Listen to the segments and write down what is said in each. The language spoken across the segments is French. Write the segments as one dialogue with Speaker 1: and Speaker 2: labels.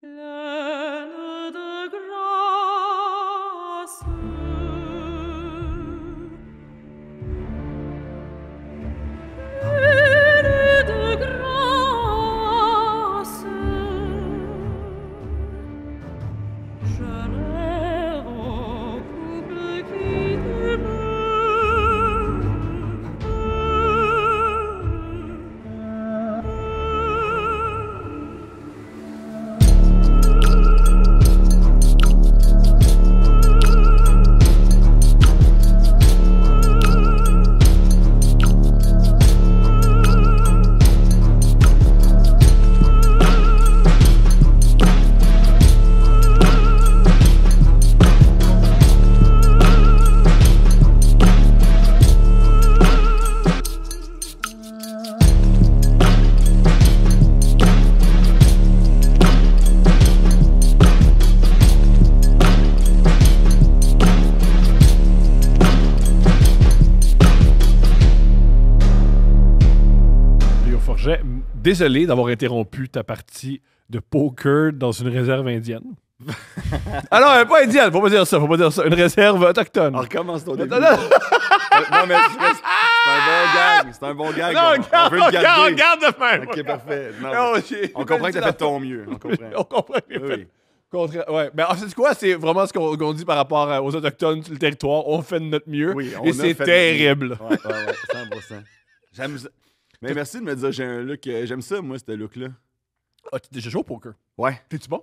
Speaker 1: Pleine de grâce. Pleine de grâce. Je rêve au couple qui
Speaker 2: Désolé d'avoir interrompu ta partie de poker dans une réserve indienne. Ah non, pas indienne, faut pas dire ça. Une réserve autochtone.
Speaker 3: On recommence ton début.
Speaker 2: Non,
Speaker 3: Non, mais c'est un bon gag.
Speaker 2: Non,
Speaker 3: on veut le garder.
Speaker 2: regarde de même.
Speaker 3: Ok, parfait. Non,
Speaker 2: Non,
Speaker 3: on comprend que t'as fait ton mieux. On comprend.
Speaker 2: On comprend.
Speaker 3: Oui.
Speaker 2: Ouais, mais c'est quoi? C'est vraiment ce qu'on dit par rapport aux Autochtones sur le territoire. On fait de notre mieux.
Speaker 3: Oui, on
Speaker 2: et
Speaker 3: a
Speaker 2: c'est
Speaker 3: fait
Speaker 2: terrible.
Speaker 3: Ouais, 100%. J'aime ça. Mais merci de me dire j'ai un look. J'aime ça, moi, ce look-là.
Speaker 2: Ah, tu t'es déjà joué au poker?
Speaker 3: Ouais.
Speaker 2: T'es-tu bon?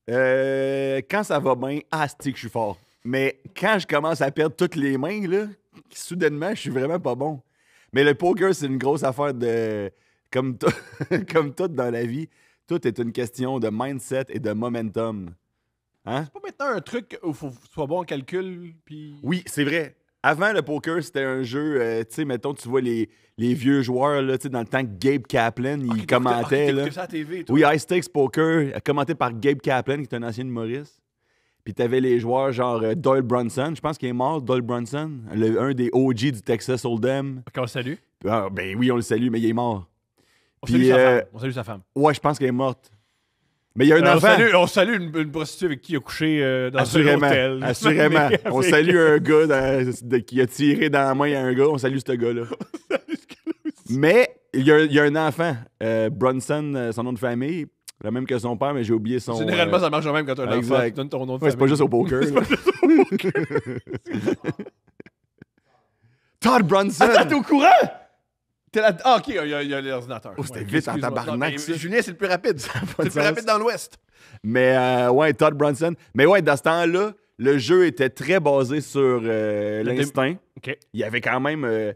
Speaker 3: Quand ça va bien, c'est que je suis fort. Mais quand je commence à perdre toutes les mains, là, soudainement, je suis vraiment pas bon. Mais le poker, c'est une grosse affaire de... Comme tout dans la vie, tout est une question de mindset et de momentum. Hein?
Speaker 2: C'est pas maintenant un truc où il faut que tu sois bon en calcul, puis...
Speaker 3: Oui, c'est vrai. Avant, le poker, c'était un jeu, tu sais, mettons, tu vois les vieux joueurs, là, tu sais, dans le temps que Gabe Kaplan, il commentait, là.
Speaker 2: Ça à TV, toi.
Speaker 3: Oui, High Stakes Poker, commenté par Gabe Kaplan, qui est un ancien humoriste. Puis t'avais les joueurs genre Doyle Brunson, je pense qu'il est mort, Doyle Brunson, un des OG du Texas Hold'em.
Speaker 2: Ok, on le salue.
Speaker 3: Ah, ben oui, on le salue, mais il est mort.
Speaker 2: On
Speaker 3: Puis,
Speaker 2: salue sa femme.
Speaker 3: Ouais, je pense qu'elle est morte. Mais il y a un enfant.
Speaker 2: On salue une prostituée avec qui il a couché dans
Speaker 3: Assurément,
Speaker 2: un hôtel.
Speaker 3: assurément. On salue un gars qui a tiré dans la main à un gars. On salue ce gars-là. Mais il y a un enfant, Brunson, son nom de famille, le même que son père, mais j'ai oublié son...
Speaker 2: Généralement, ça marche même quand tu as un enfant. Tu donnes ton nom de famille.
Speaker 3: C'est pas juste au poker.
Speaker 2: C'est pas juste au poker.
Speaker 3: Todd Brunson!
Speaker 2: Attends, t'es au courant? Ah, ok, il y a l'ordinateur.
Speaker 3: Oh, c'était vite en tabarnak, ça.
Speaker 2: Julien, c'est le plus rapide. C'est le plus rapide dans l'Ouest.
Speaker 3: Mais ouais, Todd Brunson. Mais ouais, dans ce temps-là, le jeu était très basé sur l'instinct.
Speaker 2: OK.
Speaker 3: Il y avait quand même...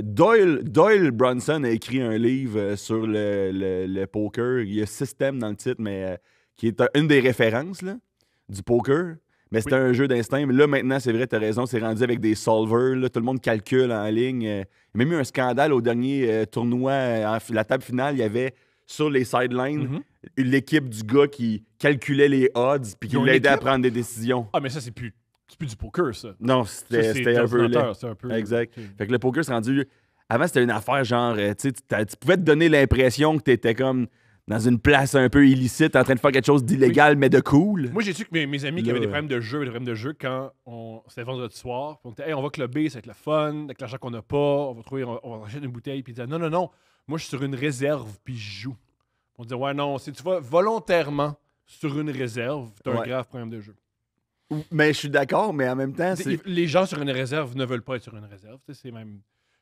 Speaker 3: Doyle Brunson a écrit un livre sur le poker. Il y a System dans le titre, mais qui est une des références là, du poker. Mais c'était un jeu d'instinct. Mais là, maintenant, c'est vrai, t'as raison, c'est rendu avec des solvers. Là, tout le monde calcule en ligne. Il y a même eu un scandale au dernier tournoi. La table finale, il y avait sur les sidelines l'équipe du gars qui calculait les odds puis qui l'aidait à prendre des décisions.
Speaker 2: Ah, mais ça, c'est plus du poker, ça.
Speaker 3: Non, c'était un peu laid.
Speaker 2: C'est un peu...
Speaker 3: Exact. Fait que le poker, c'est rendu... Avant, c'était une affaire genre... tu pouvais te donner l'impression que t'étais comme dans une place un peu illicite en train de faire quelque chose d'illégal, mais de cool.
Speaker 2: Moi, j'ai su que mes amis qui avaient des problèmes de jeu, quand c'était vendredi soir, puis on était, hey, on va clubber, c'est avec le fun, avec l'argent qu'on n'a pas, on va acheter une bouteille, puis ils disaient, non, moi, je suis sur une réserve, puis je joue. On disait, ouais, non, si tu vas volontairement sur une réserve, t'as un grave problème de jeu.
Speaker 3: Mais je suis d'accord, mais en même temps,
Speaker 2: les gens sur une réserve ne veulent pas être sur une réserve. C'est même...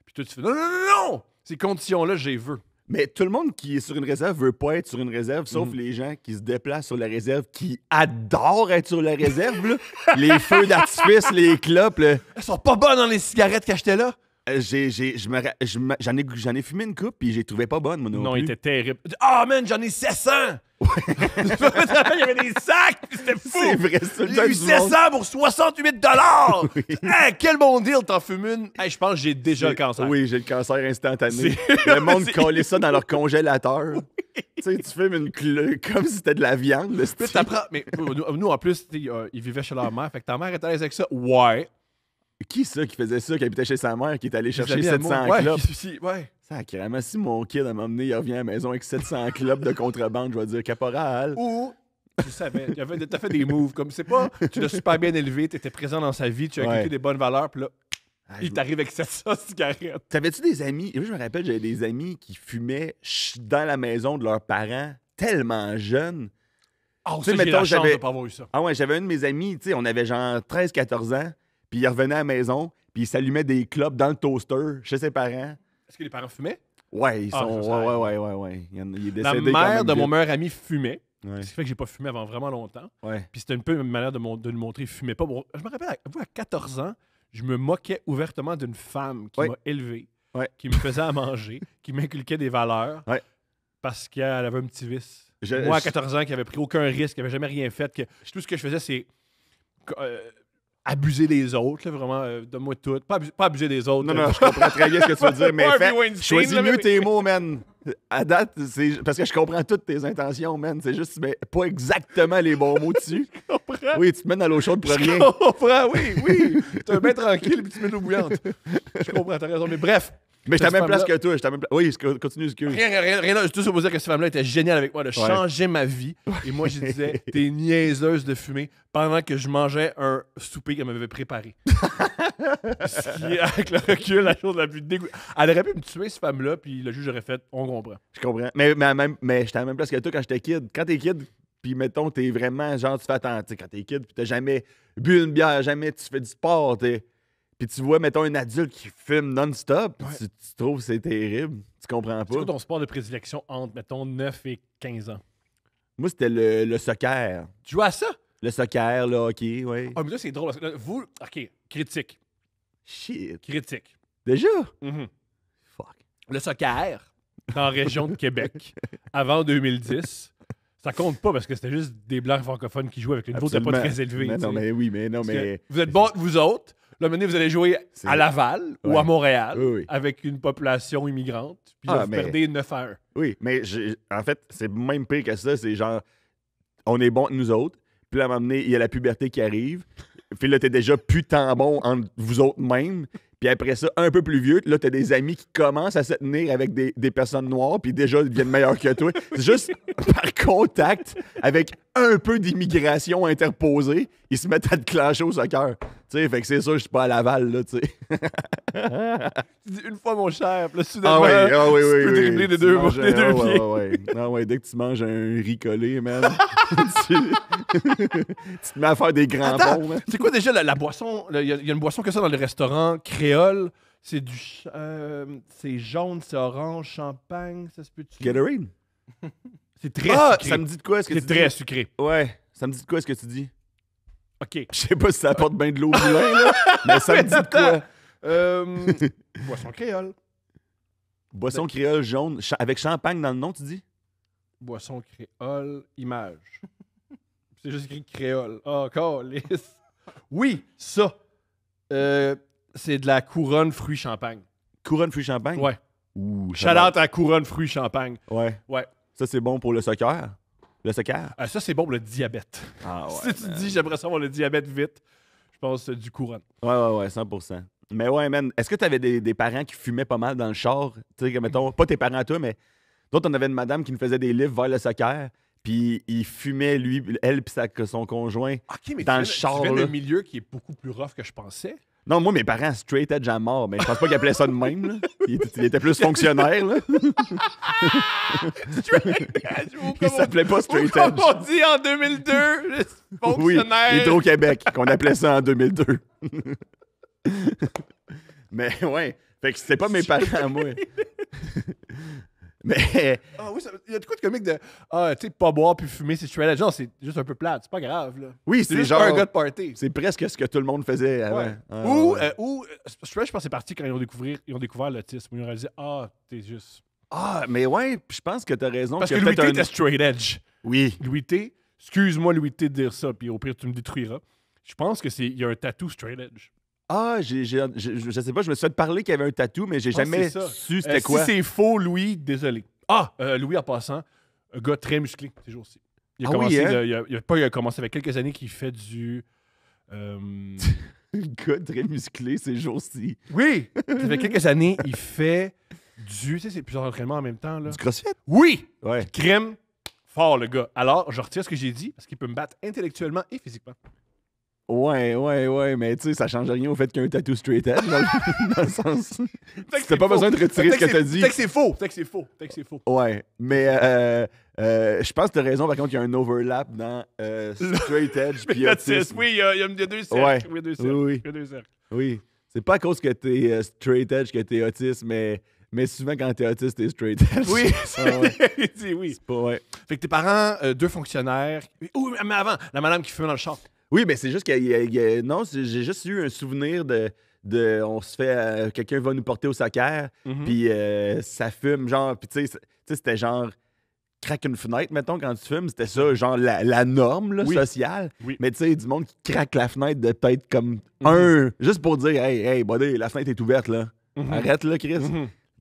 Speaker 2: Puis toi, tu fais non! Ces conditions-là, j'ai veux.
Speaker 3: Mais tout le monde qui est sur une réserve veut pas être sur une réserve, sauf les gens qui se déplacent sur la réserve, qui adorent être sur la réserve. Là. Les feux d'artifice, les clopes. Là.
Speaker 2: Elles sont pas bonnes dans les cigarettes qu'ils achetaient là.
Speaker 3: J'en ai fumé une coupe puis j'ai trouvé pas bonne, moi non plus.
Speaker 2: Il était terrible. Ah, man, j'en ai 700! Il y avait des sacs, c'était fou!
Speaker 3: C'est vrai, c'est
Speaker 2: J'ai eu 700 pour 68 $! Oui. Hey, quel bon deal, t'en fumes une! Hey, je pense que j'ai déjà le cancer.
Speaker 3: Oui, j'ai le cancer instantané. Le monde collait ça dans leur congélateur. Oui. Tu sais, tu fumes une comme si c'était de la viande.
Speaker 2: Mais nous, en plus, ils vivaient chez leur mère. Fait que ta mère était à l'aise avec ça. Ouais.
Speaker 3: Qui ça qui faisait ça, qui habitait chez sa mère, qui est allé
Speaker 2: Des
Speaker 3: chercher
Speaker 2: amis à moi.
Speaker 3: 700 clopes?
Speaker 2: Ouais.
Speaker 3: Sacrément, si mon kid à m'emmener, il revient à la maison avec 700 clopes de contrebande, je vais dire caporal.
Speaker 2: Ou, tu savais, t'as fait des moves. Comme c'est pas, tu l'as super bien élevé, t'étais présent dans sa vie, tu as
Speaker 3: Ouais.
Speaker 2: inculqué des bonnes valeurs, puis là,
Speaker 3: Ah,
Speaker 2: il t'arrive avec 700 cigarettes.
Speaker 3: T'avais-tu des amis? Moi, je me rappelle, j'avais des amis qui fumaient dans la maison de leurs parents tellement jeunes.
Speaker 2: Oh,
Speaker 3: Tu sais,
Speaker 2: ça, j'ai
Speaker 3: mettons,
Speaker 2: la chance
Speaker 3: j'avais-
Speaker 2: de pas avoir eu ça.
Speaker 3: Ah ouais, j'avais un de mes amis, tu sais, on avait genre 13-14 ans, puis il revenait à la maison, puis il s'allumait des clopes dans le toaster chez ses parents.
Speaker 2: Est-ce que les parents fumaient?
Speaker 3: Ouais, ils
Speaker 2: Ah,
Speaker 3: sont.
Speaker 2: ça arrive.
Speaker 3: Ouais. Il est
Speaker 2: La
Speaker 3: décédé quand
Speaker 2: mère
Speaker 3: même
Speaker 2: de mon
Speaker 3: vite.
Speaker 2: meilleur ami fumait.
Speaker 3: Ouais.
Speaker 2: Ce qui fait que j'ai pas fumé avant vraiment longtemps.
Speaker 3: Ouais.
Speaker 2: Puis c'était un peu une manière de nous montrer, fumez pas. Bon, je me rappelle, à 14 ans, je me moquais ouvertement d'une femme qui
Speaker 3: Ouais.
Speaker 2: m'a élevé,
Speaker 3: Ouais.
Speaker 2: qui me faisait à manger, qui m'inculquait des valeurs,
Speaker 3: Ouais.
Speaker 2: parce qu'elle avait un petit vice.
Speaker 3: Je-
Speaker 2: Moi, à
Speaker 3: je-
Speaker 2: 14 ans, qui avait pris aucun risque, qui avait jamais rien fait, que tout ce que je faisais, c'est abuser des autres, là, vraiment, donne-moi tout. Pas abuser des autres.
Speaker 3: Non, je comprends très bien ce que tu veux dire, mais
Speaker 2: Harvey Weinstein,
Speaker 3: choisis
Speaker 2: là,
Speaker 3: mieux
Speaker 2: mais-
Speaker 3: tes mots, man. À date, c'est parce que je comprends toutes tes intentions, man. C'est juste, mais pas exactement les bons mots dessus.
Speaker 2: Je comprends.
Speaker 3: Oui, tu te mets dans l'eau chaude pour rien.
Speaker 2: Je comprends, oui. Tu te mets tranquille puis tu mets de l'eau bouillante. Je comprends, t'as raison. Mais bref,
Speaker 3: Mais j'étais à la même place
Speaker 2: femme-là-
Speaker 3: que toi. J'étais à la même place. Oui, continue, excuse.
Speaker 2: rien. Juste pour dire que cette femme-là était géniale avec moi, de changer ma vie. Et moi, je disais, t'es niaiseuse de fumer pendant que je mangeais un souper qu'elle m'avait préparé. Ce qui est, avec le recul, la chose la plus dégoûtante. Elle aurait pu me tuer, cette femme-là, puis le juge aurait fait, on comprend.
Speaker 3: Je comprends. Mais j'étais à la même place que toi quand j'étais kid. Quand t'es kid, puis mettons, t'es vraiment, genre, tu fais attention. Tu sais, quand t'es kid, puis t'as jamais bu une bière, jamais tu fais du sport, puis tu vois, mettons, un adulte qui fume non-stop, puis
Speaker 2: Ouais.
Speaker 3: tu trouves que c'est terrible. Tu comprends
Speaker 2: C'est quoi
Speaker 3: pas.
Speaker 2: ton sport de prédilection entre, mettons, 9 et 15 ans?
Speaker 3: Moi, c'était le soccer.
Speaker 2: Tu joues à ça?
Speaker 3: Le soccer, le hockey, oui.
Speaker 2: Ah, mais là, c'est drôle. Parce que là, vous, OK, critique.
Speaker 3: Shit.
Speaker 2: Critique.
Speaker 3: Déjà?
Speaker 2: Mhm.
Speaker 3: Fuck.
Speaker 2: Le soccer, dans la région de Québec, avant 2010, ça compte pas parce que c'était juste des blancs francophones qui jouaient avec le niveau n'était pas
Speaker 3: Absolument.
Speaker 2: très élevé.
Speaker 3: Mais
Speaker 2: tu
Speaker 3: non,
Speaker 2: sais.
Speaker 3: mais oui, mais non,
Speaker 2: Parce
Speaker 3: mais.
Speaker 2: que vous êtes bons, vous autres. Là, maintenant, vous allez jouer
Speaker 3: C'est-
Speaker 2: à Laval ou
Speaker 3: Ouais.
Speaker 2: à Montréal
Speaker 3: Oui, oui.
Speaker 2: avec une population immigrante. Puis là,
Speaker 3: Ah,
Speaker 2: vous
Speaker 3: mais-
Speaker 2: perdez 9-1.
Speaker 3: Oui, mais en fait, c'est même pire que ça. C'est genre, on est bon entre nous autres. Puis là, à un moment donné, il y a la puberté qui arrive. Puis là, t'es déjà plus tant bon entre vous autres même. Puis après ça, un peu plus vieux, là, t'as des amis qui commencent à se tenir avec des personnes noires, puis déjà, ils deviennent meilleurs que toi. C'est juste par contact, avec un peu d'immigration interposée, ils se mettent à te clencher au soccer. Tu sais, fait que c'est sûr, je suis pas à Laval, là, tu sais.
Speaker 2: Tu dis une fois, mon cher. Puis là, soudainement,
Speaker 3: Ah oui,
Speaker 2: tu peux
Speaker 3: oui.
Speaker 2: dribbler des
Speaker 3: Tu
Speaker 2: deux,
Speaker 3: manges
Speaker 2: des deux
Speaker 3: ouais,
Speaker 2: pieds.
Speaker 3: ouais. Ah ouais, dès que tu manges un riz collé, man, tu... tu te mets à faire des grands
Speaker 2: Attends,
Speaker 3: ponts, man.
Speaker 2: c'est quoi déjà la boisson? Il y a une boisson que ça dans les restaurants créoles. C'est c'est jaune, c'est orange, champagne, ça se peut-tu?
Speaker 3: Gatorade?
Speaker 2: C'est très
Speaker 3: Ah,
Speaker 2: sucré.
Speaker 3: ça me dit de quoi, est-ce que
Speaker 2: C'est
Speaker 3: tu
Speaker 2: très
Speaker 3: dis?
Speaker 2: sucré.
Speaker 3: Ouais, ça me dit de quoi, est-ce que tu dis?
Speaker 2: OK.
Speaker 3: Je sais pas si ça apporte bien de l'eau au moulin, là, mais ça me dit de quoi?
Speaker 2: Boisson créole.
Speaker 3: Boisson créole jaune, avec champagne dans le nom, tu dis?
Speaker 2: Boisson créole, image. C'est juste écrit créole. Oh, câlisse. Oui, ça. C'est de la couronne fruits champagne.
Speaker 3: Couronne fruits champagne?
Speaker 2: Ouais.
Speaker 3: Ouh, ça
Speaker 2: Shout-out à couronne fruits champagne.
Speaker 3: va. Ouais.
Speaker 2: Ouais.
Speaker 3: Ça, c'est bon pour le soccer. Le soccer?
Speaker 2: Ça, c'est bon pour le diabète.
Speaker 3: Ah
Speaker 2: Si tu dis j'aimerais savoir le diabète vite, je pense que c'est du couronne.
Speaker 3: Ouais, 100%. Mais ouais, man, est-ce que tu avais des parents qui fumaient pas mal dans le char? Tu sais, mettons, pas tes parents à toi, mais d'autres, on avait une madame qui nous faisait des livres vers le soccer, puis il fumait, lui, elle, puis son conjoint.
Speaker 2: OK, mais
Speaker 3: Dans le
Speaker 2: tu
Speaker 3: char,
Speaker 2: viens
Speaker 3: là.
Speaker 2: d'un milieu qui est beaucoup plus rough que je pensais.
Speaker 3: Non, moi, mes parents, straight edge à mort, mais je pense pas qu'ils appelaient ça de même, là. Ils étaient plus fonctionnaires, là. Ils s'appelaient pas straight
Speaker 2: Comme
Speaker 3: edge.
Speaker 2: on dit en 2002, le
Speaker 3: Oui,
Speaker 2: fonctionnaire.
Speaker 3: Hydro-Québec, qu'on appelait ça en 2002. Mais ouais, fait que c'était pas mes parents à moi. Mais
Speaker 2: Ah oui, il y a de quoi de comique de tu sais, pas boire puis fumer, c'est straight edge. Genre, c'est juste un peu plate, c'est pas grave, là.
Speaker 3: oui,
Speaker 2: C'est
Speaker 3: c'est
Speaker 2: juste
Speaker 3: genre...
Speaker 2: pas un gars de party.
Speaker 3: C'est presque ce que tout le monde faisait avant.
Speaker 2: Ouais.
Speaker 3: Ah,
Speaker 2: Ou,
Speaker 3: ouais.
Speaker 2: straight, je pense que c'est parti quand ils ont découvert l'autisme. Ils ont réalisé, t'es juste.
Speaker 3: Ah, mais ouais, puis je pense que t'as raison.
Speaker 2: Parce
Speaker 3: qu'il
Speaker 2: que
Speaker 3: y a
Speaker 2: Louis T
Speaker 3: peut-être
Speaker 2: était straight edge.
Speaker 3: Oui.
Speaker 2: Louis T, excuse-moi Louis T de dire ça, puis au pire tu me détruiras. Je pense qu'il y a un tatou straight edge.
Speaker 3: Ah, je sais pas, je me suis fait parler qu'il y avait un tatou, mais j'ai
Speaker 2: Je pense
Speaker 3: jamais
Speaker 2: que c'est ça.
Speaker 3: su c'était quoi.
Speaker 2: Si c'est faux, Louis, désolé. Louis, en passant, un gars très musclé ces jours-ci. Il a
Speaker 3: Ah oui,
Speaker 2: commencé,
Speaker 3: hein?
Speaker 2: il a commencé avec quelques années qu'il fait du
Speaker 3: Le gars très musclé ces jours-ci.
Speaker 2: Oui! Ça fait quelques années, il fait du... Tu sais, c'est plusieurs entraînements en même temps, là.
Speaker 3: Du crossfit?
Speaker 2: Oui!
Speaker 3: Ouais.
Speaker 2: Crème fort, le gars. Alors, je retire ce que j'ai dit, parce qu'il peut me battre intellectuellement et physiquement.
Speaker 3: Ouais, mais tu sais, ça change rien au fait qu'il y a un tattoo straight edge, dans le sens... T'as pas besoin de retirer ce que t'as dit.
Speaker 2: Peut-être que c'est faux.
Speaker 3: Ouais, mais je pense que t'as raison, par contre, il y a un overlap dans straight edge puis autisme.
Speaker 2: Oui, il y a deux cercles.
Speaker 3: Ouais.
Speaker 2: Il y a deux cercles.
Speaker 3: Oui.
Speaker 2: Il y a deux cercles.
Speaker 3: Oui, c'est pas à cause que t'es straight edge que t'es autiste, mais souvent quand t'es autiste, t'es straight edge.
Speaker 2: Oui,
Speaker 3: ouais.
Speaker 2: c'est oui.
Speaker 3: C'est pas, ouais.
Speaker 2: Fait que tes parents, deux fonctionnaires. Oui, mais avant, la madame qui fume dans le char.
Speaker 3: Oui, mais c'est juste non, j'ai juste eu un souvenir de on se fait quelqu'un va nous porter au soccer, puis ça fume genre, puis tu sais c'était genre craque une fenêtre mettons quand tu fumes, c'était ça genre la norme là,
Speaker 2: Oui.
Speaker 3: sociale.
Speaker 2: Oui.
Speaker 3: Mais tu sais du monde qui craque la fenêtre de peut-être comme un juste pour dire hey buddy, la fenêtre est ouverte là. Arrête là Chris.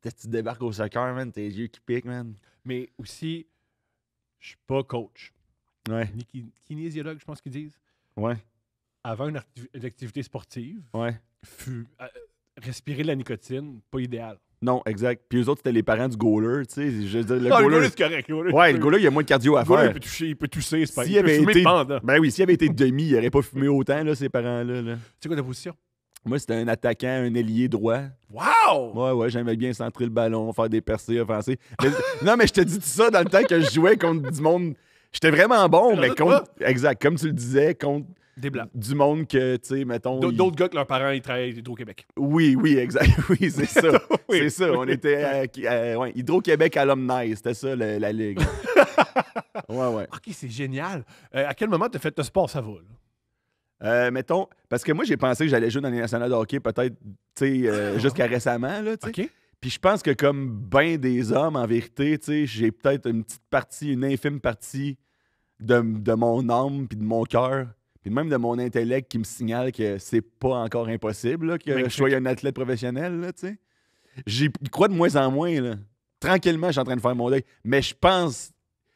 Speaker 3: Tu débarques au soccer man, tes yeux qui piquent man.
Speaker 2: Mais aussi, je suis pas coach.
Speaker 3: Ouais.
Speaker 2: Ni kinésiologue, je pense qu'ils disent.
Speaker 3: Ouais.
Speaker 2: Avant une activité sportive,
Speaker 3: Ouais.
Speaker 2: respirer de la nicotine, pas idéal.
Speaker 3: Non, exact. Puis eux autres, c'était les parents du goaler, tu sais. Je veux dire, le
Speaker 2: Ah, le
Speaker 3: goaler.
Speaker 2: goaler, c'est correct.
Speaker 3: Ouais, le goaler, il y a moins de cardio à
Speaker 2: Le goaler,
Speaker 3: faire.
Speaker 2: il peut tousser, c'est pas
Speaker 3: S'il
Speaker 2: il peut
Speaker 3: avait
Speaker 2: fumer
Speaker 3: été-
Speaker 2: pendant.
Speaker 3: Ben oui, s'il avait été demi, il aurait pas fumé autant, là, ces parents-là. Là.
Speaker 2: C'est quoi ta position?
Speaker 3: Moi, c'était un attaquant, un ailier droit.
Speaker 2: Wow!
Speaker 3: Ouais, j'aimais bien centrer le ballon, faire des percées offensées. Non, mais je te dis tout ça dans le temps que je jouais contre du monde. J'étais vraiment bon, mais contre. Exact, comme tu le disais, contre
Speaker 2: Des blancs.
Speaker 3: du monde que, tu sais, mettons.
Speaker 2: D'autres gars que leurs parents, ils travaillent à Hydro-Québec.
Speaker 3: Oui, exact. Oui, c'est ça.
Speaker 2: Oui.
Speaker 3: C'est ça. On était ouais, Hydro-Québec Alumni, c'était ça la ligue. Ouais.
Speaker 2: OK, c'est génial. À quel moment t'as fait de sport, ça va? Là?
Speaker 3: Mettons, parce que moi, j'ai pensé que j'allais jouer dans les nationales de hockey peut-être, tu sais, jusqu'à récemment, là, tu sais.
Speaker 2: OK.
Speaker 3: Puis je pense que comme ben des hommes, en vérité, tu sais, j'ai peut-être une petite partie, une infime partie de mon âme puis de mon cœur, puis même de mon intellect qui me signale que c'est pas encore impossible là, que je sois un athlète professionnel, là, tu sais. J'y crois de moins en moins, là. Tranquillement, je suis en train de faire mon deuil. Mais je pense...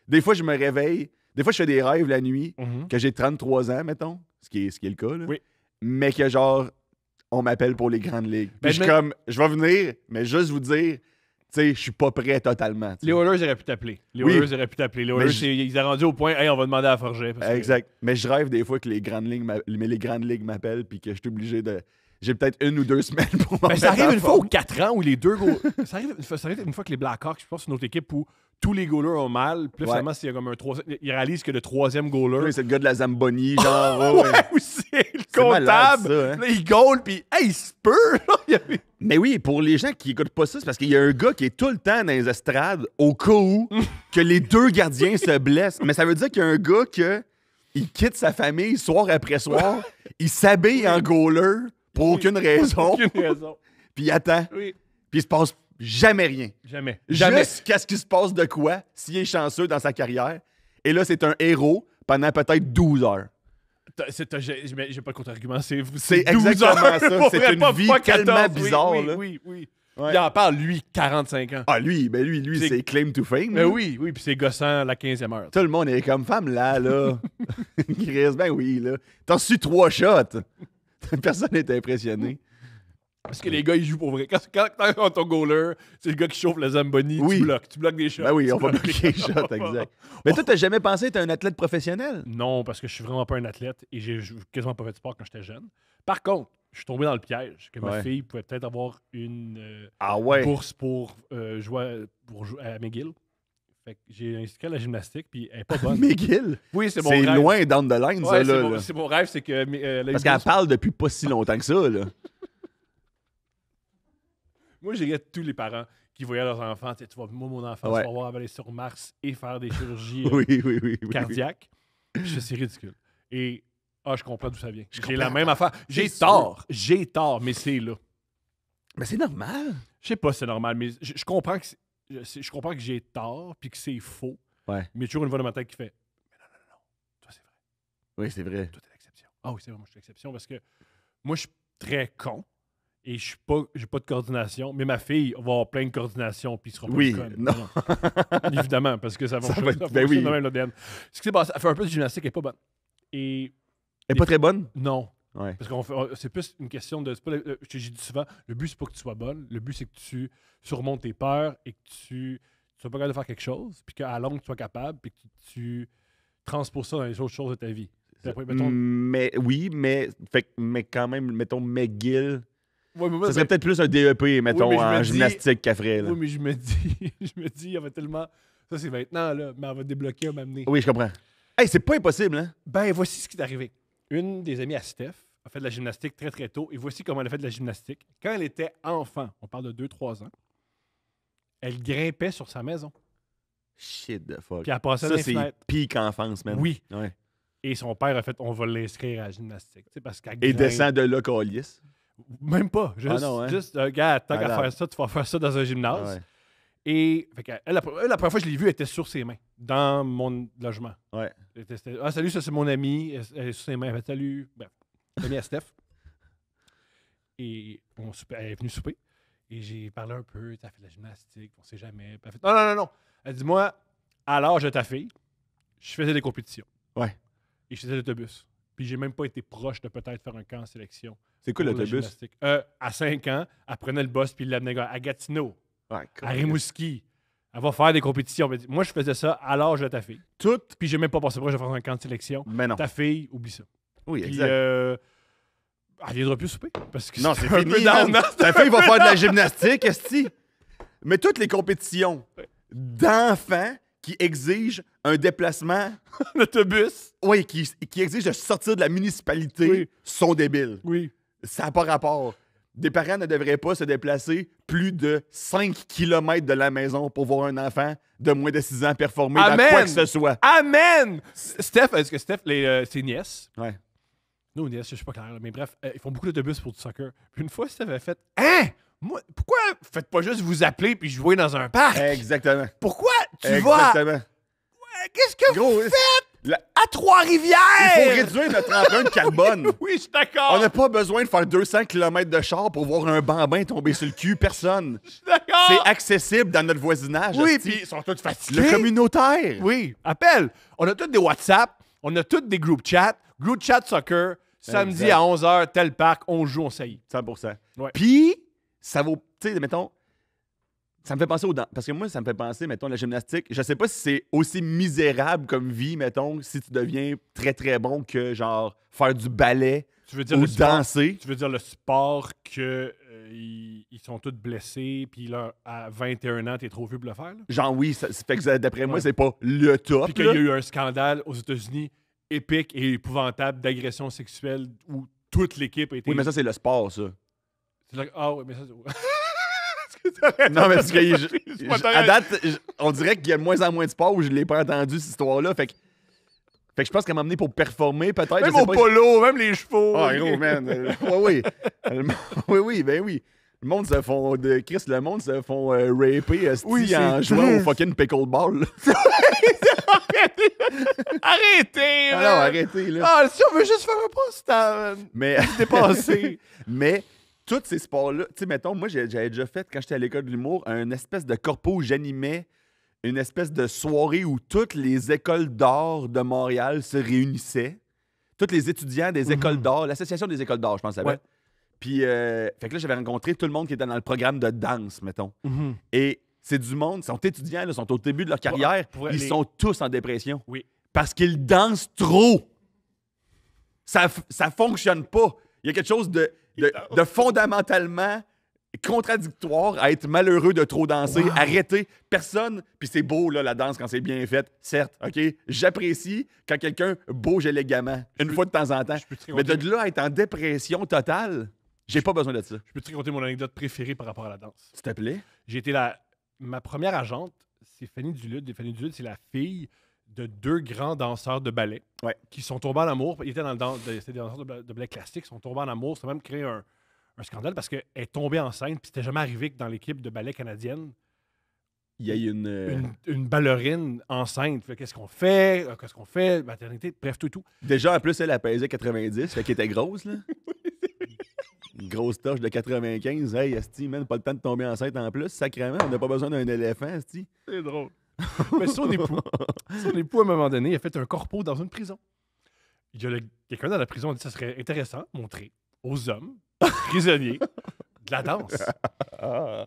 Speaker 3: Des fois, je me réveille. Des fois, je fais des rêves la nuit, que j'ai 33 ans, mettons, ce qui est le cas, là.
Speaker 2: Oui.
Speaker 3: Mais que genre, on m'appelle pour les grandes ligues. Puis
Speaker 2: Ben,
Speaker 3: je suis comme, je vais venir, mais juste vous dire, tu sais, je suis pas prêt totalement. Tu sais.
Speaker 2: Les Oilers auraient pu t'appeler. Les
Speaker 3: Oui.
Speaker 2: Oilers auraient pu t'appeler. Les Oilers, ils ont rendu au point, hey, on va demander à Forget.
Speaker 3: Exact. Mais je rêve des fois que les grandes ligues m'appellent puis que je suis obligé de... J'ai peut-être 1 ou 2 semaines pour m'en
Speaker 2: Ben, ça
Speaker 3: mettre
Speaker 2: arrive
Speaker 3: en
Speaker 2: une fois
Speaker 3: forme.
Speaker 2: aux 4 ans où les deux ça arrive une fois que les Blackhawks, je pense, c'est une autre équipe où tous les goalers ont mal. Puis là,
Speaker 3: Ouais.
Speaker 2: finalement, s'il y a comme un troisième. Ils réalisent que le troisième goaler.
Speaker 3: Oui, c'est le gars de la Zamboni, genre.
Speaker 2: Ouais, ou c'est le
Speaker 3: C'est malade,
Speaker 2: comptable.
Speaker 3: ça, hein.
Speaker 2: Là, il goal, puis hey, il se peut. là. Il y avait-
Speaker 3: Mais oui, pour les gens qui écoutent pas ça, c'est parce qu'il y a un gars qui est tout le temps dans les estrades au cas où que les deux gardiens se blessent. Mais ça veut dire qu'il y a un gars il quitte sa famille soir après soir, il s'habille en goaler pour aucune raison,
Speaker 2: Aucune raison.
Speaker 3: puis il attend,
Speaker 2: Oui.
Speaker 3: puis il se passe jamais rien.
Speaker 2: Jamais. Jamais.
Speaker 3: Jusqu'à ce qu'il se passe de quoi, s'il est chanceux dans sa carrière. Et là, c'est un héros pendant peut-être 12 heures.
Speaker 2: J'ai pas de contre-argument. C'est 12
Speaker 3: exactement
Speaker 2: heures,
Speaker 3: ça.
Speaker 2: pour
Speaker 3: C'est
Speaker 2: vrai,
Speaker 3: une
Speaker 2: pas
Speaker 3: vie
Speaker 2: 14.
Speaker 3: tellement bizarre,
Speaker 2: Oui,
Speaker 3: là.
Speaker 2: oui.
Speaker 3: Ouais.
Speaker 2: Il en parle, lui, 45 ans.
Speaker 3: Ah, lui,
Speaker 2: C'est-
Speaker 3: c'est claim to fame.
Speaker 2: Mais
Speaker 3: là.
Speaker 2: oui, puis c'est gossant à la 15e heure.
Speaker 3: Tout le monde est comme femme là. Chris, ben oui, là. T'as reçu 3 shots. Personne n'est impressionné.
Speaker 2: Parce que les gars, ils jouent pour vrai. Quand ton goaler, c'est le gars qui chauffe le Zamboni,
Speaker 3: Oui.
Speaker 2: tu bloques. Tu bloques des shots.
Speaker 3: Ben oui,
Speaker 2: Tu
Speaker 3: on va
Speaker 2: bloques
Speaker 3: bloquer les
Speaker 2: des
Speaker 3: shots, exact. Mais toi, t'as jamais pensé être un athlète professionnel?
Speaker 2: Non, parce que je suis vraiment pas un athlète et j'ai quasiment pas fait de sport quand j'étais jeune. Par contre, je suis tombé dans le piège que ma
Speaker 3: Ouais.
Speaker 2: fille pouvait peut-être avoir une
Speaker 3: Ah ouais.
Speaker 2: bourse pour jouer à McGill. Fait que j'ai inscrit à la gymnastique, puis elle est pas bonne.
Speaker 3: McGill?
Speaker 2: Oui, c'est mon
Speaker 3: C'est
Speaker 2: rêve.
Speaker 3: loin down the line, ça,
Speaker 2: Ouais,
Speaker 3: là.
Speaker 2: c'est mon rêve, c'est que... elle a une
Speaker 3: Parce qu'elle
Speaker 2: bourse.
Speaker 3: parle depuis pas si longtemps que ça, là.
Speaker 2: Moi, j'ai tous les parents qui voyaient leurs enfants. Tu sais, moi, mon enfant,
Speaker 3: Ouais.
Speaker 2: tu vas voir aller sur Mars et faire des chirurgies
Speaker 3: Oui.
Speaker 2: cardiaques. Puis je fais, c'est ridicule. Et je comprends d'où ça vient. J'ai
Speaker 3: comprends.
Speaker 2: la même affaire. J'ai
Speaker 3: C'est
Speaker 2: tort, mais c'est là.
Speaker 3: Mais c'est normal.
Speaker 2: Je sais pas si c'est normal, mais je comprends que je comprends que j'ai tort puis que c'est faux.
Speaker 3: Ouais.
Speaker 2: Mais il y a toujours une voix dans ma tête qui fait mais non. Toi, c'est vrai.
Speaker 3: Oui, c'est vrai.
Speaker 2: Toi, t'es l'exception. Ah oui, c'est vrai, moi, je suis l'exception parce que moi, je suis très con et j'ai pas de coordination. Mais ma fille va avoir plein de coordination puis il sera pas
Speaker 3: Oui,
Speaker 2: conne.
Speaker 3: non.
Speaker 2: Évidemment, parce que ça
Speaker 3: Ça
Speaker 2: fonctionne,
Speaker 3: va être-
Speaker 2: ça
Speaker 3: ben
Speaker 2: fonctionne
Speaker 3: oui.
Speaker 2: de même l'ADN. Ce qui s'est passé, elle fait un peu de gymnastique, elle est pas bonne. Et
Speaker 3: Elle est pas très bonne?
Speaker 2: non.
Speaker 3: Ouais.
Speaker 2: Parce c'est plus une question de. J'ai dit souvent, le but, c'est pas que tu sois bonne. Le but, c'est que tu surmontes tes peurs et que tu sois pas capable de faire quelque chose, puis qu'à la longue, tu sois capable, puis que tu transposes ça dans les autres choses de ta vie. Puis après, mettons,
Speaker 3: Mais oui, mais quand même, mettons, McGill.
Speaker 2: ouais, mais moi,
Speaker 3: Ça serait peut-être plus un DEP, mettons,
Speaker 2: mais je me
Speaker 3: en
Speaker 2: dis-
Speaker 3: gymnastique qu'elle ferait. Là.
Speaker 2: oui, mais je me dis, il y avait tellement. Ça, c'est maintenant, là, mais elle va débloquer, elle va m'amener.
Speaker 3: Oui, je comprends. Hey, c'est pas impossible, hein?
Speaker 2: Ben, voici ce qui est arrivé. Une des amies à Steph a fait de la gymnastique très, très tôt. Et voici comment elle a fait de la gymnastique. Quand elle était enfant, on parle de 2-3 ans, elle grimpait sur sa maison.
Speaker 3: Shit the fuck.
Speaker 2: Puis elle passait dans
Speaker 3: Ça,
Speaker 2: les
Speaker 3: c'est
Speaker 2: fenêtres.
Speaker 3: peak enfance, man.
Speaker 2: Oui.
Speaker 3: Ouais.
Speaker 2: Et son père a fait, on va l'inscrire à la gymnastique. Tu sais, parce qu'elle
Speaker 3: Et
Speaker 2: grimpe.
Speaker 3: descend de là, calice.
Speaker 2: Même pas. Juste,
Speaker 3: non, hein?
Speaker 2: Gars, tant qu'à
Speaker 3: Malade.
Speaker 2: faire ça, tu vas faire ça dans un gymnase.
Speaker 3: Ah ouais.
Speaker 2: Et fait qu'elle, la première fois que je l'ai vue, elle était sur ses mains, dans mon logement.
Speaker 3: Ouais.
Speaker 2: Ah, salut, ça c'est mon ami. Elle est sur ses mains. Elle fait salut. Bref, ami à Steph. Et elle est venue souper. Et j'ai parlé un peu. Tu as fait de la gymnastique, on sait jamais. Puis elle fait non. Elle dit moi, à l'âge de ta fille, je faisais des compétitions.
Speaker 3: Ouais.
Speaker 2: Et je faisais l'autobus. Puis j'ai même pas été proche de peut-être faire un camp en sélection.
Speaker 3: C'est quoi
Speaker 2: pour la
Speaker 3: l'autobus?
Speaker 2: gymnastique. À 5 ans, elle prenait le boss puis il l'amenait à Gatineau,
Speaker 3: Ouais,
Speaker 2: à Rimouski. Elle va faire des compétitions. Elle dit, moi, je faisais ça à l'âge de ta fille.
Speaker 3: Tout.
Speaker 2: Puis j'ai même pas pensé proche de faire un camp de sélection.
Speaker 3: Mais non.
Speaker 2: Ta fille, oublie ça.
Speaker 3: Oui,
Speaker 2: Puis,
Speaker 3: exact.
Speaker 2: elle viendra plus souper. Parce que
Speaker 3: Non, c'est
Speaker 2: un
Speaker 3: fini.
Speaker 2: peu down,
Speaker 3: man.
Speaker 2: hein?
Speaker 3: Ta fille va faire de la gymnastique, esti. Mais toutes les compétitions d'enfants qui exigent un déplacement,
Speaker 2: L'autobus.
Speaker 3: oui, qui exigent de sortir de la municipalité,
Speaker 2: Oui.
Speaker 3: sont débiles.
Speaker 2: Oui.
Speaker 3: Ça n'a pas rapport. Des parents ne devraient pas se déplacer plus de 5 km de la maison pour voir un enfant de moins de 6 ans performer dans
Speaker 2: Amen.
Speaker 3: quoi que ce soit.
Speaker 2: Amen! Steph, est-ce que Steph, ses nièces,
Speaker 3: Ouais.
Speaker 2: nos nièces, je suis pas clair, là, mais bref, ils font beaucoup d'autobus pour du soccer. Puis une fois, Steph avait fait hein? Moi, pourquoi faites pas juste vous appeler puis jouer dans un parc?
Speaker 3: Exactement.
Speaker 2: Pourquoi tu vas?
Speaker 3: Exactement.
Speaker 2: Qu'est-ce que
Speaker 3: Gros,
Speaker 2: vous faites?
Speaker 3: la-
Speaker 2: À Trois-Rivières!
Speaker 3: il faut réduire notre empreinte carbone.
Speaker 2: Oui, je suis d'accord.
Speaker 3: On n'a pas besoin de faire 200 km de char pour voir un bambin tomber sur le cul. Personne.
Speaker 2: Je suis d'accord.
Speaker 3: C'est accessible dans notre voisinage.
Speaker 2: Oui,
Speaker 3: hostie.
Speaker 2: puis ils sont tous fatigués.
Speaker 3: Le communautaire.
Speaker 2: Oui, appelle. On a tous des WhatsApp, on a tous des group chat soccer, samedi
Speaker 3: Exact.
Speaker 2: à 11h, tel parc, on joue, on saillit.
Speaker 3: 100%.
Speaker 2: Ouais.
Speaker 3: Puis, ça vaut, tu sais, mettons, ça me fait penser aux dents. Parce que moi, ça me fait penser, mettons, la gymnastique. Je sais pas si c'est aussi misérable comme vie, mettons, si tu deviens très, très bon que, genre, faire du ballet
Speaker 2: Tu veux dire
Speaker 3: ou
Speaker 2: le sport?
Speaker 3: danser.
Speaker 2: Tu veux dire le sport que ils sont tous blessés, puis là, à 21 ans, t'es trop vieux pour le faire? Là?
Speaker 3: Genre, oui, ça fait que d'après moi,
Speaker 2: Ouais.
Speaker 3: c'est pas le top.
Speaker 2: Puis qu'il y
Speaker 3: là.
Speaker 2: a eu un scandale aux États-Unis épique et épouvantable d'agression sexuelle où toute l'équipe a été...
Speaker 3: Oui, mais ça, c'est le sport, ça.
Speaker 2: C'est là- Ah oui, mais ça...
Speaker 3: Non, mais parce que
Speaker 2: Excuse-moi, t'as
Speaker 3: à
Speaker 2: raison.
Speaker 3: date, on dirait qu'il y a de moins en moins de sport où je l'ai pas entendu, cette histoire-là. Fait que je pense qu'elle m'a amené pour performer, peut-être. je
Speaker 2: Même
Speaker 3: sais
Speaker 2: au
Speaker 3: pas.
Speaker 2: polo, même les chevaux.
Speaker 3: Ah, gros, man. Oui, oui. Ben oui. Le monde se font... le monde se font raper esti,
Speaker 2: Oui, c'est
Speaker 3: en jouant au
Speaker 2: triste.
Speaker 3: fucking pickleball. là.
Speaker 2: Arrêtez,
Speaker 3: Ah
Speaker 2: man.
Speaker 3: non, arrêtez, là.
Speaker 2: Ah, si on veut juste faire un post
Speaker 3: Mais...
Speaker 2: dépassé.
Speaker 3: Mais tous ces sports-là, tu sais, mettons, moi, j'avais déjà fait, quand j'étais à l'école de l'humour, une espèce de corpo où j'animais une espèce de soirée où toutes les écoles d'art de Montréal se réunissaient. Tous les étudiants des écoles d'art, l'association des écoles d'art, je pense, ça s'appelle.
Speaker 2: Ouais.
Speaker 3: Puis, fait que là, j'avais rencontré tout le monde qui était dans le programme de danse, mettons. Et c'est du monde, ils sont étudiants, ils sont au début de leur carrière,
Speaker 2: pour
Speaker 3: ils
Speaker 2: les-
Speaker 3: sont tous en dépression.
Speaker 2: Oui.
Speaker 3: Parce qu'ils dansent trop. Ça fonctionne pas. Il y a quelque chose de fondamentalement contradictoire à être malheureux de trop danser.
Speaker 2: Wow.
Speaker 3: Arrêtez. Personne, puis c'est beau, là, la danse, quand c'est bien fait, certes, OK? J'apprécie quand quelqu'un bouge élégamment, une fois de temps en temps.
Speaker 2: Je peux te
Speaker 3: Mais
Speaker 2: raconter,
Speaker 3: de là à être en dépression totale, j'ai pas besoin de ça.
Speaker 2: je peux te raconter mon anecdote préférée par rapport à la danse.
Speaker 3: S'il te plaît.
Speaker 2: J'ai été ma première agente, c'est Fanny Duluth. Et Fanny Duluth, c'est la fille de 2 grands danseurs de ballet
Speaker 3: Ouais.
Speaker 2: qui sont tombés en amour. Ils étaient c'était des danseurs de ballet classiques, ils sont tombés en amour. Ça a même créé un scandale parce qu'elle est tombée enceinte, puis c'était jamais arrivé que dans l'équipe de ballet canadienne,
Speaker 3: Il y a
Speaker 2: une ballerine enceinte. Fait, qu'est-ce qu'on fait? Qu'est-ce qu'on fait? Maternité, bref, tout.
Speaker 3: Déjà, en plus, elle pesait 90, fait qu'elle était grosse, là. Une grosse torche de 95. Hey, esti, man, pas le temps de tomber enceinte en plus. Sacrément, on n'a pas besoin d'un éléphant, esti.
Speaker 2: C'est drôle. Mais son époux, à un moment donné, il a fait un corpo dans une prison. il y a quelqu'un dans la prison qui a dit que ça serait intéressant de montrer aux hommes prisonniers de la danse.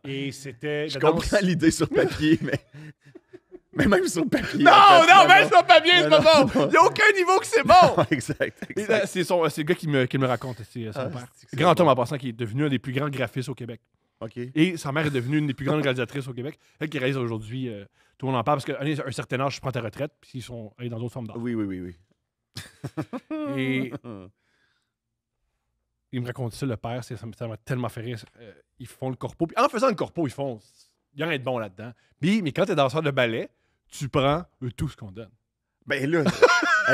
Speaker 2: Et c'était.
Speaker 3: Je
Speaker 2: la danse-
Speaker 3: comprends l'idée sur papier, mais même sur papier.
Speaker 2: Non,
Speaker 3: en fait,
Speaker 2: non, même sur papier, c'est
Speaker 3: Non,
Speaker 2: pas
Speaker 3: non,
Speaker 2: bon!
Speaker 3: non.
Speaker 2: Il n'y a aucun niveau que c'est bon!
Speaker 3: exact.
Speaker 2: Et là, c'est le gars qui me raconte, c'est son
Speaker 3: Ah,
Speaker 2: père.
Speaker 3: c'est
Speaker 2: Grand
Speaker 3: bon.
Speaker 2: homme en passant qui est devenu un des plus grands graphistes au Québec.
Speaker 3: OK.
Speaker 2: Et sa mère est devenue une des plus grandes réalisatrices au Québec. Elle qui réalise aujourd'hui, tout le monde en parle, parce qu'à un certain âge, tu prends ta retraite, puis ils sont allés dans d'autres formes d'art.
Speaker 3: Oui, oui, oui, oui.
Speaker 2: Et il me raconte ça, le père, ça m'a tellement fait rire. Ils font le corpo. Puis en faisant le corpo, ils font. Il y a rien de bon là-dedans. Mais quand tu es danseur de ballet, tu prends tout ce qu'on donne.
Speaker 3: Ben là,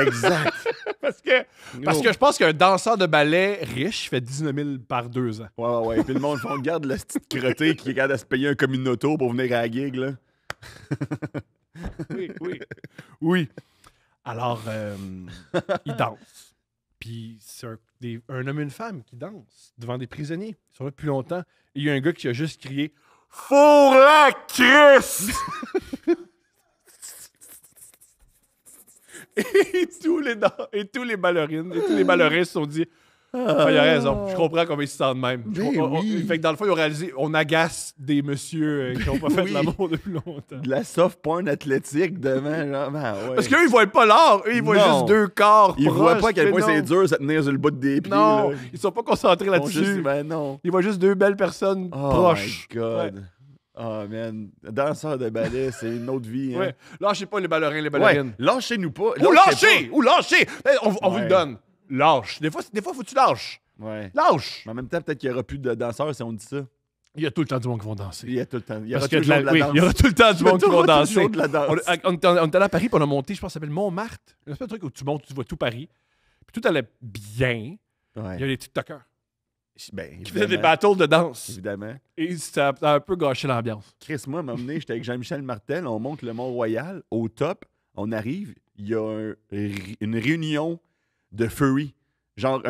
Speaker 3: exact.
Speaker 2: Parce que je pense qu'un danseur de ballet riche fait 19 000 par 2 ans.
Speaker 3: Ouais, ouais, ouais. Puis le monde font regarde le petit crotté qui est capable de se payer un communauto pour venir à la gig, là.
Speaker 2: Oui, oui. Oui. Alors, ils dansent. Puis c'est un homme et une femme qui dansent devant des prisonniers. Ils sont là depuis longtemps. Et il y a un gars qui a juste crié « Four la Christ! » Et tous les ballerines et tous les ballerins se sont dit ah, il a raison, je comprends comment ils se sentent même.
Speaker 3: Ben oui.
Speaker 2: Fait que dans le fond, ils ont réalisé on agace des messieurs qui n'ont pas fait
Speaker 3: Oui.
Speaker 2: l'amour depuis longtemps.
Speaker 3: De la soft porn athlétique devant, genre, ben ouais.
Speaker 2: Parce qu'eux, ils voient pas l'art, eux, ils voient
Speaker 3: Non.
Speaker 2: juste deux corps.
Speaker 3: Ils voient
Speaker 2: proches,
Speaker 3: pas à quel
Speaker 2: mais
Speaker 3: point
Speaker 2: non.
Speaker 3: c'est dur de se tenir sur le bout des pieds,
Speaker 2: Non,
Speaker 3: là.
Speaker 2: ils sont pas concentrés
Speaker 3: Ils font juste-
Speaker 2: là-dessus.
Speaker 3: Ben non.
Speaker 2: Ils voient juste deux belles personnes
Speaker 3: Oh
Speaker 2: proches.
Speaker 3: my God. Oh man. Danseur de ballet, c'est une autre vie. Hein.
Speaker 2: Ouais. Lâchez pas les ballerins, les
Speaker 3: Ouais.
Speaker 2: ballerines.
Speaker 3: Lâchez-nous pas.
Speaker 2: Ou lâchez! Ou lâchez! On vous
Speaker 3: Ouais.
Speaker 2: le donne. Lâche. Des fois, faut que tu lâches.
Speaker 3: Ouais.
Speaker 2: Lâche!
Speaker 3: Mais en même temps, peut-être qu'il n'y aura plus de danseurs si on dit ça.
Speaker 2: Il y a tout le temps du monde qui vont danser.
Speaker 3: Il y a tout le temps. Il y aura
Speaker 2: Parce que
Speaker 3: toujours de la
Speaker 2: oui,
Speaker 3: danse.
Speaker 2: il y aura tout le temps du monde qui vont danser.
Speaker 3: Toujours de la danse.
Speaker 2: On est allé à Paris, puis on a monté, je pense que ça s'appelle Montmartre. C'est un truc où tu montes, tu vois tout Paris. Puis tout allait bien.
Speaker 3: Ouais.
Speaker 2: Il y a des TikTokers
Speaker 3: Ben,
Speaker 2: qui faisaient des
Speaker 3: évidemment.
Speaker 2: battles de danse.
Speaker 3: Évidemment.
Speaker 2: Et ça a un peu gâché l'ambiance.
Speaker 3: Chris, moi, à un moment donné, j'étais avec Jean-Michel Martel, on monte le Mont-Royal, au top, on arrive, il y a une réunion de furry. Genre,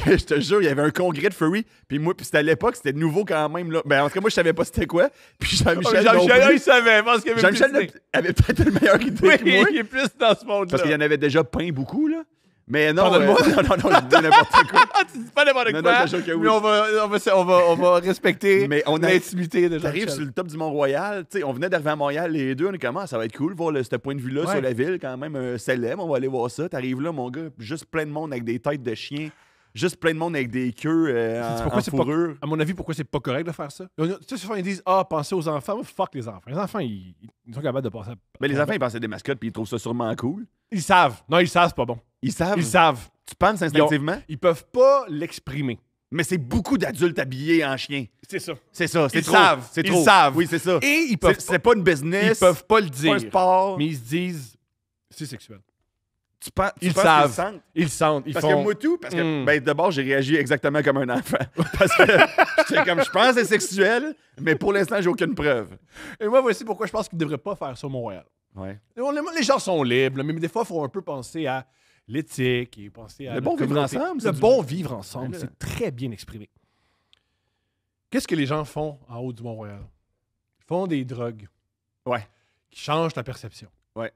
Speaker 3: je te jure, il y avait un congrès de furry, puis moi, puis c'était à l'époque, c'était nouveau quand même, là. Ben, en tout cas, moi, je savais pas c'était quoi, puis Jean-Michel non plus.
Speaker 2: il savait, parce qu'il avait
Speaker 3: Jean-Michel
Speaker 2: plus d'idées.
Speaker 3: avait peut-être une meilleure idée
Speaker 2: Oui,
Speaker 3: que moi,
Speaker 2: il est plus dans ce monde-là.
Speaker 3: parce qu'il y en avait déjà peint beaucoup, là. Mais non,
Speaker 2: Pardonne-moi.
Speaker 3: non, je dis n'importe quoi.
Speaker 2: Ah, tu dis pas n'importe
Speaker 3: Non,
Speaker 2: quoi,
Speaker 3: non, je te jure que oui.
Speaker 2: mais on va respecter
Speaker 3: Mais on a-
Speaker 2: l'intimité de
Speaker 3: T'arrives sur
Speaker 2: Jean-Michel.
Speaker 3: le top du Mont-Royal, tu sais, on venait d'arriver à Montréal, les deux, on est comment, ça va être cool, voir ce point de vue-là
Speaker 2: Ouais.
Speaker 3: sur la ville, quand même célèbre, on va aller voir ça. T'arrives là, mon gars, juste plein de monde avec des têtes de chiens, juste plein de monde avec des queues
Speaker 2: Sais-tu pourquoi
Speaker 3: en
Speaker 2: c'est pas-
Speaker 3: fourrure.
Speaker 2: À mon avis, pourquoi c'est pas correct de faire ça? Tu sais, souvent, ils disent « Ah, pensez aux enfants. » Fuck les enfants. Les enfants, ils sont capables de passer à...
Speaker 3: Mais les enfants, ils pensaient des mascottes, puis ils trouvent ça sûrement cool.
Speaker 2: Ils savent. Non, ils savent, c'est pas bon.
Speaker 3: Ils savent.
Speaker 2: Ils savent.
Speaker 3: Tu penses instinctivement,
Speaker 2: Ils peuvent pas l'exprimer.
Speaker 3: mais c'est beaucoup d'adultes habillés en chien.
Speaker 2: C'est ça.
Speaker 3: C'est ça, c'est
Speaker 2: Ils
Speaker 3: trop.
Speaker 2: savent.
Speaker 3: C'est
Speaker 2: Ils
Speaker 3: trop.
Speaker 2: savent.
Speaker 3: Oui, c'est ça.
Speaker 2: Et ils peuvent,
Speaker 3: C'est pas une business.
Speaker 2: ils peuvent pas le
Speaker 3: c'est pas un
Speaker 2: dire.
Speaker 3: sport.
Speaker 2: Mais ils se disent « C'est sexuel.
Speaker 3: Tu penses
Speaker 2: Ils
Speaker 3: qu'ils
Speaker 2: savent.
Speaker 3: sentent? »
Speaker 2: Ils le sentent. Ils
Speaker 3: Parce
Speaker 2: font...
Speaker 3: que moi tout, parce que
Speaker 2: Mm.
Speaker 3: ben, d'abord j'ai réagi exactement comme un enfant. Parce que j'étais comme je pense que c'est sexuel, mais pour l'instant j'ai aucune preuve.
Speaker 2: Et moi, voici pourquoi je pense qu'ils ne devraient pas faire ça au Montréal.
Speaker 3: Ouais.
Speaker 2: Les gens sont libres, là, mais des fois, il faut un peu penser à l'éthique et penser à
Speaker 3: Le
Speaker 2: la
Speaker 3: bon vivre
Speaker 2: communauté.
Speaker 3: ensemble,
Speaker 2: Le
Speaker 3: c'est du-
Speaker 2: bon vivre ensemble,
Speaker 3: Ouais, là.
Speaker 2: c'est très bien exprimé. Qu'est-ce que les gens font en haut du Mont-Royal? Ils font des drogues.
Speaker 3: Ouais.
Speaker 2: Qui changent ta perception.
Speaker 3: Ouais.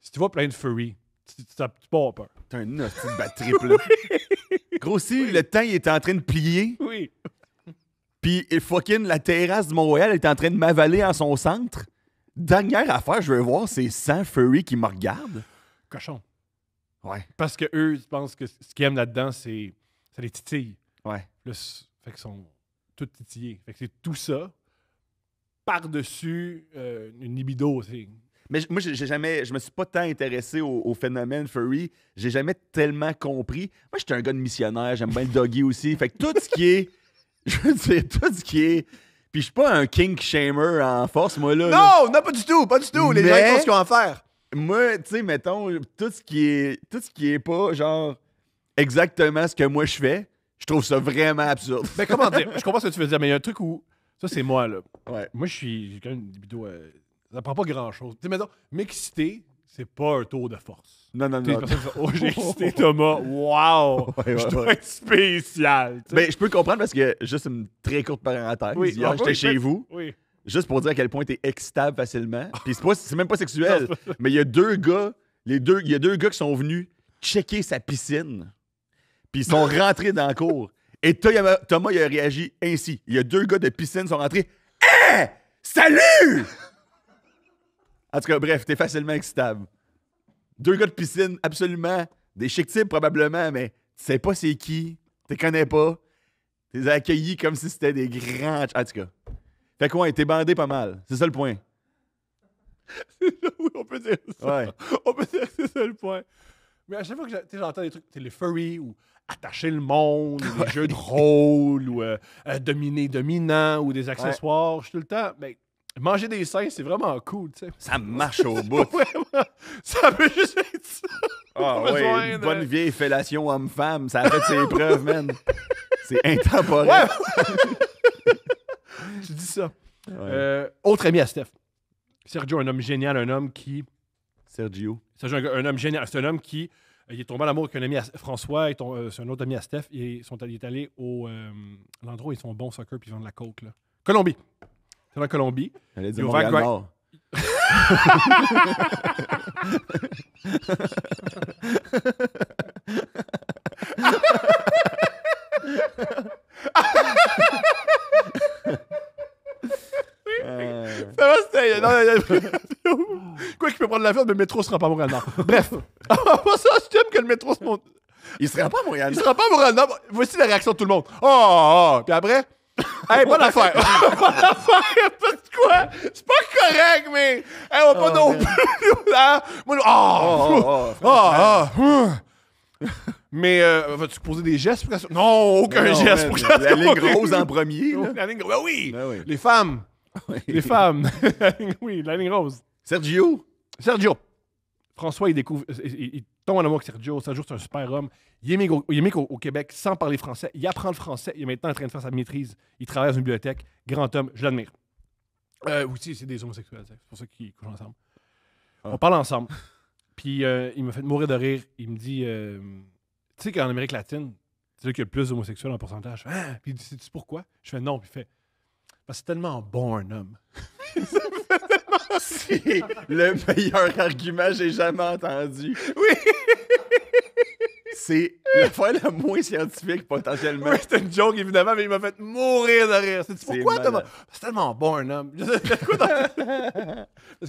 Speaker 2: Si tu vois plein de furry, tu peux avoir peur.
Speaker 3: T'as un hostie de bad trip là. Gros, si le temps il était en train de plier,
Speaker 2: Oui.
Speaker 3: puis fucking la terrasse du Mont-Royal était en train de m'avaler en son centre, dernière affaire, je veux voir, c'est 100 furry qui me regardent.
Speaker 2: Cochon.
Speaker 3: Ouais.
Speaker 2: Parce que eux, ils pensent que ce qu'ils aiment là-dedans, c'est ça les titille.
Speaker 3: Ouais.
Speaker 2: Fait qu'ils sont tous titillés. Fait que c'est tout ça par-dessus une libido aussi.
Speaker 3: Mais moi, je me suis pas tant intéressé au phénomène furry. J'ai jamais tellement compris. Moi, j'étais un gars de missionnaire. J'aime bien le doggy aussi. Fait que tout ce qui est... Je veux dire, tout ce qui est... Puis je suis pas un kink shamer en force, moi, là.
Speaker 2: Non, non, pas du tout, pas du tout. Les gens
Speaker 3: Mais-
Speaker 2: ils font ce qu'ils ont à faire.
Speaker 3: Moi, tu sais, mettons, tout ce qui est pas, genre, exactement ce que moi je fais, je trouve ça vraiment absurde.
Speaker 2: Mais comment dire? Je comprends ce que tu veux dire, mais il y a un truc où. Ça, c'est moi, là.
Speaker 3: Ouais.
Speaker 2: Moi, j'ai quand même une libido. Ça prend pas grand-chose. Tu sais, mettons, m'exciter, c'est pas un tour de force.
Speaker 3: Non, non,
Speaker 2: Tu sais,
Speaker 3: non.
Speaker 2: les personnes font, oh, j'ai excité Thomas. Wow!
Speaker 3: Ouais,
Speaker 2: Je
Speaker 3: ouais,
Speaker 2: dois
Speaker 3: ouais.
Speaker 2: être spécial. tu sais.
Speaker 3: Ben, je peux comprendre parce que, juste une très courte parenthèse,
Speaker 2: Oui,
Speaker 3: hier,
Speaker 2: ah,
Speaker 3: j'étais
Speaker 2: oui,
Speaker 3: chez vous,
Speaker 2: Oui.
Speaker 3: juste pour dire à quel point t'es excitable facilement. Puis c'est même pas sexuel, mais il y a deux gars, il y a deux gars qui sont venus checker sa piscine. Puis ils sont rentrés dans la cour. Et Thomas, il a réagi ainsi. Il y a 2 gars de piscine qui sont rentrés. Hey! Salut! En tout cas, bref, t'es facilement excitable. 2 gars de piscine, absolument. Des chic types, probablement, mais tu sais pas c'est qui. Tu les connais pas. Tu les as accueillis comme si c'était des grands... En tout cas. Fait quoi, t'es bandé pas mal. C'est ça le point.
Speaker 2: Oui, on peut dire ça.
Speaker 3: Ouais.
Speaker 2: On peut dire que c'est ça le point. Mais à chaque fois que j'entends des trucs, les furry ou attacher le monde, ou des jeux de rôle, ou dominer dominant, ou des accessoires, je suis tout le temps. Ben, manger des seins, c'est vraiment cool, tu sais.
Speaker 3: Ça marche au bout.
Speaker 2: Vraiment, ça peut juste être ça.
Speaker 3: Ah
Speaker 2: Pas besoin
Speaker 3: ouais, une
Speaker 2: de-
Speaker 3: bonne vieille fellation homme-femme, ça a fait ses preuves, man. C'est intemporel.
Speaker 2: Ouais. Tu dis ça.
Speaker 3: Ouais.
Speaker 2: Autre ami à Steph. Sergio, un homme génial, un homme qui...
Speaker 3: Sergio.
Speaker 2: Sergio, un homme génial. C'est un homme qui... il est tombé en amour avec un ami à François, c'est un autre ami à Steph. Il est allé au l'endroit où ils sont bons au soccer puis ils vendent de la coke. Là. Colombie. C'est en Colombie.
Speaker 3: J'allais
Speaker 2: Il
Speaker 3: dire
Speaker 2: a ouvert
Speaker 3: Montréal-Nord.
Speaker 2: Ça va, c'était... Quoi qu'il peut prendre l'avion, mais le métro sera pas à Montréal-Nord. Bref. Après ça, je t'aime que le métro se monte.
Speaker 3: Il serait pas à Montréal.
Speaker 2: Il sera pas à Montréal-Nord. Voici la réaction de tout le monde. Oh! Puis après... Hey, bonne affaire! Bonne affaire! Parce que quoi? C'est pas correct, mais... Hey, on va pas non plus... Hein? Moi, Mais vas-tu poser des gestes pour que ça... Non, aucun
Speaker 3: Non,
Speaker 2: geste
Speaker 3: man,
Speaker 2: pour que ça
Speaker 3: la
Speaker 2: soit
Speaker 3: ligne
Speaker 2: pas
Speaker 3: rose
Speaker 2: vu.
Speaker 3: en premier. Là.
Speaker 2: La ligne... Ben oui!
Speaker 3: Ben oui.
Speaker 2: Les femmes!
Speaker 3: Oui.
Speaker 2: Les femmes! Oui, la ligne rose.
Speaker 3: Sergio.
Speaker 2: Sergio. François, il découvre... Il tombe en amour avec Sergio. Sergio, c'est un super homme. Il est au Québec sans parler français. Il apprend le français. Il est maintenant en train de faire sa maîtrise. Il travaille dans une bibliothèque. Grand homme, je l'admire. Oui, c'est des homosexuels. C'est pour ça qu'ils couchent ensemble.
Speaker 3: Ah.
Speaker 2: On parle ensemble. Puis il m'a fait mourir de rire. Il me dit... tu sais qu'en Amérique latine, c'est là qu'il y a le plus d'homosexuels en pourcentage. Ah! Puis il dit, sais-tu pourquoi? Je fais non. Puis il fait... Parce que c'est tellement bon un homme.
Speaker 3: C'est le meilleur argument que j'ai jamais entendu.
Speaker 2: Oui!
Speaker 3: C'est l'affaire la moins scientifique potentiellement.
Speaker 2: Oui, c'était une joke, évidemment, mais il m'a fait mourir de rire. Sais-tu
Speaker 3: C'est
Speaker 2: pourquoi, Thomas?
Speaker 3: malade.
Speaker 2: C'est tellement bon, un homme. Parce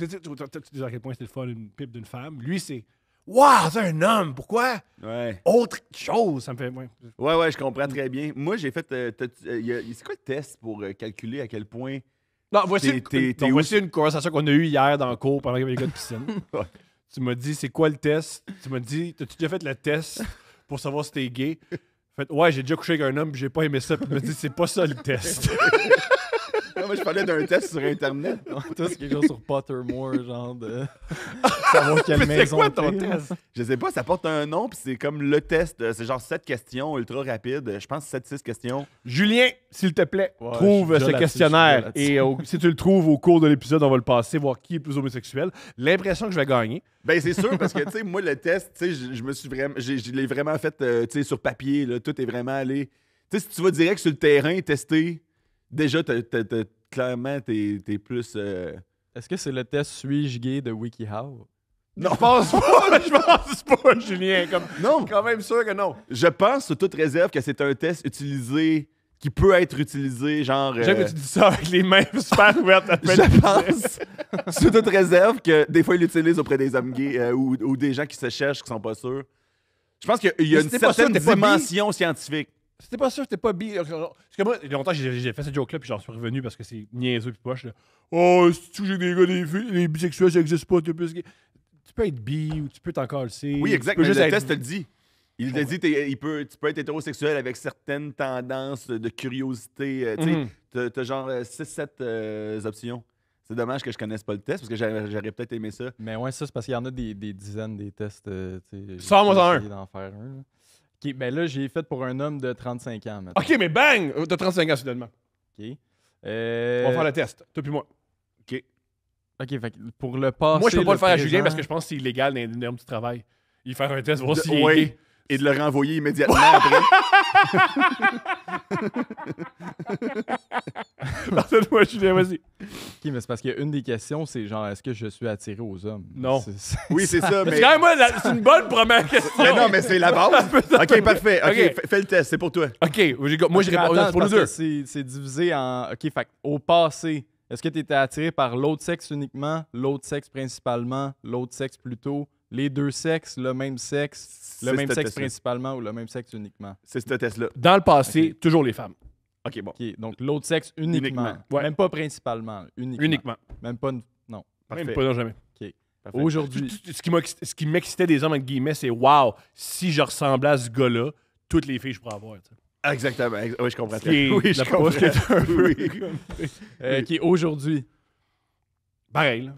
Speaker 2: que tu dis à quel point c'est le fun, une pipe d'une femme. Lui, c'est « Wow, c'est un homme! Pourquoi?
Speaker 3: Ouais.
Speaker 2: Autre chose! » Ça me fait... Ouais.
Speaker 3: Ouais, je comprends très bien. Moi, j'ai fait... c'est quoi le test pour calculer à quel point...
Speaker 2: Non, voici,
Speaker 3: T'es
Speaker 2: voici une conversation qu'on a eue hier dans le cours pendant qu'il y avait les gars de piscine.
Speaker 3: Ouais.
Speaker 2: Tu m'as dit, c'est quoi le test? Tu m'as dit, t'as-tu déjà fait le test pour savoir si t'es gay? Fait, ouais, j'ai déjà couché avec un homme puis j'ai pas aimé ça. Puis il m'a dit, c'est pas ça le test.
Speaker 3: Non, moi, je parlais d'un test sur Internet.
Speaker 4: Toi, c'est quelque chose sur Pottermore, genre de savoir quelle
Speaker 2: Mais c'est
Speaker 4: maison
Speaker 2: quoi ton
Speaker 4: t'es.
Speaker 2: test?
Speaker 3: Je sais pas, ça porte un nom, puis c'est comme le test. C'est genre 7 questions ultra rapides. Je pense 7-6 questions.
Speaker 2: Julien, s'il te plaît,
Speaker 4: Ouais,
Speaker 2: trouve
Speaker 4: je suis
Speaker 2: ce
Speaker 4: déjà
Speaker 2: questionnaire.
Speaker 4: là-dessus, je suis
Speaker 2: Et si tu le trouves au cours de l'épisode, on va le passer, voir qui est le plus homosexuel. L'impression que je vais gagner.
Speaker 3: Ben, c'est sûr, parce que, tu sais, moi, le test, tu sais, je me suis vraiment. Je l'ai vraiment fait, tu sais, sur papier, là. Tout est vraiment allé. Tu sais, si tu vas direct sur le terrain tester, déjà, clairement, t'es plus.
Speaker 4: Est-ce que c'est le test Suis-je gay de WikiHow?
Speaker 2: Non, je pense pas. Je pense pas, Julien. Comme,
Speaker 3: Non,
Speaker 2: quand même sûr que non.
Speaker 3: je pense, sous toute réserve, que c'est un test utilisé, qui peut être utilisé, genre.
Speaker 2: J'aime que tu dis ça avec les mains super ouvertes. à peine.
Speaker 3: Je pense, sous toute réserve, que des fois, ils l'utilisent auprès des hommes gays ou des gens qui se cherchent, qui sont pas sûrs. Je pense qu'il y a
Speaker 2: Mais
Speaker 3: une
Speaker 2: si t'es pas sûr,
Speaker 3: certaine
Speaker 2: t'es pas
Speaker 3: dimension scientifique.
Speaker 2: Si t'es pas sûr, t'es pas bi. Parce que moi, il y a longtemps, j'ai fait cette joke-là, puis j'en suis revenu parce que c'est niaiseux puis poche. Là. Oh, si tu j'ai des gars, des filles, les bisexuels, ça existe pas, t'es plus gay. Tu peux être bi ou tu peux encore le sais.
Speaker 3: Oui, exact,
Speaker 2: Tu peux
Speaker 3: mais
Speaker 2: juste
Speaker 3: le
Speaker 2: être-
Speaker 3: test te le dit. Il te dit tu peux être hétérosexuel avec certaines tendances de curiosité. Tu sais,
Speaker 2: Mhm.
Speaker 3: t'as genre 6-7 options. C'est dommage que je connaisse pas le test parce que j'aurais peut-être aimé ça.
Speaker 4: Mais ouais, ça, c'est parce qu'il y en a des dizaines des tests.
Speaker 2: Sors-moi en un.
Speaker 4: d'en faire un. Là. OK, ben là, j'ai fait pour un homme de 35 ans, maintenant.
Speaker 2: Ok, mais bang! T'as 35 ans soudainement.
Speaker 4: OK.
Speaker 2: On va faire le test, toi puis moi.
Speaker 4: OK, fait que pour le passé,
Speaker 2: Moi, je peux pas le faire à
Speaker 4: présent-
Speaker 2: Julien parce que je pense que c'est illégal dans les normes du travail. Il faire un test, voir s'il est
Speaker 3: Ouais.
Speaker 2: gay.
Speaker 3: Et de le renvoyer immédiatement après.
Speaker 2: Pardonne-moi, Julien, vas-y.
Speaker 4: Ok, mais c'est parce qu'une des questions, c'est genre, est-ce que je suis attiré aux hommes?
Speaker 2: Non.
Speaker 3: Oui, c'est ça,
Speaker 2: Mais
Speaker 3: mais...
Speaker 2: c'est quand même, moi, c'est une bonne première question.
Speaker 3: Mais non, mais c'est la base. OK, parfait. OK,
Speaker 2: OK.
Speaker 3: fais le test, c'est pour toi.
Speaker 2: OK, moi, je réponds
Speaker 4: Attends,
Speaker 2: pour nous
Speaker 4: parce
Speaker 2: deux.
Speaker 4: que c'est divisé en... OK, fait au passé, est-ce que tu étais attiré par l'autre sexe uniquement, l'autre sexe principalement, l'autre sexe plutôt, les deux sexes, le même sexe, le
Speaker 3: C'est
Speaker 4: même
Speaker 3: ce
Speaker 4: sexe
Speaker 3: test-là.
Speaker 4: principalement ou le même sexe uniquement?
Speaker 3: C'est ce test-là.
Speaker 2: Dans le passé, toujours les femmes.
Speaker 3: OK, bon.
Speaker 4: OK, donc l'autre sexe uniquement.
Speaker 3: Uniquement.
Speaker 2: Ouais.
Speaker 4: Même pas principalement, uniquement.
Speaker 2: Uniquement.
Speaker 4: Même pas... Non.
Speaker 3: Parfait.
Speaker 2: Même pas, non, jamais.
Speaker 3: Parfait.
Speaker 4: Aujourd'hui...
Speaker 2: Ce qui m'excitait des hommes, entre guillemets, c'est wow, si je ressemblais à ce gars-là, toutes les filles je pourrais avoir. tu sais.
Speaker 3: Exactement. Oui, je comprends.
Speaker 2: Ce qui est
Speaker 3: Oui, je
Speaker 2: la pause qui est
Speaker 3: comprends.
Speaker 2: un peu
Speaker 3: Oui.
Speaker 2: comme-
Speaker 4: OK, aujourd'hui,
Speaker 2: Pareil,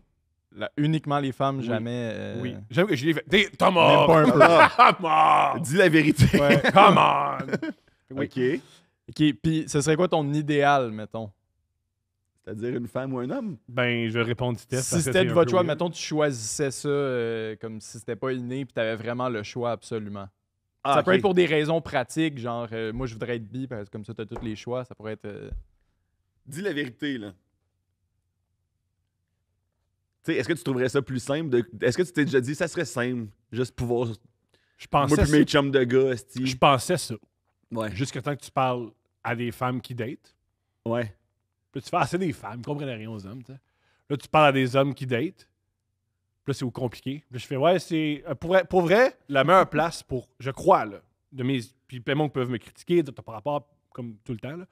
Speaker 2: là.
Speaker 4: uniquement les femmes,
Speaker 2: Oui.
Speaker 4: jamais...
Speaker 2: Oui. J'aime que je l'ai fait. T'es
Speaker 4: Même
Speaker 2: Thomas!
Speaker 4: pas un peu.
Speaker 2: Come on!
Speaker 3: Dis la vérité.
Speaker 2: Ouais, come on! Oui.
Speaker 3: OK.
Speaker 4: OK, puis ce serait quoi ton idéal, mettons?
Speaker 3: C'est-à-dire une femme ou un homme?
Speaker 2: Ben, je vais répondre Steph.
Speaker 4: Si
Speaker 2: parce que
Speaker 4: c'était
Speaker 2: c'est
Speaker 4: de
Speaker 2: un
Speaker 4: votre
Speaker 2: peu
Speaker 4: choix,
Speaker 2: weird.
Speaker 4: mettons, tu choisissais ça comme si c'était pas inné, puis t'avais vraiment le choix absolument.
Speaker 3: Ah,
Speaker 4: Ça peut
Speaker 3: OK.
Speaker 4: être pour des raisons pratiques, genre, moi, je voudrais être bi, parce que comme ça, t'as tous les choix. Ça pourrait être...
Speaker 3: Dis la vérité, là. Tu sais, est-ce que tu trouverais ça plus simple? Est-ce que tu t'es déjà dit, ça serait simple, juste pouvoir...
Speaker 2: Je
Speaker 3: Moi
Speaker 2: pensais
Speaker 3: puis mes chums de gars, esti.
Speaker 2: Je pensais ça.
Speaker 3: Ouais.
Speaker 2: Jusqu'à temps que tu parles à des femmes qui datent.
Speaker 3: Ouais.
Speaker 2: Puis là, tu fais, ah, c'est des femmes, ils comprennent rien aux hommes. T'sais. Là, tu parles à des hommes qui datent. Puis là, c'est compliqué. Puis là, je fais, ouais, c'est. Pour vrai, la meilleure place pour. Je crois, là. Puis plein de monde peuvent me critiquer, dire, t'as pas rapport, comme tout le temps, là.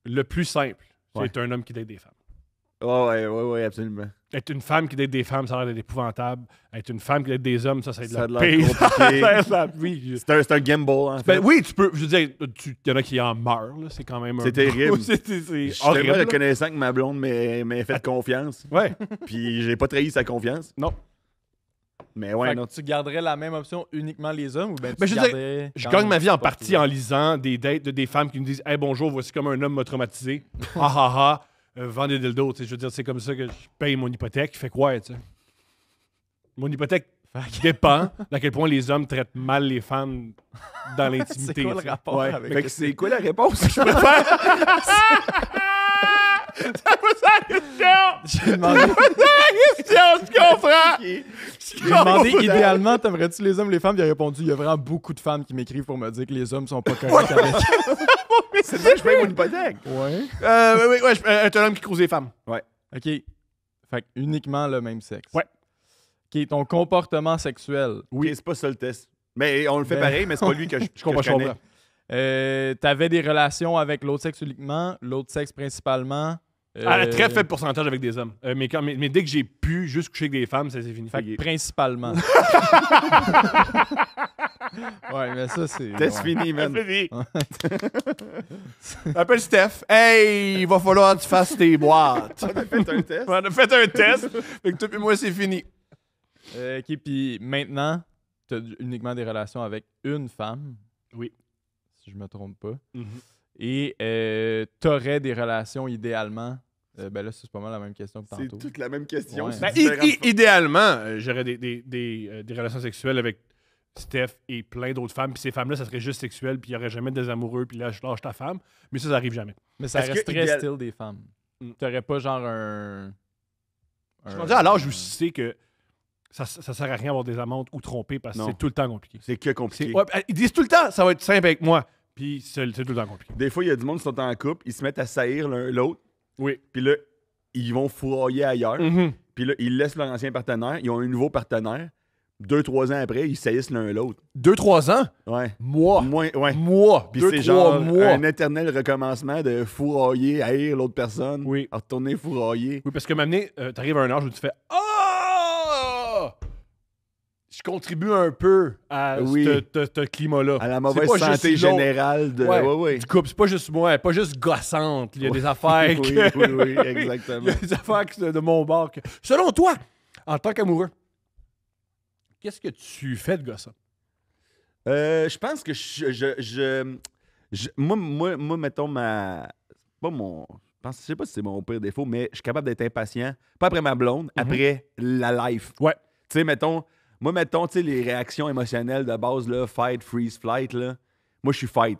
Speaker 2: Le plus simple, c'est
Speaker 3: Ouais.
Speaker 2: être un homme qui date des femmes.
Speaker 3: Ouais, absolument.
Speaker 2: Être une femme qui date des femmes, ça a l'air d'être épouvantable. Être une femme qui date des hommes, ça va être
Speaker 3: Ça a
Speaker 2: de
Speaker 3: de
Speaker 2: la
Speaker 3: l'air
Speaker 2: pire.
Speaker 3: compliqué.
Speaker 2: Oui.
Speaker 3: C'est un gamble, en fait.
Speaker 2: Ben oui, tu peux. Je veux dire, il y en a qui en meurent, là. C'est quand même.
Speaker 3: C'est terrible.
Speaker 2: c'est
Speaker 3: Je suis
Speaker 2: horrible.
Speaker 3: tellement
Speaker 2: là.
Speaker 3: reconnaissant que ma blonde m'ait fait confiance.
Speaker 2: Ouais.
Speaker 3: Puis j'ai pas trahi sa confiance.
Speaker 2: Non.
Speaker 3: Mais ouais,
Speaker 4: Fait
Speaker 3: non.
Speaker 4: que tu garderais la même option uniquement les hommes, ou bien tu
Speaker 2: Ben, je veux dire,
Speaker 4: garderais...
Speaker 2: Je
Speaker 4: quand
Speaker 2: gagne
Speaker 4: même
Speaker 2: ma vie en
Speaker 4: la porte
Speaker 2: partie
Speaker 4: ouverte?
Speaker 2: en lisant des dates de des femmes qui me disent Hey, bonjour, voici comment un homme m'a traumatisé. Ah ah ah, vends des dildos. Tu sais, je veux dire, c'est comme ça que je paye mon hypothèque. Fait quoi, tu sais? Mon hypothèque dépend d'à quel point les hommes traitent mal les femmes dans
Speaker 4: C'est
Speaker 2: l'intimité.
Speaker 4: quoi
Speaker 2: tu
Speaker 4: le
Speaker 2: sais.
Speaker 4: rapport
Speaker 3: Ouais.
Speaker 4: avec
Speaker 3: Fait que c'est quoi la réponse?
Speaker 4: J'ai demandé,
Speaker 2: Je comprends!
Speaker 4: j'ai demandé idéalement, t'aimerais-tu les hommes, les femmes? Il a répondu, il y a vraiment beaucoup de femmes qui m'écrivent pour me dire que les hommes sont pas corrects avec.
Speaker 3: C'est ça que je paye mon hypothèque.
Speaker 4: Ouais.
Speaker 2: Oui, être un homme qui crouse les femmes.
Speaker 4: OK. Fait que uniquement le même sexe.
Speaker 2: Ouais.
Speaker 4: OK, ton comportement sexuel.
Speaker 3: Oui, c'est pas ça le test. Mais on le fait
Speaker 4: Ben-
Speaker 3: pareil, mais c'est pas lui que je
Speaker 2: comprends, je
Speaker 3: connais.
Speaker 2: comprends.
Speaker 4: T'avais des relations avec l'autre sexe uniquement, l'autre sexe principalement.
Speaker 2: À un très faible pourcentage avec des hommes. Mais dès que j'ai pu juste coucher avec des femmes, ça c'est fini.
Speaker 4: Fait que principalement. Ouais, mais ça, c'est...
Speaker 3: Test
Speaker 4: ouais.
Speaker 3: fini, man.
Speaker 2: Fini. Appelle Steph. Hey, il va falloir que tu fasses tes boîtes.
Speaker 3: On a fait un test.
Speaker 2: On a fait un test. Fait que toi et moi, c'est fini.
Speaker 4: OK, puis maintenant, t'as uniquement des relations avec une femme.
Speaker 2: Oui.
Speaker 4: Si je me trompe pas. Et t'aurais des relations idéalement... ben là, c'est pas mal la même question que
Speaker 3: C'est
Speaker 4: tantôt.
Speaker 3: toute la même question.
Speaker 4: Ouais.
Speaker 3: sous
Speaker 2: Ben,
Speaker 3: différentes
Speaker 2: idéalement, j'aurais des relations sexuelles avec Steph et plein d'autres femmes. Puis ces femmes-là, ça serait juste sexuel. Puis il n'y aurait jamais des amoureux. Puis là, je lâche ta femme. Mais ça arrive jamais.
Speaker 4: Mais ça
Speaker 3: Est-ce que
Speaker 4: resterait
Speaker 3: idéal-
Speaker 4: still des femmes.
Speaker 2: Mm.
Speaker 4: T'aurais pas genre un...
Speaker 2: Je suis rendu à l'âge où je sais que ça sert à rien d'avoir des amantes ou tromper parce que
Speaker 3: Non.
Speaker 2: c'est tout le temps compliqué.
Speaker 3: C'est que compliqué.
Speaker 2: Ouais, ils disent tout le temps, ça va être simple avec moi. Puis c'est tout le temps compliqué.
Speaker 3: Des fois, il y a du monde qui sont en couple, ils se mettent à saillir l'un l'autre,
Speaker 2: Oui.
Speaker 3: puis là, ils vont fourrailler ailleurs.
Speaker 2: Mhm.
Speaker 3: Puis là, ils laissent leur ancien partenaire, ils ont un nouveau partenaire. 2-3 ans après, ils saillissent l'un l'autre.
Speaker 2: 2-3 ans?
Speaker 3: Ouais.
Speaker 2: Moi.
Speaker 3: Ouais.
Speaker 2: Moi.
Speaker 3: Puis
Speaker 2: 2-3
Speaker 3: c'est genre
Speaker 2: mois.
Speaker 3: un éternel recommencement de fourrailler, haïr l'autre personne,
Speaker 2: Oui.
Speaker 3: retourner fourrailler.
Speaker 2: Oui, parce que maintenant, t'arrives à un âge où tu fais Oh! Je contribue un peu à
Speaker 3: Oui.
Speaker 2: ce climat-là.
Speaker 3: À la
Speaker 2: C'est
Speaker 3: mauvaise
Speaker 2: pas
Speaker 3: santé
Speaker 2: juste l'autre.
Speaker 3: générale de.
Speaker 2: Ouais,
Speaker 3: Ouais.
Speaker 2: du couple. C'est pas juste moi, pas juste gossante. Il y a des affaires
Speaker 3: Oui,
Speaker 2: que...
Speaker 3: oui,
Speaker 2: Il y
Speaker 3: exactement.
Speaker 2: a des affaires de mon bord. Selon toi, en tant qu'amoureux, qu'est-ce que tu fais de gossant?
Speaker 3: Je pense que moi, mettons, pas mon. Je sais pas si c'est mon pire défaut, mais je suis capable d'être impatient. Pas après ma blonde, après la life.
Speaker 2: Ouais.
Speaker 3: Tu sais, mettons, tu sais, les réactions émotionnelles de base, là, fight, freeze, flight, là. Moi, je suis fight.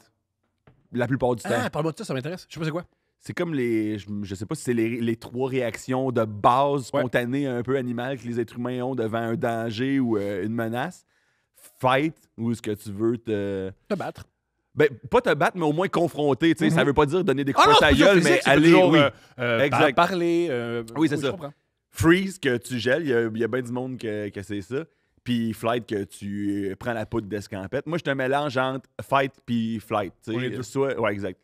Speaker 3: La plupart du temps.
Speaker 2: Ah, parle-moi de ça, ça m'intéresse. Je sais pas c'est quoi.
Speaker 3: c'est comme je sais pas si c'est les 3 réactions de base spontanées un peu animales que les êtres humains ont devant un danger ou une menace. Fight, ou est-ce que tu veux te
Speaker 2: battre.
Speaker 3: Ben, pas te battre, mais au moins confronter. Tu sais, ça veut pas dire donner des coups
Speaker 2: Ah non,
Speaker 3: à ta
Speaker 2: c'est pas
Speaker 3: gueule,
Speaker 2: physique,
Speaker 3: mais
Speaker 2: c'est
Speaker 3: aller.
Speaker 2: toujours,
Speaker 3: Oui.
Speaker 2: exact. Parler.
Speaker 3: Oui, c'est
Speaker 2: je
Speaker 3: ça.
Speaker 2: comprends.
Speaker 3: Freeze, que tu gèles. Il y a bien du monde que c'est ça. Puis flight, que tu prends la poudre d'escampette. Moi, je te mélange entre fight puis flight. Tu sais.
Speaker 2: On est deux.
Speaker 3: Ouais, exact.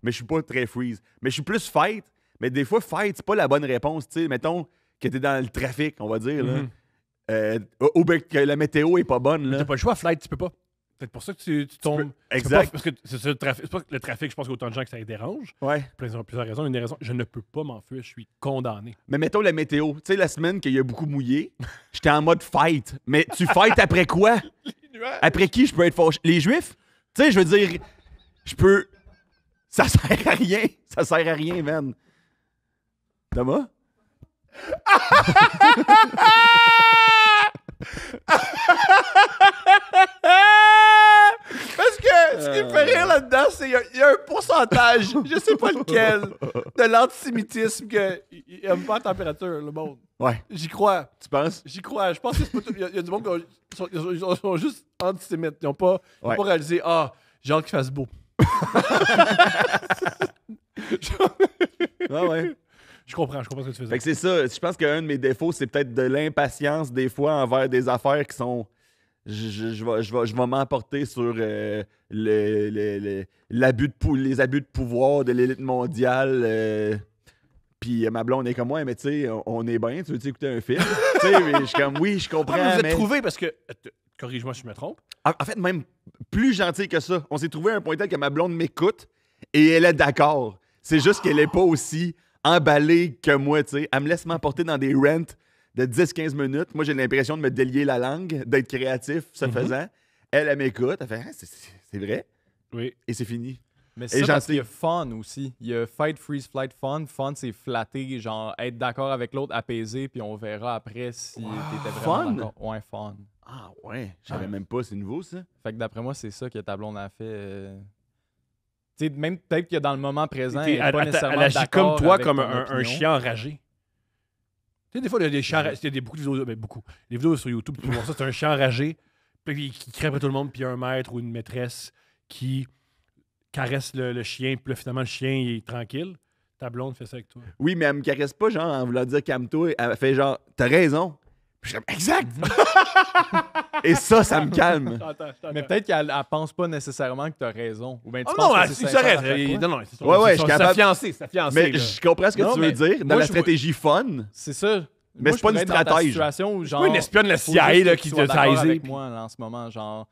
Speaker 3: Mais je suis pas très freeze. Mais je suis plus fight. Mais des fois, fight, c'est pas la bonne réponse. Tu sais, mettons que t'es dans le trafic, on va dire. Là. Ou ben, que la météo est pas bonne. Là.
Speaker 2: T'as pas le choix, flight, tu peux pas. C'est pour ça que tu tombes.
Speaker 3: Exact.
Speaker 2: Parce que c'est ça, le trafic. C'est pas que le trafic, je pense qu'il y a autant de gens que ça les dérange.
Speaker 3: Ouais.
Speaker 2: Plusieurs raisons. Une des raisons, je ne peux pas m'enfuir, je suis condamné.
Speaker 3: Mais mettons la météo. Tu sais, la semaine qu'il y a beaucoup mouillé, j'étais en mode fight. Mais tu fight après quoi? Après qui je peux être fâché? Les Juifs? Tu sais, je veux dire, je peux... Ça sert à rien. Ça sert à rien, man. Thomas?
Speaker 5: Parce que ce qui me fait rire là-dedans, c'est qu'il y a un pourcentage, je sais pas lequel, de l'antisémitisme qu'il aime pas la température, le monde.
Speaker 3: Ouais.
Speaker 5: J'y crois.
Speaker 3: Tu penses?
Speaker 5: J'y crois. Je pense que c'est pas tout. Il y a du monde qui sont juste antisémites. Ils n'ont pas réalisé, j'ai hâte qu'il fasse beau.
Speaker 3: Ouais.
Speaker 2: Je comprends ce que tu faisais.
Speaker 3: Fait que c'est ça. Je pense qu'un de mes défauts, c'est peut-être de l'impatience des fois envers des affaires qui sont... Je vais m'emporter sur les abus de pouvoir de l'élite mondiale. Puis ma blonde est comme moi, mais tu sais, on est bien, tu veux écouter un film? Tu sais, mais je suis comme, oui, je comprends.
Speaker 2: vous êtes
Speaker 3: mais...
Speaker 2: trouvés parce que. Corrige-moi si je me trompe.
Speaker 3: En fait, même plus gentil que ça. On s'est trouvé à un point tel que ma blonde m'écoute et elle est d'accord. C'est juste qu'elle est pas aussi emballée que moi, tu sais. Elle me laisse m'emporter dans des rants de 10-15 minutes. Moi, j'ai l'impression de me délier la langue, d'être créatif, ce faisant. Elle m'écoute. Elle fait, c'est vrai.
Speaker 2: Oui.
Speaker 3: Et c'est fini.
Speaker 4: Mais c'est ça parce qu'il y a fun aussi. Il y a fight, freeze, flight, fun. Fun, c'est flatter, genre être d'accord avec l'autre, apaiser, puis on verra après si t'étais vraiment d'accord. Ouais, fun.
Speaker 3: Ah ouais, je savais même pas, c'est nouveau ça.
Speaker 4: Fait que d'après moi, c'est ça que ta blonde a fait. Tu sais, même peut-être que dans le moment présent, elle est pas nécessairement
Speaker 2: elle agit
Speaker 4: d'accord
Speaker 2: comme toi,
Speaker 4: avec
Speaker 2: comme
Speaker 4: ton
Speaker 2: un
Speaker 4: opinion.
Speaker 2: chien enragé. Tu sais, des fois, il y a des chiens enragés. Il y a beaucoup de vidéos, beaucoup. Les vidéos sur YouTube, tu peux voir ça, c'est un chien enragé, puis qui crie après tout le monde, puis il y a un maître ou une maîtresse qui caresse le chien, puis là, finalement, le chien, il est tranquille. Ta blonde fait ça avec toi.
Speaker 3: Oui, mais elle me caresse pas, genre, en voulant dire calme-toi. Elle fait genre, t'as raison. Puis je suis comme, exact! Et ça me calme.
Speaker 4: Mais peut-être qu'elle pense pas nécessairement que t'as raison. Ou bien tu
Speaker 2: Oh
Speaker 4: penses
Speaker 2: non,
Speaker 4: que c'est
Speaker 2: c'est
Speaker 4: sincère à
Speaker 2: correct.
Speaker 4: chaque fois.
Speaker 2: Non, c'est
Speaker 3: Ouais, je suis
Speaker 2: sa
Speaker 3: capable.
Speaker 2: fiancée, sa fiancée.
Speaker 3: Mais
Speaker 2: là.
Speaker 3: je comprends ce que
Speaker 4: Non,
Speaker 3: tu veux
Speaker 4: mais
Speaker 3: dire. Dans
Speaker 4: moi,
Speaker 3: la
Speaker 4: je
Speaker 3: stratégie fun,
Speaker 4: C'est ça.
Speaker 3: Mais
Speaker 4: Moi,
Speaker 3: c'est pas
Speaker 4: je
Speaker 3: une
Speaker 4: pourrais être dans ta
Speaker 3: stratège.
Speaker 4: situation où, genre,
Speaker 2: pas une espionne de la
Speaker 4: faut
Speaker 2: CIA
Speaker 4: juste
Speaker 2: là,
Speaker 4: que
Speaker 2: qui
Speaker 4: tu
Speaker 2: te
Speaker 4: sois d'accord
Speaker 2: taisait.
Speaker 4: avec moi là, en ce moment. Genre,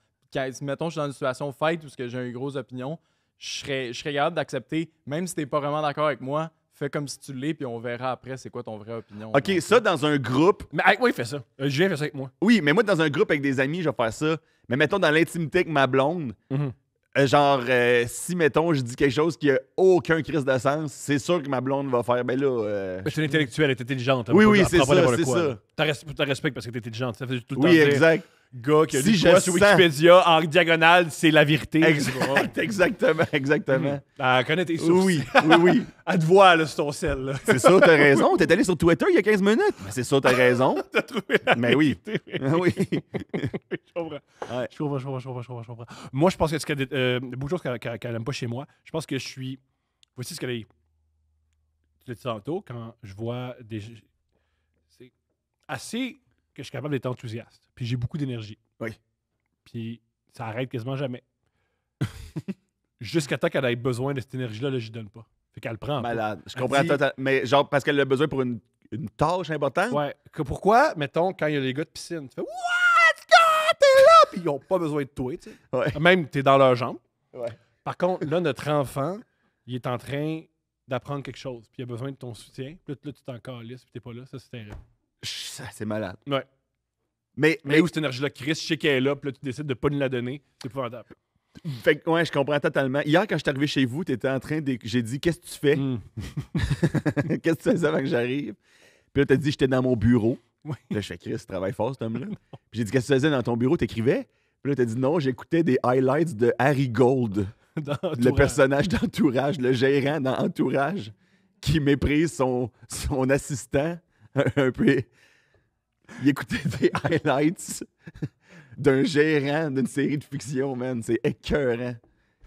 Speaker 4: mettons, je suis dans une situation fight où j'ai une grosse opinion, je serais capable d'accepter, même si t'es pas vraiment d'accord avec moi, fais comme si tu l'es, puis on verra après c'est quoi ton vraie opinion.
Speaker 3: OK, ça, dans un groupe...
Speaker 2: Mais avec moi, il fait ça. Julien fait ça avec moi.
Speaker 3: Oui, mais moi, dans un groupe avec des amis, je vais faire ça. Mais mettons, dans l'intimité avec ma blonde, si, mettons, je dis quelque chose qui a aucun crise de sens, c'est sûr que ma blonde va faire, ben là...
Speaker 2: Mais c'est une intellectuelle, elle est intelligente.
Speaker 3: Oui, c'est ça, c'est ça.
Speaker 2: T'as respect parce que t'es intelligente. Ça fait tout le temps
Speaker 3: Oui,
Speaker 2: dire,
Speaker 3: exact.
Speaker 2: gars qui a
Speaker 3: Si
Speaker 2: lu
Speaker 3: je
Speaker 2: quoi sur
Speaker 3: sens-
Speaker 2: Wikipédia en diagonale, c'est la vérité.
Speaker 3: Exact, exactement.
Speaker 2: Elle connaît tes sources.
Speaker 3: Oui.
Speaker 2: Elle te voit là, sur ton sel. Là.
Speaker 3: C'est ça, t'as raison. T'es allé sur Twitter il y a 15 minutes. Mais c'est ça, t'as raison.
Speaker 2: T'as trouvé la
Speaker 3: Mais oui.
Speaker 2: vérité.
Speaker 3: Oui.
Speaker 2: Je comprends.
Speaker 3: Ouais.
Speaker 2: Je comprends. Moi, je pense que il y a beaucoup de choses qu'elle aime pas chez moi. Je pense que je suis... Voici ce qu'elle est. Tu l'as dit tantôt, quand je vois des... C'est assez que je suis capable d'être enthousiaste. Puis j'ai beaucoup d'énergie.
Speaker 3: Oui.
Speaker 2: Puis ça arrête quasiment jamais. Jusqu'à temps qu'elle ait besoin de cette énergie-là, là, je donne pas. Fait qu'elle prend.
Speaker 3: Malade. Je
Speaker 2: Elle
Speaker 3: comprends
Speaker 2: dit-
Speaker 3: totalement. Mais genre, parce qu'elle a besoin pour une tâche importante.
Speaker 2: Ouais. Pourquoi, mettons, quand il y a les gars de piscine, tu fais « What? God, t'es là! » Puis ils ont pas besoin de toi, tu sais.
Speaker 3: Ouais.
Speaker 2: Même, t'es dans leurs jambes.
Speaker 3: Ouais.
Speaker 2: Par contre, là, notre enfant, il est en train d'apprendre quelque chose. Puis il a besoin de ton soutien. Puis là, tu t'en calisses, puis t'es pas là. Ça, c'est terrible.
Speaker 3: Ça, c'est malade.
Speaker 2: Ouais.
Speaker 3: Mais
Speaker 2: Mais où cette énergie-là, Chris, je sais qu'elle est là, puis là, tu décides de pas nous la donner. C'est épouvantable.
Speaker 3: fait que, ouais, je comprends totalement. Hier, quand je suis arrivé chez vous, t'étais en train de... J'ai dit, qu'est-ce que tu fais? Qu'est-ce que tu faisais avant que j'arrive? Puis là, t'as dit, j'étais dans mon bureau.
Speaker 2: Oui.
Speaker 3: Là, je fais, Chris, tu travailles fort, cet homme-là. Puis j'ai dit, qu'est-ce que tu faisais dans ton bureau? T'écrivais? Puis là, t'as dit, non, j'écoutais des highlights de Harry Gold.
Speaker 2: dans
Speaker 3: le
Speaker 2: Entourage.
Speaker 3: personnage d'Entourage, le gérant dans Entourage, qui méprise son assistant un peu. Il écoutait des highlights d'un gérant d'une série de fiction, man. C'est écœurant.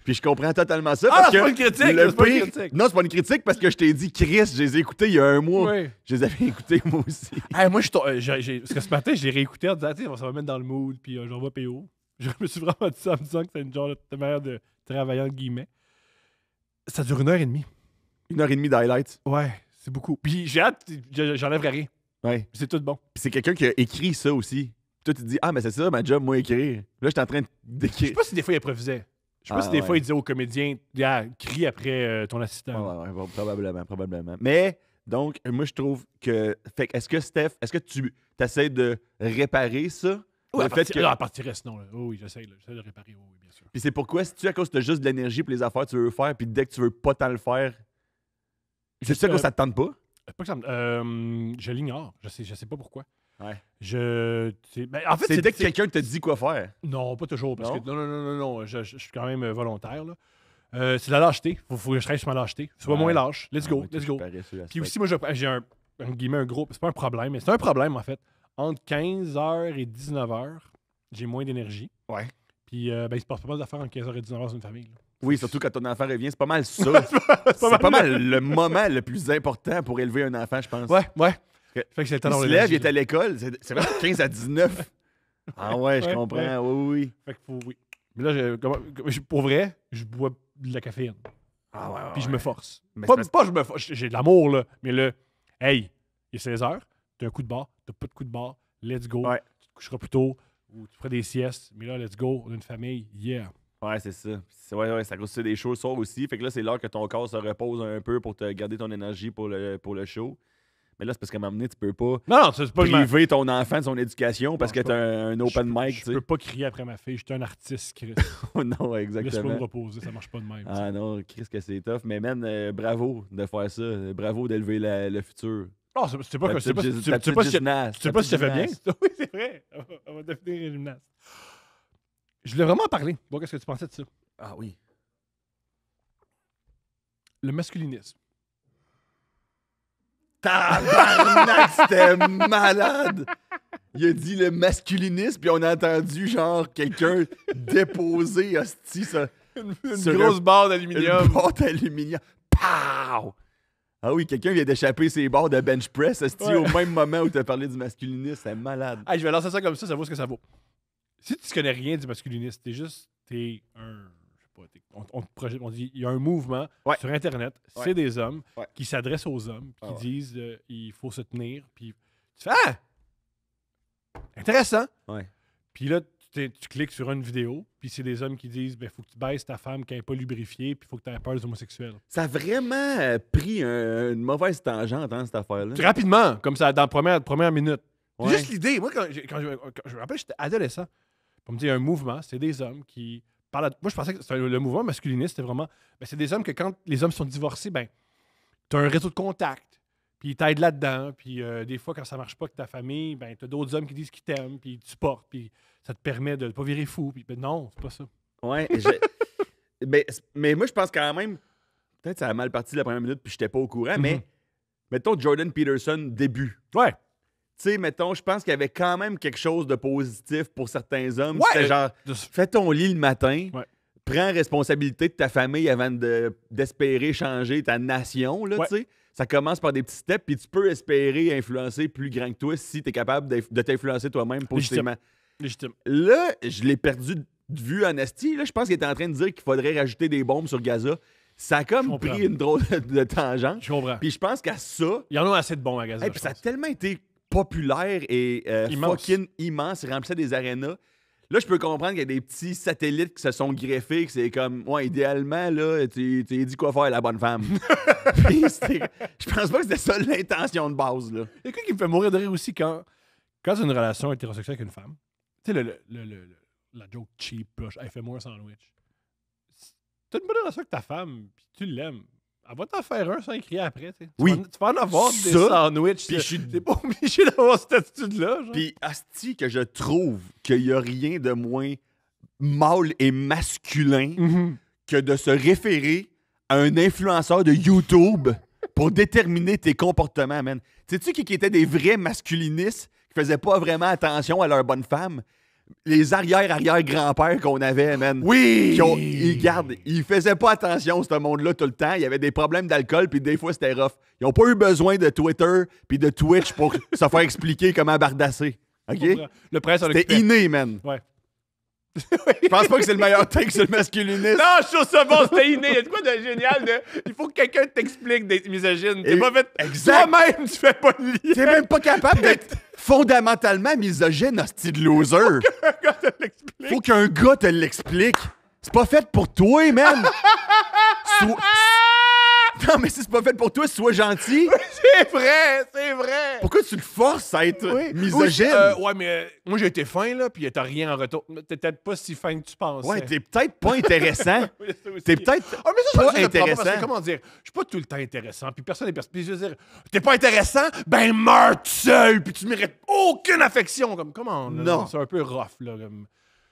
Speaker 3: Puis je comprends totalement ça.
Speaker 2: Ah,
Speaker 3: parce
Speaker 2: c'est
Speaker 3: que
Speaker 2: pas une critique!
Speaker 3: le
Speaker 2: C'est pas une
Speaker 3: pire-
Speaker 2: critique!
Speaker 3: Non, c'est pas une critique parce que je t'ai dit, Chris, je les ai écoutés il y a un mois.
Speaker 2: Oui.
Speaker 3: Je les avais écoutés moi aussi.
Speaker 2: Hey, moi, parce que ce matin, j'ai réécouté en disant, tu sais, ça va mettre dans le mood, puis j'envoie PO. Je me suis vraiment dit ça en me disant que c'est une genre de manière de travailler, entre guillemets. Ça dure 1h30.
Speaker 3: 1h30 d'highlights.
Speaker 2: Ouais, c'est beaucoup. Puis j'ai hâte, j'enlèverai rien.
Speaker 3: Ouais.
Speaker 2: C'est tout bon.
Speaker 3: Puis c'est quelqu'un qui a écrit ça aussi. Puis toi, tu te dis, ah, mais c'est ça, ma job, moi, écrire. Là, j'étais en train
Speaker 2: Je
Speaker 3: d'écrire.
Speaker 2: sais pas si des fois il improvisait. Je sais pas
Speaker 3: Ah,
Speaker 2: si des
Speaker 3: ouais.
Speaker 2: fois il disait aux comédiens, ah, crie après ton assistant.
Speaker 3: Ouais, bon, probablement. Mais, donc, moi, je trouve que. Fait que, est-ce que, Steph, est-ce que tu essaies de réparer ça?
Speaker 2: Oui,
Speaker 3: Le fait que-
Speaker 2: à partir reste, non. Là. Oh, oui, j'essaie de réparer. Oh, oui, bien sûr.
Speaker 3: Puis c'est pourquoi, si tu à cause de juste de l'énergie pour les affaires que tu veux faire, puis dès que tu veux pas tant le faire, c'est ça que ça te tente pas?
Speaker 2: Pas que ça je l'ignore. Je sais pas pourquoi.
Speaker 3: Ouais.
Speaker 2: En fait,
Speaker 3: C'est dès que quelqu'un te dit quoi faire.
Speaker 2: Non, pas toujours. Parce
Speaker 3: Non?
Speaker 2: que non. Je suis quand même volontaire. Là. C'est de la lâcheté. Faut que je travaille sur ma lâcheté. Sois
Speaker 3: Ouais.
Speaker 2: moins lâche. Let's go.
Speaker 3: Ah, ouais,
Speaker 2: Let's
Speaker 3: je
Speaker 2: go.
Speaker 3: suis paresseux à ce
Speaker 2: Puis
Speaker 3: fait.
Speaker 2: aussi, moi, j'ai un gros. C'est pas un problème, mais c'est un problème, en fait. Entre 15h et 19h, j'ai moins d'énergie.
Speaker 3: Ouais.
Speaker 2: Puis, il se passe pas mal d'affaires entre 15h et 19h dans une famille. là.
Speaker 3: Oui, surtout quand ton enfant revient, c'est pas mal ça. C'est pas mal le moment le plus important pour élever un enfant, je pense.
Speaker 2: Ouais.
Speaker 3: Que-
Speaker 2: Fait que c'est le temps
Speaker 3: Il se
Speaker 2: d'avoir
Speaker 3: lève, il
Speaker 2: l'énergie,
Speaker 3: est à l'école, c'est vraiment 15 à 19. Ah ouais, je
Speaker 2: Ouais,
Speaker 3: comprends, oui.
Speaker 2: Fait que oui. Mais là, pour vrai, je bois de la caféine.
Speaker 3: Ah ouais,
Speaker 2: Puis je me force.
Speaker 3: Mais
Speaker 2: Pas,
Speaker 3: c'est
Speaker 2: pas je me force. J'ai de l'amour, là. Mais hey, il est 16h, t'as un coup de barre, t'as pas de coup de barre, let's go.
Speaker 3: Ouais.
Speaker 2: Tu te coucheras plus tôt ou tu feras des siestes. Mais là, let's go, on a une famille, yeah.
Speaker 3: Ouais, c'est ça. Ouais, ça cause des shows le soir aussi. Fait que là, c'est l'heure que ton corps se repose un peu pour te garder ton énergie pour le show. Mais là, c'est parce qu'à un moment donné, tu peux pas
Speaker 2: Non, c'est pas
Speaker 3: priver ton enfant de son éducation parce
Speaker 2: Non,
Speaker 3: que
Speaker 2: je
Speaker 3: t'as un open mic,
Speaker 2: Je
Speaker 3: tu
Speaker 2: peux
Speaker 3: sais.
Speaker 2: pas crier après ma fille, je suis un artiste, Chris.
Speaker 3: Non,
Speaker 2: Laisse-moi
Speaker 3: exactement.
Speaker 2: me reposer, ça marche pas de même.
Speaker 3: Ah non, Chris, que c'est tough. Mais man, bravo de faire ça. Bravo d'élever le futur.
Speaker 2: Non, c'est pas
Speaker 3: Ta
Speaker 2: que c'est pas
Speaker 3: petite
Speaker 2: tu sais
Speaker 3: petite
Speaker 2: pas si
Speaker 3: gymnaste,
Speaker 2: tu sais
Speaker 3: ta
Speaker 2: pas si ça
Speaker 3: petite
Speaker 2: fait bien.
Speaker 3: gymnaste.
Speaker 2: Oui, c'est vrai. On va devenir un gymnaste. Je voulais vraiment en parler. Bon, qu'est-ce que tu pensais de ça?
Speaker 3: Ah oui.
Speaker 2: Le masculinisme.
Speaker 3: Tabarnak, c'était malade! Il a dit le masculinisme, puis on a entendu genre quelqu'un déposer hostie, ça.
Speaker 2: Une
Speaker 3: Sur
Speaker 2: grosse
Speaker 3: un-
Speaker 2: barre
Speaker 3: Une
Speaker 2: d'aluminium.
Speaker 3: barre d'aluminium. Pow! Ah oui, quelqu'un vient d'échapper ses barres de bench press hostie,
Speaker 2: Ouais.
Speaker 3: au même moment où tu as parlé du masculinisme. C'est malade.
Speaker 2: Hey, je vais lancer ça comme ça vaut ce que ça vaut. Si tu connais rien du masculinisme, t'es un. Je sais pas, on te projette, on dit, il y a un mouvement
Speaker 3: Ouais.
Speaker 2: sur Internet,
Speaker 3: Ouais.
Speaker 2: c'est des hommes
Speaker 3: Ouais.
Speaker 2: qui s'adressent aux hommes, qui
Speaker 3: Ah ouais.
Speaker 2: disent il faut se tenir, puis tu fais ah! Intéressant!
Speaker 3: Ouais.
Speaker 2: Puis là, tu cliques sur une vidéo, puis c'est des hommes qui disent ben faut que tu baisses ta femme qui n'est pas lubrifiée, puis il faut que tu aies peur des homosexuels.
Speaker 3: Ça a vraiment pris une mauvaise tangente, hein, cette affaire-là.
Speaker 2: Rapidement, comme ça, dans la première minute.
Speaker 3: Ouais.
Speaker 2: Juste l'idée. Moi, quand je me rappelle, j'étais adolescent. On me dit, il y a un mouvement, c'est des hommes qui parlent. Moi, je pensais que le mouvement masculiniste, c'était vraiment. Ben, c'est des hommes que quand les hommes sont divorcés, ben, tu as un réseau de contacts, puis ils t'aident là-dedans. Puis des fois, quand ça marche pas avec ta famille, ben, tu as d'autres hommes qui disent qu'ils t'aiment, puis ils te supportent, puis ça te permet de ne pas virer fou. Puis ben, non, c'est pas ça.
Speaker 3: Ouais. mais moi, je pense quand même. Peut-être que ça a mal parti la première minute, puis j'étais pas au courant,
Speaker 2: Mhm.
Speaker 3: mais mettons Jordan Peterson, début.
Speaker 2: Ouais.
Speaker 3: Tu sais, mettons, je pense qu'il y avait quand même quelque chose de positif pour certains hommes.
Speaker 2: Ouais,
Speaker 3: C'était genre, fais ton lit le matin,
Speaker 2: Ouais.
Speaker 3: prends responsabilité de ta famille avant d'espérer changer ta nation, là,
Speaker 2: Ouais.
Speaker 3: tu sais. Ça commence par des petits steps, puis tu peux espérer influencer plus grand que toi si tu es capable de t'influencer toi-même positivement.
Speaker 2: Légitime.
Speaker 3: Là, je l'ai perdu de vue en esti. Là, je pense qu'il était en train de dire qu'il faudrait rajouter des bombes sur Gaza. Ça a
Speaker 2: Je
Speaker 3: comme
Speaker 2: comprends.
Speaker 3: pris une drôle de tangente.
Speaker 2: Je comprends.
Speaker 3: Puis je pense qu'à ça,
Speaker 2: Il y en a assez de bons magasins.
Speaker 3: hey, puis ça a tellement été populaire et
Speaker 2: Immense.
Speaker 3: fucking immense. Il remplissait des arénas. Là, je peux comprendre qu'il y a des petits satellites qui se sont greffés, que c'est comme, ouais, idéalement, là, tu dit quoi faire à la bonne femme. Puis je pense pas que c'était ça l'intention de base, là.
Speaker 2: Il y a quelqu'un qui me fait mourir de rire aussi quand tu as une relation hétérosexuelle avec une femme. Tu sais, la joke cheap, là, hey, fais-moi un sandwich. Tu as une bonne relation avec ta femme, puis tu l'aimes. Elle va t'en faire un sans écrire après. Tu sais.
Speaker 3: Oui.
Speaker 2: Tu vas en avoir des
Speaker 3: Ça,
Speaker 2: sandwichs.
Speaker 3: puis je suis-
Speaker 2: T'es pas obligé d'avoir cette attitude-là. Genre.
Speaker 3: Puis, asti, que je trouve qu'il y a rien de moins mâle et masculin
Speaker 2: Mhm.
Speaker 3: que de se référer à un influenceur de YouTube pour déterminer tes comportements, man. Sais-tu qui étaient des vrais masculinistes qui faisaient pas vraiment attention à leur bonne femme? Les arrière-arrière-grands-pères qu'on avait, man.
Speaker 2: Oui!
Speaker 3: Ils faisaient pas attention, ce monde-là, tout le temps. Il y avait des problèmes d'alcool, puis des fois, c'était rough. Ils ont pas eu besoin de Twitter puis de Twitch pour se faire expliquer comment bardasser. OK?
Speaker 2: Le prince en
Speaker 3: C'était inné, man.
Speaker 2: Ouais.
Speaker 3: Je pense pas que c'est le meilleur take sur le masculinisme.
Speaker 2: Non, je trouve ça bon, c'était inné. Il y a de quoi de génial il faut que quelqu'un t'explique d'être misogyne. T'es pas fait.
Speaker 3: Exact.
Speaker 2: Toi-même, tu fais pas de lien.
Speaker 3: T'es même pas capable d'être fondamentalement misogyne, hostie de loser. Faut qu'un gars te l'explique. C'est pas fait pour toi, man. Non, mais si c'est pas fait pour toi, sois gentil.
Speaker 2: C'est vrai, c'est vrai.
Speaker 3: Pourquoi tu le forces à être misogyne?
Speaker 2: Ouais, mais moi, j'ai été fin, là, puis t'as rien en retour. T'es peut-être pas si fin que tu penses.
Speaker 3: Ouais, t'es peut-être pas intéressant. T'es peut-être
Speaker 2: mais ça,
Speaker 3: pas
Speaker 2: je le prends
Speaker 3: intéressant.
Speaker 2: parce que, comment dire, je suis pas tout le temps intéressant, puis personne n'est Puis je veux dire, t'es pas intéressant, ben meurs tout seul, puis tu mérites aucune affection. Comme, comment?
Speaker 3: Non.
Speaker 2: C'est un peu rough, là. Comme...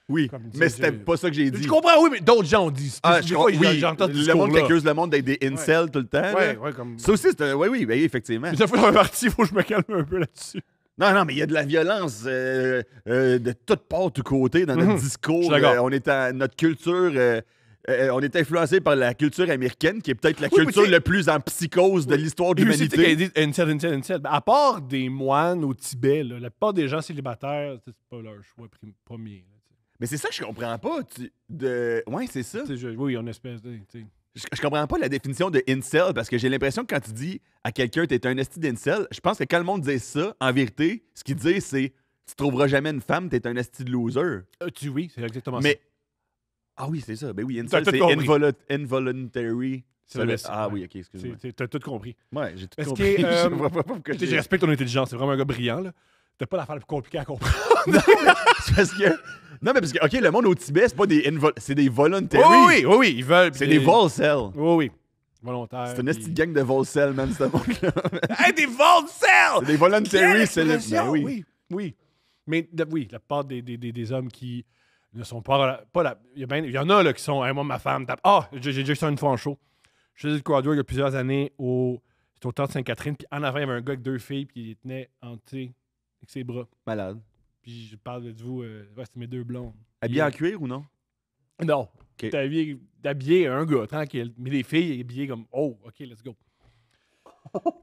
Speaker 3: Oui,
Speaker 2: Comme,
Speaker 3: mais
Speaker 2: tu sais,
Speaker 3: c'était pas ça que j'ai dit.
Speaker 2: Je comprends, oui, mais d'autres gens ont dit.
Speaker 3: Oui,
Speaker 2: j'entends ce
Speaker 3: le monde qui
Speaker 2: discours-là.
Speaker 3: accuse le monde d'être des incels tout le temps.
Speaker 2: Ouais,
Speaker 3: là.
Speaker 2: ouais, comme...
Speaker 3: Ça aussi, c'est oui, ben, effectivement.
Speaker 2: Mais ça fait un parti, il faut que je me calme un peu là-dessus.
Speaker 3: Non, mais il y a de la violence de toutes parts, tous côtés dans notre discours.
Speaker 2: Je suis d'accord.
Speaker 3: On est notre culture, on est influencé par la culture américaine, qui est peut-être la
Speaker 2: Oui, mais
Speaker 3: culture
Speaker 2: tu sais-
Speaker 3: le plus en psychose de l'histoire de
Speaker 2: Lui aussi, tu sais,
Speaker 3: l'humanité.
Speaker 2: qu'elle dit incel. Ben, à part des moines au Tibet, là, la plupart des gens célibataires, c'est pas leur choix premier. Là,
Speaker 3: Mais c'est ça que je comprends pas. Ouais, c'est ça.
Speaker 2: tu sais. Oui, on espèce de. tu sais.
Speaker 3: Je comprends pas la définition de incel parce que j'ai l'impression que quand tu dis à quelqu'un t'es un esti d'incel, je pense que quand le monde dit ça, en vérité, ce qu'il dit c'est tu trouveras jamais une femme, t'es un esti de loser.
Speaker 2: Oui, c'est exactement
Speaker 3: Mais.
Speaker 2: ça.
Speaker 3: Ah oui, c'est ça. Ben oui,
Speaker 2: T'as
Speaker 3: incel,
Speaker 2: tout
Speaker 3: c'est
Speaker 2: compris.
Speaker 3: involuntary.
Speaker 2: C'est le-
Speaker 3: Ah
Speaker 2: ouais.
Speaker 3: oui, ok, excuse-moi.
Speaker 2: T'as tout compris.
Speaker 3: Ouais, j'ai tout
Speaker 2: Est-ce
Speaker 3: compris.
Speaker 2: que,
Speaker 3: Je vois pas pourquoi
Speaker 2: Tu sais, je
Speaker 3: j'ai-
Speaker 2: respecte ton intelligence, c'est vraiment un gars brillant. Là. T'as pas l'affaire la plus compliquée à comprendre.
Speaker 3: C'est parce que. Non, mais parce que, OK, le monde au Tibet, c'est pas des c'est des voluntary.
Speaker 2: Oui, ils veulent.
Speaker 3: C'est des volcels.
Speaker 2: Oui. Volontaires.
Speaker 3: C'est une esti de gang de volcels, man, ce monde-là.
Speaker 2: Hey, des volcels!
Speaker 3: C'est des voluntary, c'est le.
Speaker 2: Expression!
Speaker 3: Ben oui.
Speaker 2: Oui. Mais oui, la part des hommes qui ne sont pas la. Il y en a là, qui sont. Hey, moi, ma femme tape. Ah, j'ai déjà eu ça une fois en show. Je faisais du quadro il y a plusieurs années c'était au temps de Sainte-Catherine. Puis en avant, il y avait un gars avec 2 filles. Puis il les tenait avec ses bras.
Speaker 3: Malade.
Speaker 2: Puis je parle de vous. Ouais, c'était mes 2 blondes.
Speaker 3: Habillé en cuir ou non?
Speaker 2: Non.
Speaker 3: Ok.
Speaker 2: D'habiller un gars, tranquille. Mais les filles, habillées comme oh, OK, let's go.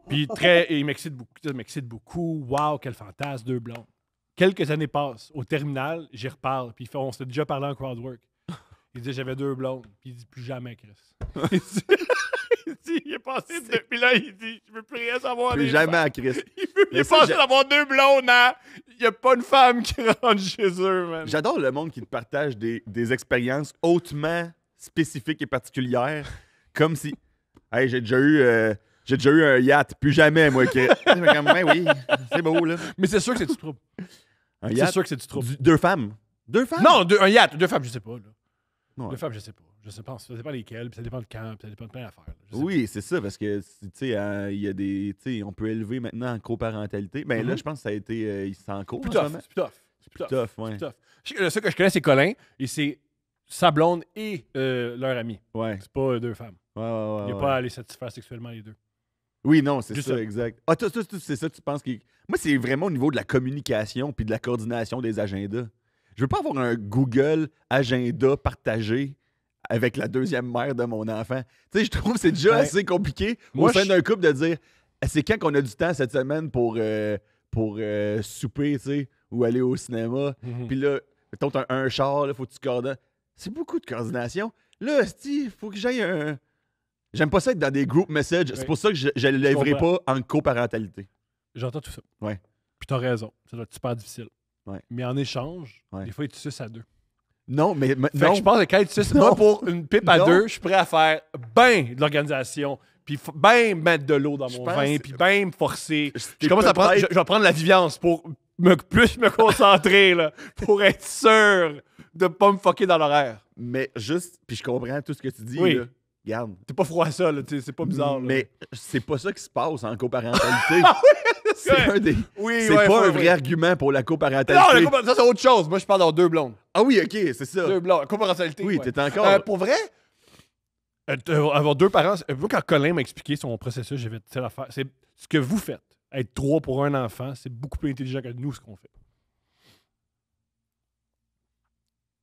Speaker 2: Puis il m'excite beaucoup. Ça m'excite beaucoup. Wow, quel fantasme, 2 blondes. Quelques années passent. Au terminal, j'y reparle. Puis on s'est déjà parlé en crowdwork. Il dit j'avais 2 blondes. Puis il dit plus jamais, Chris. Il est passé depuis là, il dit je veux plus rien savoir.
Speaker 3: Plus
Speaker 2: des
Speaker 3: jamais
Speaker 2: femmes.
Speaker 3: à Christ.
Speaker 2: Il est
Speaker 3: ça,
Speaker 2: passé d'avoir 2 blondes, hein? Il n'y a pas une femme qui rentre chez eux, man.
Speaker 3: J'adore le monde qui te partage des expériences hautement spécifiques et particulières. Comme si. Hey, j'ai déjà eu un yacht. Plus jamais, moi. Ben oui, c'est beau, là.
Speaker 2: Mais c'est sûr que c'est du trouble.
Speaker 3: Un
Speaker 2: C'est
Speaker 3: yacht.
Speaker 2: sûr que c'est du trouble.
Speaker 3: 2 femmes. 2 femmes?
Speaker 2: Non, un yacht, 2 femmes, je sais pas. Là.
Speaker 3: Ouais.
Speaker 2: 2 femmes, je sais pas. Je sais pas. Ça dépend lesquelles, puis ça dépend de quand, puis ça dépend de plein d'affaires. là. Je sais
Speaker 3: Oui, c'est ça, parce que, tu sais, il y a des. Tu sais, on peut élever maintenant en coparentalité. Ben là,
Speaker 2: Mhm.
Speaker 3: je pense que ça a été. C'est en cours.
Speaker 2: pas. C'est
Speaker 3: en
Speaker 2: plus
Speaker 3: ce
Speaker 2: tough.
Speaker 3: moment.
Speaker 2: C'est plus tough. C'est plus tough.
Speaker 3: Tough, ouais.
Speaker 2: C'est plus tough. Ce que je connais, c'est Colin, et c'est sa blonde et leur ami.
Speaker 3: Ouais.
Speaker 2: C'est pas 2 femmes.
Speaker 3: Ouais.
Speaker 2: Il n'y a pas à les satisfaire sexuellement, les 2.
Speaker 3: Oui, non, c'est
Speaker 2: Juste
Speaker 3: ça,
Speaker 2: ça.
Speaker 3: exact. Ah, toi, c'est ça, tu penses qu'il. Moi, c'est vraiment au niveau de la communication puis de la coordination des agendas. Je veux pas avoir un Google agenda partagé avec la 2e mère de mon enfant. Tu sais, je trouve que c'est déjà
Speaker 2: Ouais.
Speaker 3: assez compliqué
Speaker 2: Moi,
Speaker 3: au sein
Speaker 2: je-
Speaker 3: d'un couple de dire c'est quand qu'on a du temps cette semaine pour souper, tu sais, ou aller au cinéma. Puis là, mettons, t'as un char, là, faut que tu coordonnes. C'est beaucoup de coordination. Là, il faut que j'aille un. J'aime pas ça être dans des group messages. C'est
Speaker 2: Ouais.
Speaker 3: pour ça que je ne lèverai pas en coparentalité.
Speaker 2: J'entends tout ça.
Speaker 3: Ouais.
Speaker 2: Puis t'as raison. Ça doit être super difficile.
Speaker 3: Ouais.
Speaker 2: Mais en échange,
Speaker 3: Ouais.
Speaker 2: des fois, ils te sucent à 2.
Speaker 3: Non, mais
Speaker 2: Fait
Speaker 3: non.
Speaker 2: que je pense que quand tu suces,
Speaker 3: Non.
Speaker 2: moi, pour une pipe à
Speaker 3: Non.
Speaker 2: 2, je suis prêt à faire ben de l'organisation, puis ben mettre de l'eau dans
Speaker 3: Je
Speaker 2: mon
Speaker 3: pense-
Speaker 2: vin, puis ben me forcer.
Speaker 3: C'était
Speaker 2: Je commence à prendre,
Speaker 3: peut-être-
Speaker 2: je vais prendre la viviance pour plus me concentrer, là, pour être sûr de pas me fucker dans l'horaire.
Speaker 3: Mais juste, puis je comprends tout ce que tu dis.
Speaker 2: Oui.
Speaker 3: Là. Regarde.
Speaker 2: T'es pas froid ça, là, c'est pas bizarre. là.
Speaker 3: Mais c'est pas ça qui se passe en coparentalité. c'est
Speaker 2: Ouais.
Speaker 3: un des.
Speaker 2: oui,
Speaker 3: C'est
Speaker 2: ouais,
Speaker 3: pas
Speaker 2: ouais,
Speaker 3: un vrai
Speaker 2: ouais.
Speaker 3: argument pour la
Speaker 2: Non,
Speaker 3: coparentalité.
Speaker 2: ça c'est autre chose. Moi, je parle dans 2 blondes.
Speaker 3: Ah oui, ok, c'est ça.
Speaker 2: 2 blondes. Coparentalité.
Speaker 3: Oui,
Speaker 2: ouais.
Speaker 3: t'es encore.
Speaker 2: Pour vrai, Avoir 2 parents, moi, quand Colin m'a expliqué son processus, j'ai fait telle affaire. C'est ce que vous faites. Être 3 pour un enfant, c'est beaucoup plus intelligent que nous, ce qu'on fait.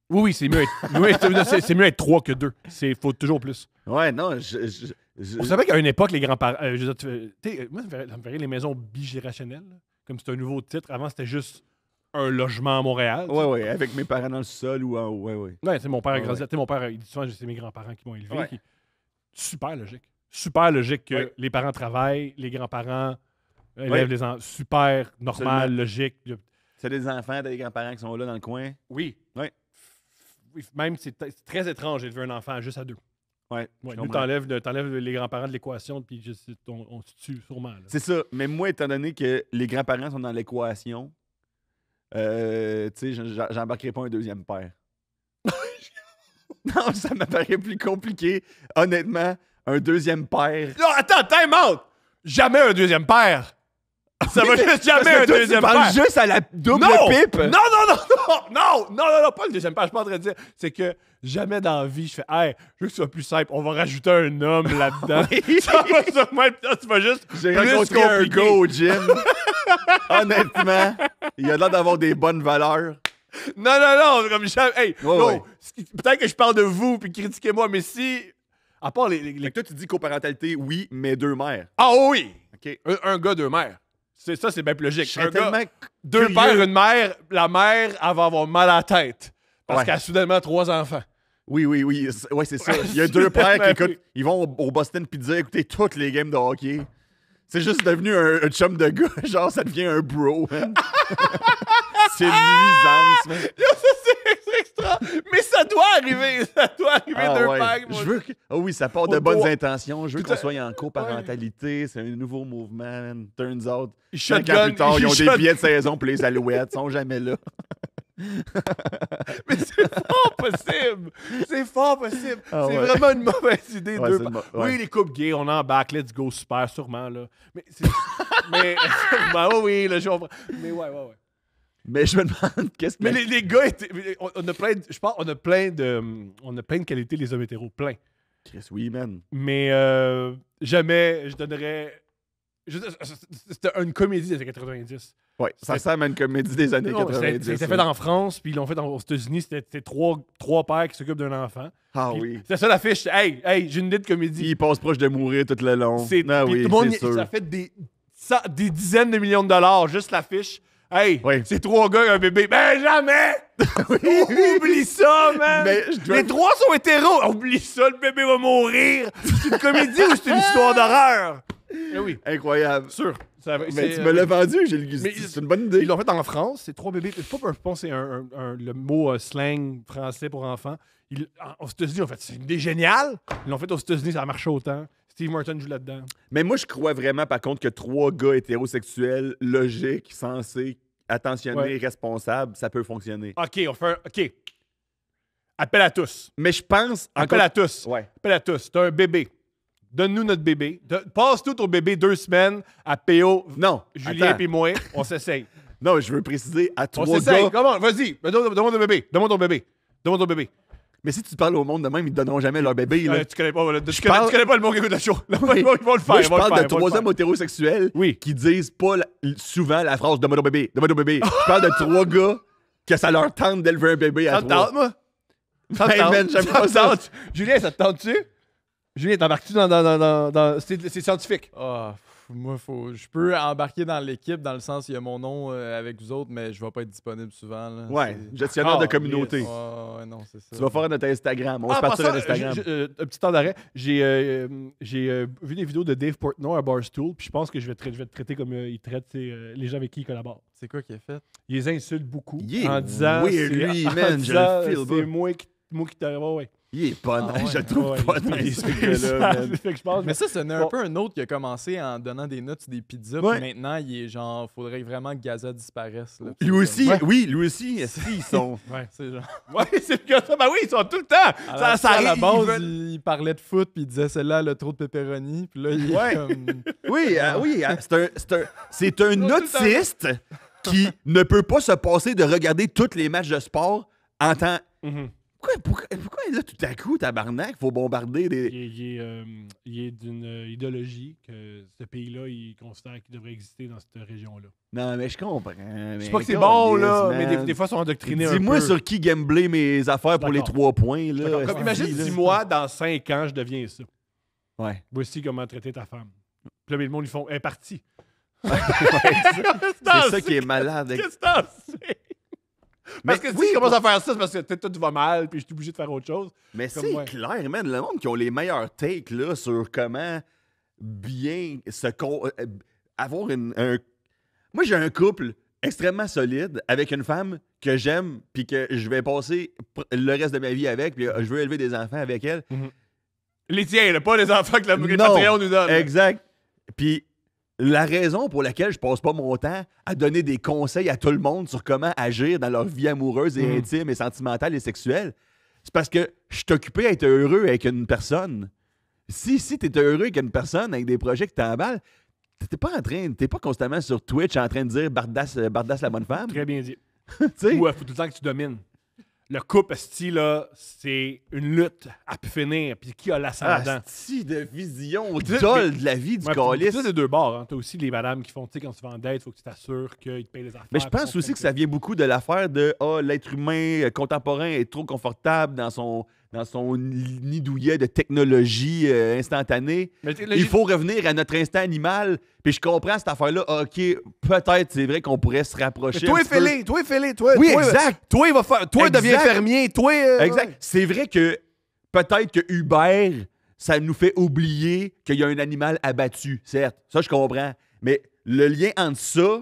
Speaker 2: Oui, c'est mieux c'est mieux être 3 que 2. Il faut toujours plus.
Speaker 3: Ouais, non,
Speaker 2: On savait qu'à une époque, les grands-parents. Moi, ça me ferait les maisons bigénérationnelles. Là. Comme c'est un nouveau titre. Avant, c'était juste un logement à Montréal.
Speaker 3: Ouais, avec mes parents dans le sol ou en. Ouais.
Speaker 2: Ouais, mon père a grandi.
Speaker 3: Ouais.
Speaker 2: Mon père, il dit souvent que c'est mes grands-parents qui m'ont élevé.
Speaker 3: Ouais.
Speaker 2: Super logique. Super logique que
Speaker 3: Ouais.
Speaker 2: les parents travaillent, les grands-parents élèvent
Speaker 3: Ouais.
Speaker 2: les enfants. Super, normal,
Speaker 3: Absolument.
Speaker 2: logique.
Speaker 3: C'est des enfants, des grands-parents qui sont là dans le coin.
Speaker 2: Oui.
Speaker 3: Ouais.
Speaker 2: Oui, même, c'est très étrange d'élever un enfant juste à 2.
Speaker 3: Ouais.
Speaker 2: Ouais,
Speaker 3: je
Speaker 2: nous,
Speaker 3: comprends.
Speaker 2: t'enlèves les grands-parents de l'équation, puis on se tue sûrement. Là.
Speaker 3: C'est ça. Mais moi, étant donné que les grands-parents sont dans l'équation, tu sais, j'embarquerai pas un deuxième père. Non, ça m'apparaît plus compliqué. Honnêtement, un deuxième père.
Speaker 2: Non, attends, time out! Jamais un deuxième père! Ça va juste jamais un deuxième
Speaker 3: Tu
Speaker 2: père!
Speaker 3: penses juste à la double
Speaker 2: Non!
Speaker 3: pipe?
Speaker 2: Non, pas le deuxième père. Je suis pas en train de dire. C'est que jamais dans la vie, je fais, hey, je veux que ce soit plus simple. On va rajouter un homme là-dedans. Ça va sûrement être. Tu vas juste.
Speaker 3: J'ai
Speaker 2: plus
Speaker 3: rencontré un
Speaker 2: compliqué.
Speaker 3: gars au gym. Honnêtement, il a l'air d'avoir des bonnes valeurs.
Speaker 2: Non, comme jamais. Hey,
Speaker 3: Ouais,
Speaker 2: non,
Speaker 3: ouais.
Speaker 2: peut-être que je parle de vous puis critiquez-moi, mais si. À part les.
Speaker 3: Fait que toi, tu dis coparentalité, oui, mais 2 mères.
Speaker 2: Ah oui!
Speaker 3: OK.
Speaker 2: Un gars, 2 mères. Ça, c'est bien plus logique.
Speaker 3: Je
Speaker 2: Un
Speaker 3: serais
Speaker 2: gars,
Speaker 3: tellement
Speaker 2: 2
Speaker 3: curieux.
Speaker 2: pères, une mère. La mère, elle va avoir mal à la tête. Parce
Speaker 3: Ouais.
Speaker 2: qu'elle a soudainement 3 enfants.
Speaker 3: Oui. Ouais, c'est ça.
Speaker 2: Ouais,
Speaker 3: Il y a 2 pères qui
Speaker 2: ben
Speaker 3: écoutent.
Speaker 2: oui.
Speaker 3: Ils vont au Boston Pizza écouter toutes les games de hockey. C'est juste devenu un chum de gars. Genre, ça devient un bro, man. C'est une nuisance, man.
Speaker 2: C'est extra. Mais ça doit arriver. Ça doit arriver
Speaker 3: Ah
Speaker 2: 2
Speaker 3: ouais.
Speaker 2: pères.
Speaker 3: Je veux que... Ah oui, ça part de
Speaker 2: Faut
Speaker 3: bonnes
Speaker 2: pas-
Speaker 3: intentions. Je veux
Speaker 2: Tout
Speaker 3: qu'on
Speaker 2: à-
Speaker 3: soit en coparentalité. C'est un nouveau mouvement, man. Turns out.
Speaker 2: Ils
Speaker 3: 5 ans
Speaker 2: shotgun-
Speaker 3: plus tard, ils ont des
Speaker 2: shotgun-
Speaker 3: billets de saison pour les Alouettes. Ils sont jamais là.
Speaker 2: Mais c'est fort possible. C'est fort possible.
Speaker 3: Ah
Speaker 2: c'est
Speaker 3: ouais.
Speaker 2: vraiment une mauvaise idée.
Speaker 3: Ouais,
Speaker 2: 2
Speaker 3: c'est une
Speaker 2: pères.
Speaker 3: ouais.
Speaker 2: Oui, les couples gays, on embarque. Let's go, super, sûrement. Là. Mais, mais ben, oui, là, je comprends. Mais ouais.
Speaker 3: Mais je me demande qu'est-ce que.
Speaker 2: Mais les gars étaient. On a plein de. Je pense on a plein de qualités, les hommes hétéros, plein.
Speaker 3: Chris, oui, man.
Speaker 2: Mais jamais je donnerais. C'était une comédie des années 90.
Speaker 3: Ouais, ça ressemble à une comédie des années
Speaker 2: Non,
Speaker 3: 90.
Speaker 2: C'était
Speaker 3: ouais.
Speaker 2: fait en France, puis ils l'ont fait aux États-Unis. C'était trois pères qui s'occupent d'un enfant.
Speaker 3: Ah
Speaker 2: Puis
Speaker 3: oui.
Speaker 2: C'était ça l'affiche. Hey, j'ai une idée de comédie.
Speaker 3: Il passe proche de mourir tout le long.
Speaker 2: C'est
Speaker 3: Ah
Speaker 2: puis
Speaker 3: oui,
Speaker 2: tout le monde,
Speaker 3: c'est sûr.
Speaker 2: ça fait des dizaines de millions de dollars, juste l'affiche. Hey,
Speaker 3: Oui.
Speaker 2: c'est 3 gars et un bébé. Ben jamais! Oublie ça, man!
Speaker 3: Mais je dois-
Speaker 2: Les 3 sont hétéros. Oublie ça, le bébé va mourir. C'est une comédie ou c'est une histoire d'horreur? Eh oui,
Speaker 3: Incroyable.
Speaker 2: sûr.
Speaker 3: Mais tu me l'as vendu,
Speaker 2: mais
Speaker 3: c'est une bonne idée.
Speaker 2: Ils l'ont fait en France, c'est 3 bébés. Je pense que c'est le mot slang français pour enfants. Aux États-Unis, ils ont fait c'est une idée géniale. Ils l'ont fait aux États-Unis, ça a marché autant. Steve Martin joue là-dedans.
Speaker 3: Mais moi, je crois vraiment, par contre, que 3 gars hétérosexuels, logiques, sensés, attentionnés,
Speaker 2: Ouais.
Speaker 3: responsables, ça peut fonctionner.
Speaker 2: OK, on fait OK. Appel à tous.
Speaker 3: Mais je pense.
Speaker 2: Appel à tous.
Speaker 3: Ouais.
Speaker 2: Appel à tous. T'as un bébé. Donne-nous notre bébé. Passe tout au bébé 2 semaines à PO,
Speaker 3: Non.
Speaker 2: Julien
Speaker 3: attends.
Speaker 2: puis moi. On s'essaye.
Speaker 3: Non, je veux préciser à
Speaker 2: On
Speaker 3: 3
Speaker 2: s'essaye.
Speaker 3: gars.
Speaker 2: Comment? Vas-y. Demande ton bébé. Demande ton bébé. Demande ton bébé.
Speaker 3: Mais si tu parles au monde de même, ils te donneront jamais leur bébé. Là.
Speaker 2: Tu connais pas,
Speaker 3: parle-
Speaker 2: tu connais pas le monde qui écoute le show. Ils vont le faire.
Speaker 3: Moi,
Speaker 2: ils
Speaker 3: je
Speaker 2: vont le
Speaker 3: parle
Speaker 2: faire,
Speaker 3: de
Speaker 2: ils vont le
Speaker 3: 3
Speaker 2: faire.
Speaker 3: hommes hétérosexuels
Speaker 2: Oui.
Speaker 3: qui disent pas souvent la phrase demande au bébé, demande au bébé. Je parle de 3 gars que ça leur tente d'élever un bébé à
Speaker 2: Ça te
Speaker 3: 3.
Speaker 2: tente, moi? Ça te
Speaker 3: Hey,
Speaker 2: tente?
Speaker 3: man, j'aime
Speaker 2: Ça
Speaker 3: pas
Speaker 2: te
Speaker 3: ça.
Speaker 2: tente? Julien, ça te tente-tu? Julien, t'embarques-tu dans c'est scientifique.
Speaker 4: Ah, moi, je peux embarquer dans l'équipe dans le sens il y a mon nom avec vous autres, mais je vais pas être disponible souvent. Là.
Speaker 3: Ouais,
Speaker 4: C'est-
Speaker 3: gestionnaire de
Speaker 2: Ah,
Speaker 3: communauté.
Speaker 4: Ouais, non, c'est ça.
Speaker 3: Tu vas faire notre Instagram. On va se
Speaker 2: par
Speaker 3: partir
Speaker 2: ça,
Speaker 3: un Instagram.
Speaker 2: un petit temps d'arrêt. J'ai vu des vidéos de Dave Portnoy à Barstool, puis je pense que je vais te traiter comme il traite les gens avec qui il collabore.
Speaker 4: C'est quoi qui est fait?
Speaker 2: Il les insulte beaucoup
Speaker 3: Il est
Speaker 2: en disant...
Speaker 3: weird,
Speaker 2: c'est-
Speaker 3: lui,
Speaker 2: en
Speaker 3: man, je
Speaker 2: disant,
Speaker 3: le feel
Speaker 2: c'est
Speaker 3: pas.
Speaker 2: moi qui t'arrive. Ouais.
Speaker 3: Il est pas
Speaker 4: Ah
Speaker 3: nice.
Speaker 4: ouais,
Speaker 3: Je le trouve
Speaker 2: Ouais,
Speaker 3: pas
Speaker 2: il est
Speaker 3: nice, ce
Speaker 2: spécial.
Speaker 3: gars-là, man.
Speaker 2: Fait que je pense...
Speaker 4: Mais ça, c'est un
Speaker 2: Bon.
Speaker 4: peu un autre qui a commencé en donnant des notes sur des pizzas,
Speaker 3: Ouais.
Speaker 4: puis maintenant, il est genre, faudrait vraiment que Gaza disparaisse. Là,
Speaker 3: Lui aussi,
Speaker 2: Ouais.
Speaker 3: oui, lui aussi. Est-ce qu'ils sont.
Speaker 2: Ouais.
Speaker 4: C'est genre.
Speaker 2: Ouais, c'est comme ça. Ben oui, ils sont tout le temps.
Speaker 4: À la
Speaker 2: arrive,
Speaker 4: base,
Speaker 2: ils veulent-
Speaker 4: il parlait de foot, puis il disait celle-là, le trop de pepperoni, puis là, il est
Speaker 3: Ouais.
Speaker 4: comme.
Speaker 3: Oui, c'est un
Speaker 2: Non, tout le temps.
Speaker 3: autiste qui ne peut pas se passer de regarder tous les matchs de sport en temps.
Speaker 2: Mhm.
Speaker 3: Pourquoi là, tout à coup, tabarnak, faut bombarder des.
Speaker 2: Il est d'une idéologie que ce pays-là, il considère qu'il devrait exister dans cette région-là.
Speaker 3: Non, mais je comprends.
Speaker 2: Je sais pas que c'est bon, là, mais des fois, ils sont endoctrinés un peu.
Speaker 3: Dis-moi sur qui gambler mes affaires pour les
Speaker 2: D'accord.
Speaker 3: 3 points. Là.
Speaker 2: D'accord. Comme,
Speaker 3: esti,
Speaker 2: imagine
Speaker 3: là.
Speaker 2: si moi, dans 5 ans, je deviens ça.
Speaker 3: Ouais.
Speaker 2: Voici comment traiter ta femme. Puis là, le monde, ils font, elle est partie.
Speaker 3: C'est ça qui est malade.
Speaker 2: Qu'est-ce que t'en sais? Parce que si je commence à faire ça, c'est parce que tout va mal, puis je suis obligé de faire autre chose.
Speaker 3: Mais
Speaker 2: Comme
Speaker 3: c'est
Speaker 2: moi.
Speaker 3: clair, man. Le monde qui ont les meilleurs takes là, sur comment bien avoir un. Moi, j'ai un couple extrêmement solide avec une femme que j'aime, puis que je vais passer le reste de ma vie avec, puis je veux élever des enfants avec elle.
Speaker 2: Les tiens, là, pas les enfants que le
Speaker 3: Non,
Speaker 2: Patreon nous donne.
Speaker 3: Exact. Puis la raison pour laquelle je passe pas mon temps à donner des conseils à tout le monde sur comment agir dans leur vie amoureuse et intime et sentimentale et sexuelle, c'est parce que je suis occupé à être heureux avec une personne. Si t'es heureux avec une personne, avec des projets qui t'emballent, t'es pas constamment sur Twitch en train de dire Bardas la bonne femme.
Speaker 2: Très bien dit.
Speaker 3: Tu sais?
Speaker 2: Ou faut tout le temps que tu domines. Le couple, esti, là, c'est une lutte à pu finir. Puis qui a l'ascendant?
Speaker 3: Asti de vision
Speaker 2: Tu sais,
Speaker 3: dole
Speaker 2: mais-
Speaker 3: de la vie du
Speaker 2: Ouais,
Speaker 3: calice.
Speaker 2: ça, c'est deux bords. Hein. T'as aussi les madames qui font, tu sais, quand tu vas en date, faut que tu t'assures qu'ils te payent les affaires.
Speaker 3: Mais je pense aussi que ça vient beaucoup de l'affaire de l'être humain contemporain est trop confortable dans son nid douillet de technologie instantanée. Il faut revenir à notre instinct animal. Puis je comprends cette affaire-là. OK, peut-être c'est vrai qu'on pourrait se rapprocher.
Speaker 5: Toi,
Speaker 3: un petit peu.
Speaker 5: fais-les, toi.
Speaker 3: Oui,
Speaker 5: toi,
Speaker 3: exact.
Speaker 5: Toi, il va faire. Toi,
Speaker 3: Exact.
Speaker 5: deviens fermier. Toi.
Speaker 3: Exact.
Speaker 5: Ouais.
Speaker 3: C'est vrai que peut-être que Uber, ça nous fait oublier qu'il y a un animal abattu, certes. Ça, je comprends. Mais le lien entre ça,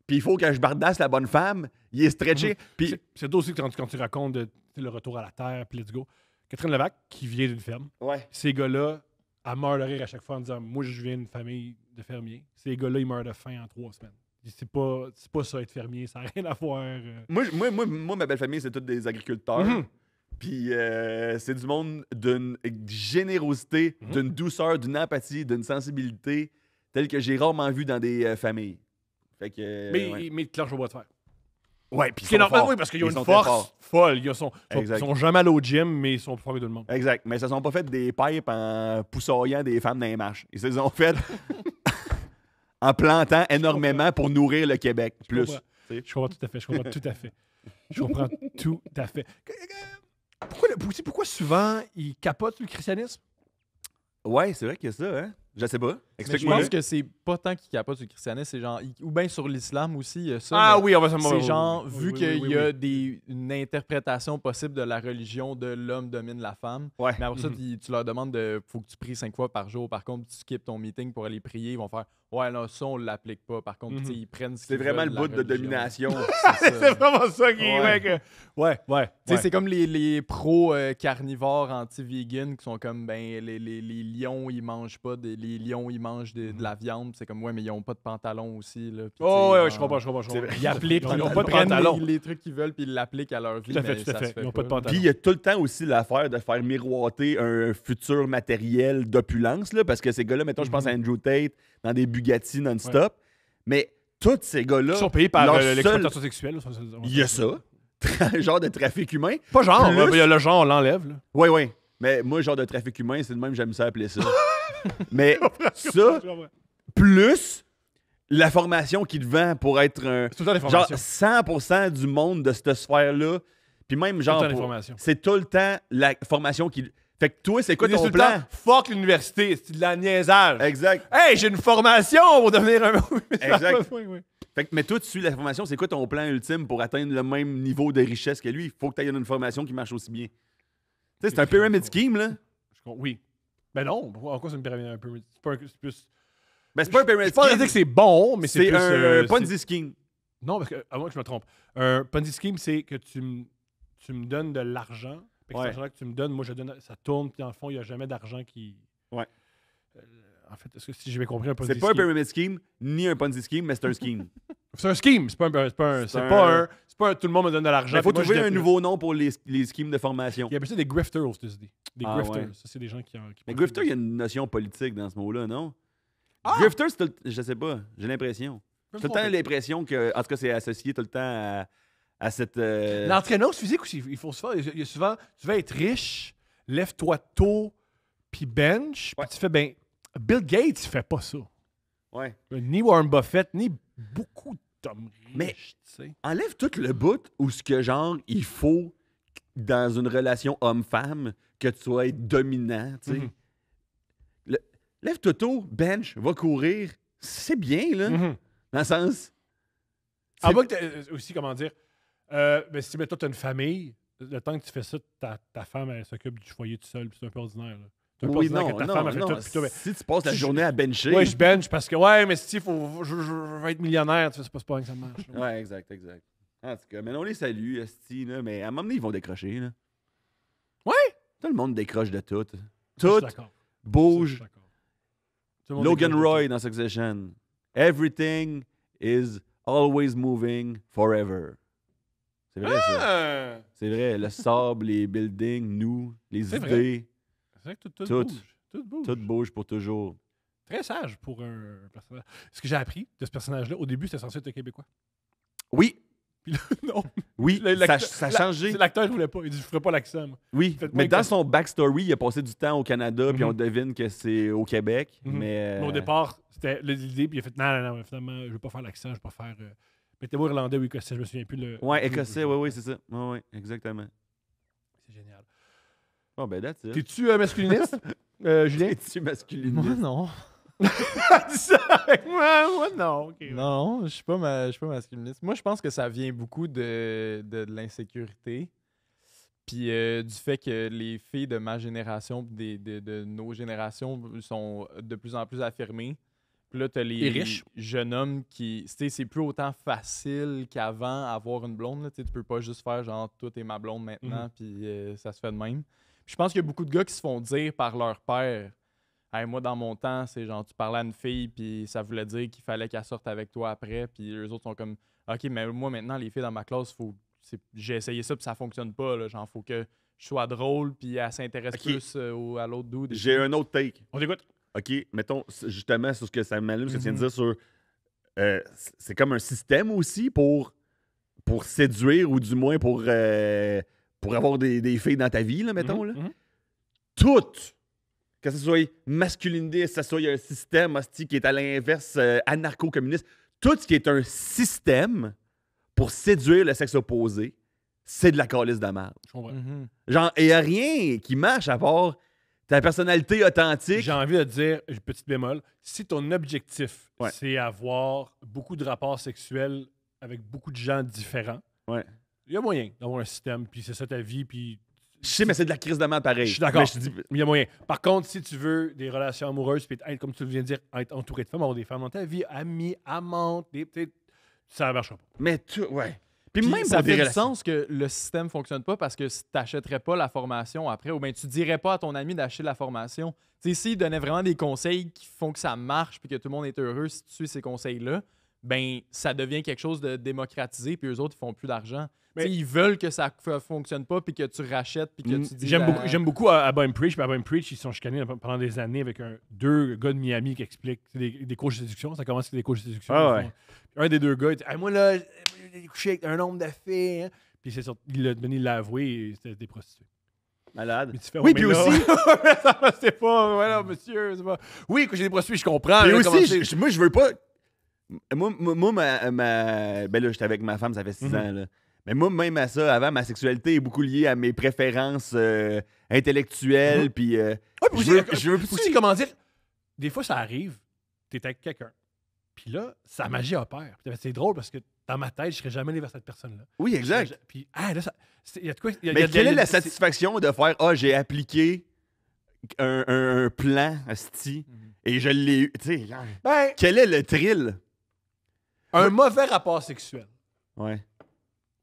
Speaker 3: puis il faut que je bardasse la bonne femme, il est stretché. Puis
Speaker 2: C'est toi aussi quand tu racontes le retour à la Terre, puis let's go. Catherine Levac, qui vient d'une ferme.
Speaker 3: ouais.
Speaker 2: Ces gars-là, elle meurt de rire à chaque fois en disant moi, je viens d'une famille de fermiers. Ces gars-là, ils meurent de faim en 3 semaines. C'est pas ça, être fermier. Ça n'a rien à voir.
Speaker 3: Moi, ma belle famille, c'est tous des agriculteurs.
Speaker 2: Mhm.
Speaker 3: Puis c'est du monde d'une générosité, d'une douceur, d'une empathie, d'une sensibilité telle que j'ai rarement vu dans des familles. Fait que.
Speaker 2: Mais ils te lâchent au bois de fer.
Speaker 3: Ouais, puis
Speaker 2: Ce qui est normal, oui, parce qu'ils ont
Speaker 3: Ils
Speaker 2: une
Speaker 3: sont très
Speaker 2: force
Speaker 3: forts.
Speaker 2: folle. Ils sont
Speaker 3: Exact.
Speaker 2: jamais allés au gym, mais ils sont plus forts que tout le monde.
Speaker 3: Exact. Mais ils se sont pas fait des pipes en poussoyant des femmes dans les marches. Ils se les ont fait en plantant énormément pour nourrir le Québec. Plus.
Speaker 2: comprends. Je comprends tout à fait. Je comprends tout à fait. Je comprends tout à fait. Pourquoi souvent ils capotent le christianisme?
Speaker 3: Ouais, c'est vrai qu'il y a ça, hein? Je sais pas.
Speaker 4: Mais je
Speaker 3: Explique-moi.
Speaker 4: pense que c'est pas tant qu'il capote sur le christianisme, c'est genre. Ou bien sur l'islam aussi, il y a ça.
Speaker 2: Ah
Speaker 4: mais
Speaker 2: oui, on va
Speaker 4: C'est genre,
Speaker 2: oui,
Speaker 4: vu
Speaker 2: oui,
Speaker 4: qu'il
Speaker 2: oui,
Speaker 4: y a
Speaker 2: oui.
Speaker 4: une interprétation possible de la religion de l'homme domine la femme.
Speaker 3: Ouais.
Speaker 4: Mais après ça, tu leur demandes faut que tu pries 5 fois par jour. Par contre, tu skippes ton meeting pour aller prier. Ils vont faire ouais, non, ça, on l'applique pas. Par contre, tu sais, ils prennent ce
Speaker 3: C'est
Speaker 4: qu'ils
Speaker 3: vraiment
Speaker 4: veulent,
Speaker 3: le
Speaker 4: la
Speaker 3: bout de
Speaker 4: religion.
Speaker 3: domination.
Speaker 4: C'est
Speaker 2: C'est
Speaker 4: ça.
Speaker 2: vraiment ça qui est.
Speaker 3: Ouais.
Speaker 2: Ouais.
Speaker 4: Tu sais, c'est comme les pro-carnivores anti-vegan qui sont comme, ben, les lions, ils mangent pas, les lions, ils mangent de la viande. C'est comme, ouais, mais ils ont pas de pantalon aussi. Là. Puis, tu sais,
Speaker 2: Oh, ouais,
Speaker 4: genre,
Speaker 2: je comprends.
Speaker 3: C'est vrai.
Speaker 2: Ils appliquent.
Speaker 4: Ils ont pas de pantalon. Les trucs qu'ils veulent, puis ils l'appliquent à leur vie.
Speaker 2: Tout à fait,
Speaker 4: mais
Speaker 2: tout à
Speaker 4: ça
Speaker 2: fait.
Speaker 4: se fait
Speaker 2: Ils n'ont pas de
Speaker 3: Puis
Speaker 2: pantalon.
Speaker 3: il y a tout le temps aussi l'affaire de faire miroiter un futur matériel d'opulence, là, parce que ces gars-là, mettons, je pense à Andrew Tate, dans des Bugatti non-stop, mais tous ces gars-là,
Speaker 2: Ils sont payés par
Speaker 3: leur seul-
Speaker 2: l'exploitation sexuelle.
Speaker 3: il y a ça, genre de trafic humain.
Speaker 2: Pas genre,
Speaker 3: Plus-
Speaker 2: il y a le genre, on l'enlève. là.
Speaker 3: Oui, oui. Mais moi, genre de trafic humain, c'est le même, j'aime ça appeler ça. Mais ça, plus la formation qu'il te vend pour être un...
Speaker 2: C'est tout le temps
Speaker 3: Genre
Speaker 2: l'information.
Speaker 3: 100% du monde de cette sphère-là, puis même genre...
Speaker 2: Tout le temps
Speaker 3: pour-
Speaker 2: l'information.
Speaker 3: C'est tout le temps la formation qui... Fait que toi, c'est quoi
Speaker 2: Ils disent
Speaker 3: ton
Speaker 2: tout le
Speaker 3: plan?
Speaker 2: temps, fuck l'université, c'est de la niaisage.
Speaker 3: Exact.
Speaker 2: Hey, j'ai une formation pour devenir un.
Speaker 3: Exact.
Speaker 2: Oui, oui.
Speaker 3: Fait que, mais toi, tu suis la formation, c'est quoi ton plan ultime pour atteindre le même niveau de richesse que lui? Il faut que tu aies une formation qui marche aussi bien. Tu sais, c'est un pyramid scheme, là.
Speaker 2: Oui. Ben non, en quoi c'est une pyramide un peu? C'est plus.
Speaker 3: Ben, c'est pas un
Speaker 2: Je
Speaker 3: pyramid
Speaker 2: pense pas
Speaker 3: scheme.
Speaker 2: dire que c'est bon, mais c'est
Speaker 3: C'est
Speaker 2: plus.
Speaker 3: un
Speaker 2: c'est-
Speaker 3: Ponzi scheme.
Speaker 2: Non, parce que, à moins que je me trompe. Un Ponzi scheme, c'est que tu me donnes de l'argent. Fait que
Speaker 3: Ouais.
Speaker 2: cet argent que tu me donnes, moi, je donne, ça tourne, puis dans le fond, il n'y a jamais d'argent qui.
Speaker 3: Ouais.
Speaker 2: En fait, est-ce que si j'ai bien compris un Ponzi
Speaker 3: C'est pas un
Speaker 2: scheme?
Speaker 3: pyramid scheme, ni un Ponzi scheme, mais c'est un scheme.
Speaker 2: C'est un scheme, c'est pas un tout le monde me donne de l'argent.
Speaker 3: Il faut
Speaker 2: puis moi, je
Speaker 3: trouver un
Speaker 2: donne-
Speaker 3: nouveau nom pour les schemes de formation.
Speaker 2: Il y a ça des grifters aux États-Unis. Des
Speaker 3: Ah,
Speaker 2: grifters.
Speaker 3: ouais.
Speaker 2: Ça, c'est des gens qui.
Speaker 3: Mais grifter, il y a une notion politique dans ce mot-là, non?
Speaker 2: Ah!
Speaker 3: Grifter, c'est je sais pas, j'ai l'impression. J'ai tout le temps
Speaker 2: tromper.
Speaker 3: l'impression que, en tout cas, c'est associé tout le temps à cette.
Speaker 2: L'entraînement physique aussi, il faut se faire. Il y a souvent, tu veux être riche, lève-toi tôt, puis bench, puis tu fais, ben, Bill Gates, il fait pas ça.
Speaker 3: Ouais.
Speaker 2: Ni Warren Buffett, ni beaucoup d'hommes riches,
Speaker 3: Mais-
Speaker 2: tu sais.
Speaker 3: Enlève tout le bout où ce que genre il faut dans une relation homme-femme que tu sois être dominant, tu sais.
Speaker 2: Mhm.
Speaker 3: Lève-toi tôt, bench, va courir. C'est bien, là.
Speaker 2: Mhm.
Speaker 3: Dans le sens.
Speaker 2: En bas, aussi, comment dire, ben, si toi, tu as une famille, le temps que tu fais ça, ta femme, elle s'occupe du foyer tout seul, puis c'est un peu ordinaire. Là. C'est un peu
Speaker 3: Oui,
Speaker 2: ordinaire
Speaker 3: non,
Speaker 2: que ta
Speaker 3: non,
Speaker 2: femme, elle fait
Speaker 3: non.
Speaker 2: tout, puis toi, ben,
Speaker 3: Si tu passes la
Speaker 2: je-
Speaker 3: journée à bencher.
Speaker 2: ouais, je bench parce que, ouais, mais si, je veux être millionnaire, tu sais, c'est pas rien que ça marche. là.
Speaker 3: Ouais, exact. En tout cas, mais on les salue, esti, là, mais à un moment donné, ils vont décrocher. Là.
Speaker 2: Ouais!
Speaker 3: Tout le monde décroche de tout.
Speaker 2: Ça, je
Speaker 3: Tout
Speaker 2: suis d'accord. Ça, je
Speaker 3: bouge.
Speaker 2: suis d'accord. Tout le monde
Speaker 3: Logan
Speaker 2: décroche de
Speaker 3: Roy
Speaker 2: tout.
Speaker 3: dans Succession. Everything is always moving forever. C'est vrai, ça.
Speaker 2: Ah!
Speaker 3: C'est vrai. Le sable, les buildings, nous, les
Speaker 2: C'est vrai.
Speaker 3: idées,
Speaker 2: C'est vrai que tout
Speaker 3: Tout.
Speaker 2: bouge. Tout bouge.
Speaker 3: tout bouge pour toujours.
Speaker 2: Très sage pour un personnage. Ce que j'ai appris de ce personnage-là, au début, c'était censé être un Québécois.
Speaker 3: Oui,
Speaker 2: Puis là, non.
Speaker 3: oui,
Speaker 2: L'acteur-
Speaker 3: ça a changé.
Speaker 2: C'est l'acteur qui voulait pas. Il dit, je ferai pas l'accent. moi.
Speaker 3: Oui,
Speaker 2: Faites-moi
Speaker 3: mais dans
Speaker 2: que-
Speaker 3: son backstory, il a passé du temps au Canada, puis
Speaker 2: Mhm.
Speaker 3: on devine que c'est au Québec.
Speaker 2: Mhm.
Speaker 3: Mais
Speaker 2: Mais au départ, c'était l'idée, puis il a fait non, finalement, je veux pas faire l'accent, je veux pas faire. Mettez-moi irlandais ou écossais, je me souviens plus.
Speaker 3: Ouais, écossais, oui, c'est ça. Oui, exactement.
Speaker 2: C'est génial.
Speaker 3: Bon, ben, that's it.
Speaker 2: T'es-tu masculiniste, Julien?
Speaker 3: Es-tu masculiniste?
Speaker 4: Moi, non.
Speaker 2: Dis ça avec moi, moi non. Ok.
Speaker 4: Non, je suis pas masculiniste. Moi, je pense que ça vient beaucoup de l'insécurité. Puis du fait que les filles de ma génération, de nos générations, sont de plus en plus affirmées. Puis là, t'as
Speaker 2: Et
Speaker 4: les
Speaker 2: riches.
Speaker 4: jeunes hommes qui... Tu sais, c'est plus autant facile qu'avant avoir une blonde. Là. Tu sais, tu peux pas juste faire genre « toi, t'es ma blonde maintenant puis ça se fait de même. Puis je pense qu'il y a beaucoup de gars qui se font dire par leur père « Hey, moi, dans mon temps, c'est genre, tu parlais à une fille, puis ça voulait dire qu'il fallait qu'elle sorte avec toi après. » Puis eux autres sont comme « OK, mais moi, maintenant, les filles dans ma classe, j'ai essayé ça, puis ça fonctionne pas. Là. Genre, faut que je sois drôle, puis elle s'intéresse
Speaker 3: OK.
Speaker 4: plus à l'autre dude. »
Speaker 3: J'ai un autre take.
Speaker 2: On t'écoute.
Speaker 3: OK, mettons, justement, sur ce que ça m'allume, ce que tu viens de
Speaker 2: Mhm.
Speaker 3: dire sur... c'est comme un système aussi pour séduire, ou du moins pour avoir des filles dans ta vie, là, mettons. Là.
Speaker 2: Mhm.
Speaker 3: Tout, que ce soit masculinité, que ce soit un système hostie, qui est à l'inverse anarcho-communiste, tout ce qui est un système pour séduire le sexe opposé, c'est de la calice de merde.
Speaker 2: Je comprends.
Speaker 4: Mhm.
Speaker 3: Genre, il n'y a rien qui marche à part ta personnalité authentique.
Speaker 2: J'ai envie de te dire, petit bémol, si ton objectif,
Speaker 3: Ouais.
Speaker 2: c'est avoir beaucoup de rapports sexuels avec beaucoup de gens différents,
Speaker 3: Ouais.
Speaker 2: il y a moyen d'avoir un système, puis c'est ça ta vie, puis
Speaker 3: Je sais, mais c'est de la crise de merde pareil.
Speaker 2: Je suis d'accord.
Speaker 3: Mais je te dis,
Speaker 2: il y a moyen. Par contre, si tu veux des relations amoureuses, puis être, comme tu viens de dire, être entouré de femmes, avoir des femmes dans ta vie, amies, amantes, ça ne marchera pas.
Speaker 3: mais tout, ouais. Puis
Speaker 4: Puis
Speaker 3: même
Speaker 4: ça
Speaker 3: pour des
Speaker 4: fait du
Speaker 3: relations.
Speaker 4: sens que le système fonctionne pas parce que si t'achèterais pas la formation après, ou bien tu dirais pas à ton ami d'acheter la formation. Tu sais, s'il donnait vraiment des conseils qui font que ça marche puis que tout le monde est heureux si tu suis ces conseils-là, ben ça devient quelque chose de démocratisé puis eux autres ils font plus d'argent.
Speaker 2: Mais-
Speaker 4: Tu sais, ils veulent que ça fonctionne pas puis que tu rachètes puis que tu dis
Speaker 2: J'aime beaucoup Abba and Preach. Puis Abba and Preach, ils sont chicanés pendant des années avec deux gars de Miami qui expliquent des coachs de séduction. Ça commence avec des coachs de séduction.
Speaker 3: Ah
Speaker 2: Ils
Speaker 3: ouais.
Speaker 2: font- Puis un des deux gars, il dit hey, moi là, j'ai couché avec un nombre de filles. Hein. Puis c'est sorti, il l'a avoué, et c'était des prostituées.
Speaker 3: Malade.
Speaker 2: Mais tu fais,
Speaker 3: Oui,
Speaker 2: ouais,
Speaker 3: puis
Speaker 2: mais là-
Speaker 3: aussi-
Speaker 2: Mais ça, c'est pas. Voilà, monsieur, c'est pas. Oui, que j'ai des prostituées, je comprends.
Speaker 3: Puis
Speaker 2: là,
Speaker 3: aussi,
Speaker 2: comment c'est-
Speaker 3: moi, je veux pas. Moi ben là, j'étais avec ma femme, ça fait 6
Speaker 2: Mhm.
Speaker 3: ans, là. Mais moi, même à ça, avant, ma sexualité est beaucoup liée à mes préférences intellectuelles,
Speaker 2: Mhm.
Speaker 3: puis...
Speaker 2: Ouais, puis
Speaker 3: je veux
Speaker 2: aussi, comment dire, des fois, ça arrive, t'es avec quelqu'un, puis là, sa magie opère. Puis c'est drôle parce que dans ma tête, je serais jamais allé vers cette personne-là.
Speaker 3: Oui, exact.
Speaker 2: Puis, là, il y a de quoi.
Speaker 3: Mais quelle est la satisfaction de faire « Ah, j'ai appliqué un plan, asti, et je l'ai eu. » Tu sais, genre,
Speaker 2: Ben,
Speaker 3: quel est le thrill?
Speaker 2: un mauvais rapport sexuel.
Speaker 3: Ouais.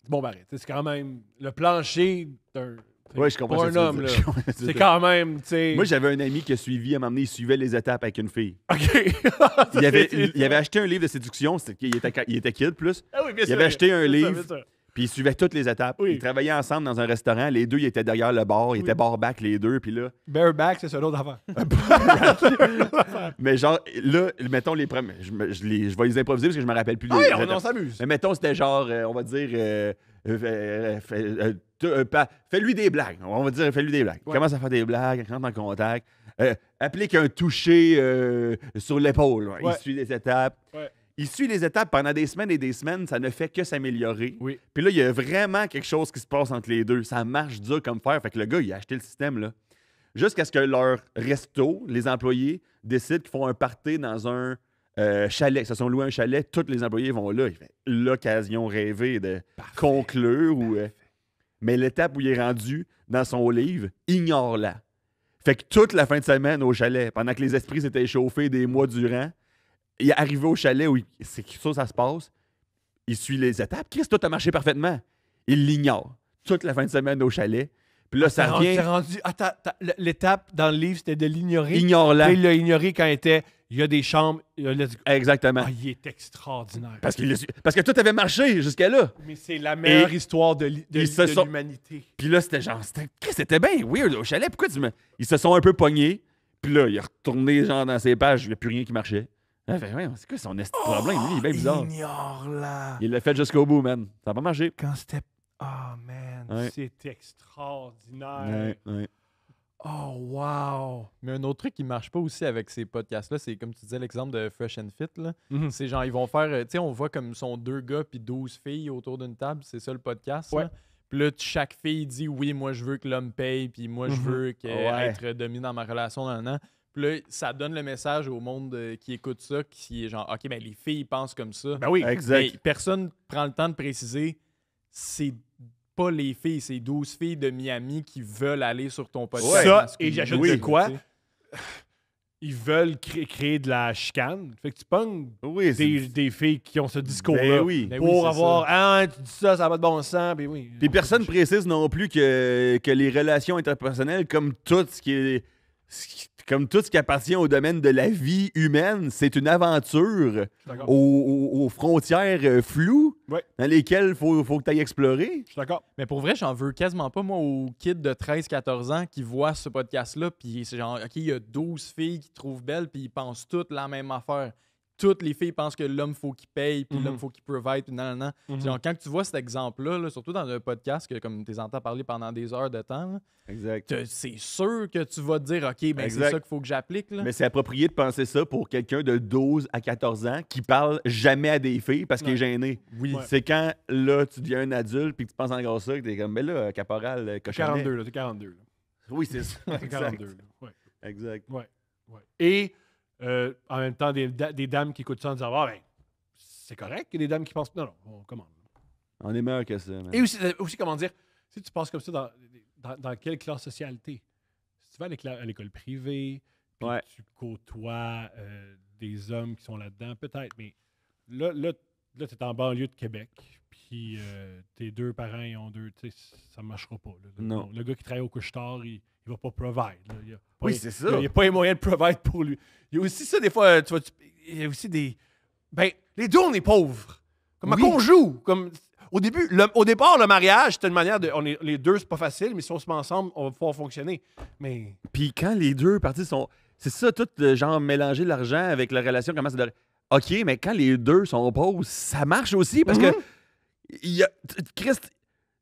Speaker 2: Bon, ben, arrête. C'est quand même le plancher d'un.
Speaker 3: Ouais, je comprends
Speaker 2: Pour
Speaker 3: ce
Speaker 2: un
Speaker 3: que tu veux
Speaker 2: homme,
Speaker 3: dire.
Speaker 2: là.
Speaker 3: Je comprends ce que tu veux
Speaker 2: C'est
Speaker 3: dire.
Speaker 2: quand même, tu sais.
Speaker 3: Moi, j'avais un ami qui a suivi, à un moment donné, il suivait les étapes avec une fille.
Speaker 2: OK.
Speaker 3: Il avait acheté un livre de séduction, il était kid plus,
Speaker 2: Ah oui, bien
Speaker 3: il
Speaker 2: sûr,
Speaker 3: avait acheté un
Speaker 2: bien sûr,
Speaker 3: livre.
Speaker 2: bien sûr.
Speaker 3: puis il suivait toutes les étapes.
Speaker 2: Oui.
Speaker 3: Ils travaillaient ensemble dans un restaurant, les deux, ils étaient derrière le bar, ils
Speaker 2: Oui.
Speaker 3: étaient bar-back les deux, puis là...
Speaker 2: Bareback, c'est ça l'autre affaire.
Speaker 3: Mais genre, là, mettons les premiers... Je vais les improviser parce que je me rappelle plus.
Speaker 2: Ah oui,
Speaker 3: les
Speaker 2: on
Speaker 3: étapes.
Speaker 2: s'amuse.
Speaker 3: Mais mettons, c'était genre, on va dire, Fais-lui des blagues. On va dire, fais-lui des blagues.
Speaker 2: Ouais.
Speaker 3: Commence à faire des blagues, rentre en contact. Applique un toucher sur l'épaule. Ouais.
Speaker 2: Ouais.
Speaker 3: Il suit les étapes.
Speaker 2: Ouais.
Speaker 3: Il suit les étapes pendant des semaines et des semaines. Ça ne fait que s'améliorer.
Speaker 2: Oui.
Speaker 3: Puis là, il y a vraiment quelque chose qui se passe entre les deux. Ça marche dur comme fer. Fait que le gars, il a acheté le système, là. Jusqu'à ce que leur resto, les employés, décident qu'ils font un party dans un chalet. Ils se sont loués un chalet. Tous les employés vont là. Il fait l'occasion rêvée de conclure. Mais l'étape où il est rendu dans son livre, ignore-la. Fait que toute la fin de semaine au chalet, pendant que les esprits s'étaient échauffés des mois durant, il est arrivé au chalet où c'est ça se passe. Il suit les étapes. Chris, tout a marché parfaitement. Il l'ignore. Toute la fin de semaine au chalet. Puis là, ça revient.
Speaker 2: Attends, l'étape dans le livre, c'était de l'ignorer.
Speaker 3: Ignore-la.
Speaker 2: Là, il l'a ignoré quand il y a des chambres. Il a dit,
Speaker 3: Exactement.
Speaker 2: ah, il est extraordinaire.
Speaker 3: Parce que tout avait marché jusqu'à là.
Speaker 2: Mais c'est la meilleure histoire de
Speaker 3: ils se sont-
Speaker 2: l'humanité.
Speaker 3: Puis là, c'était bien weird au chalet. Pourquoi Ils se sont un peu pognés. Puis là, il est retourné genre dans ses pages. Il n'y a plus rien qui marchait. Il fait, ouais, c'est quoi son esti de problème? Lui, il est bien bizarre.
Speaker 2: Ignore-la.
Speaker 3: Il l'a fait jusqu'au bout, man. Ça n'a pas marché.
Speaker 2: Quand c'était... Oh, man,
Speaker 3: Ouais.
Speaker 2: c'est extraordinaire.
Speaker 3: Ouais.
Speaker 2: Oh, wow.
Speaker 4: Mais un autre truc qui marche pas aussi avec ces podcasts-là, c'est comme tu disais l'exemple de Fresh and Fit. Là.
Speaker 2: Mhm.
Speaker 4: C'est genre, ils vont faire, tu sais, on voit comme sont 2 gars puis 12 filles autour d'une table. C'est ça le podcast.
Speaker 2: Ouais.
Speaker 4: Là. Puis là, chaque fille dit oui, moi je veux que l'homme paye, puis moi je
Speaker 2: Mhm.
Speaker 4: veux
Speaker 3: Ouais.
Speaker 4: être dominé dans ma relation dans un an. Puis là, ça donne le message au monde qui écoute ça, qui est genre, OK, ben les filles pensent comme ça.
Speaker 2: Ben oui.
Speaker 3: Exact.
Speaker 4: Mais personne prend le temps de préciser, c'est pas les filles, c'est 12 filles de Miami qui veulent aller sur ton podcast.
Speaker 3: Ouais.
Speaker 2: Ça,
Speaker 4: masculin.
Speaker 2: et j'ajoute
Speaker 3: Oui.
Speaker 2: de quoi?
Speaker 4: Tu sais.
Speaker 2: Ils veulent créer de la chicane. Fait que tu pognes
Speaker 3: Oui,
Speaker 2: des filles qui ont ce discours-là.
Speaker 3: Ben oui.
Speaker 4: Ben
Speaker 2: Pour
Speaker 4: oui, c'est
Speaker 2: avoir, ah, tu dis ça, ça n'a pas de bon sens. Puis oui.
Speaker 3: Puis personne précise non plus que les relations interpersonnelles, comme tout ce qui appartient au domaine de la vie humaine, c'est une aventure
Speaker 2: Je suis d'accord.
Speaker 3: aux frontières floues
Speaker 2: Ouais.
Speaker 3: dans lesquelles faut que tu ailles explorer.
Speaker 2: Je suis d'accord.
Speaker 4: Mais pour vrai, j'en veux quasiment pas, moi, aux kids de 13-14 ans qui voient ce podcast-là, puis c'est genre, OK, il y a 12 filles qui trouvent belles, puis ils pensent toutes la même affaire. Toutes les filles pensent que l'homme faut qu'il paye, puis
Speaker 2: Mhm.
Speaker 4: l'homme faut qu'il provide, puis nan, nan, nan.
Speaker 2: Mhm.
Speaker 4: Genre, quand tu vois cet exemple-là, là, surtout dans un podcast que comme tu les entends parler pendant des heures de temps, là,
Speaker 3: Exact.
Speaker 4: c'est sûr que tu vas te dire, OK, ben c'est
Speaker 3: Exact.
Speaker 4: ça qu'il faut que j'applique. Là.
Speaker 3: Mais c'est approprié de penser ça pour quelqu'un de 12 à 14 ans qui parle jamais à des filles parce qu'il est
Speaker 2: Ouais.
Speaker 3: gêné.
Speaker 4: Oui.
Speaker 2: Ouais.
Speaker 3: C'est quand, là, tu deviens un adulte puis que tu penses encore ça, que t'es comme, mais là, caporal, cochonnet.
Speaker 2: 42, là. C'est 42. Là.
Speaker 3: Oui, c'est ça.
Speaker 2: C'est
Speaker 3: Exact.
Speaker 2: 42. Là. Ouais.
Speaker 3: Exact.
Speaker 2: Ouais. Et en même temps, des dames qui écoutent ça en disant, ah, ben, c'est correct qu'il y ait des dames qui pensent. Non, on commande.
Speaker 3: On est meilleur que ça, man.
Speaker 2: Et aussi, comment dire, si tu penses comme ça dans quelle classe sociale t'es? Si tu vas à l'école privée, puis
Speaker 3: Ouais.
Speaker 2: tu côtoies des hommes qui sont là-dedans, peut-être, mais là tu es en banlieue de Québec, puis tes 2 parents, ils ont 2, tu sais, ça ne marchera pas. Là.
Speaker 3: Non.
Speaker 2: Le gars qui travaille au couche-tard, il va pas provide. Là. Il y a pas
Speaker 3: Oui,
Speaker 2: les-
Speaker 3: c'est ça.
Speaker 2: Il n'y a pas les moyens de provide pour lui. Il y a aussi ça, des fois, il y a aussi des... Ben, les deux, on est pauvres. Comme
Speaker 3: Oui.
Speaker 2: qu'on joue. Comme, au départ, le mariage, c'était une manière de... les deux, c'est pas facile, mais si on se met ensemble, on va pouvoir fonctionner. Mais...
Speaker 3: Puis quand les deux parties sont. C'est ça, tout genre mélanger l'argent avec la relation, comment ça doit. OK, mais quand les deux sont pauvres, ça marche aussi parce que. Christ,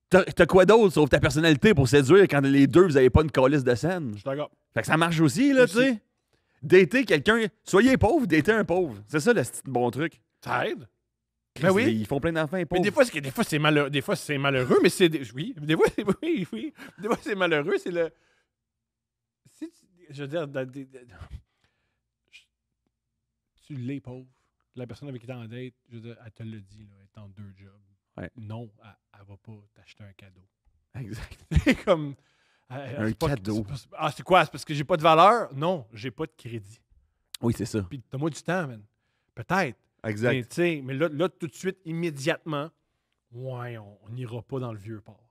Speaker 3: t'as quoi d'autre sauf ta personnalité pour séduire quand les deux, vous avez pas une calice de scène?
Speaker 2: Je suis d'accord.
Speaker 3: Fait que ça marche aussi, là, tu
Speaker 2: Aussi.
Speaker 3: sais. Dater quelqu'un. Soyez pauvre, dater un pauvre. C'est ça le bon truc.
Speaker 2: Ça aide.
Speaker 3: Christ,
Speaker 2: Ben oui.
Speaker 3: Ils font plein d'enfants
Speaker 2: Mais
Speaker 3: pauvres.
Speaker 2: des fois, c'est malheureux. Des fois, c'est malheureux, mais c'est... Oui. Des fois, oui. Des fois, c'est malheureux. C'est le... Si je veux dire... Tu l'es pauvre. La personne avec qui t'es en date, je veux dire, elle te le dit, là, elle est en 2 jobs.
Speaker 3: Ouais.
Speaker 2: Non, elle va pas t'acheter un cadeau.
Speaker 3: Exact.
Speaker 2: C'est comme...
Speaker 3: Un
Speaker 2: c'est pas-
Speaker 3: cadeau.
Speaker 2: c'est pas- c'est quoi? C'est parce que j'ai pas de valeur? Non, j'ai pas de crédit.
Speaker 3: Oui, c'est ça.
Speaker 2: Puis donne-moi du temps, man. Peut-être. Mais,
Speaker 3: Exact.
Speaker 2: tu sais, mais là, tout de suite, immédiatement, ouais, on n'ira pas dans le vieux port.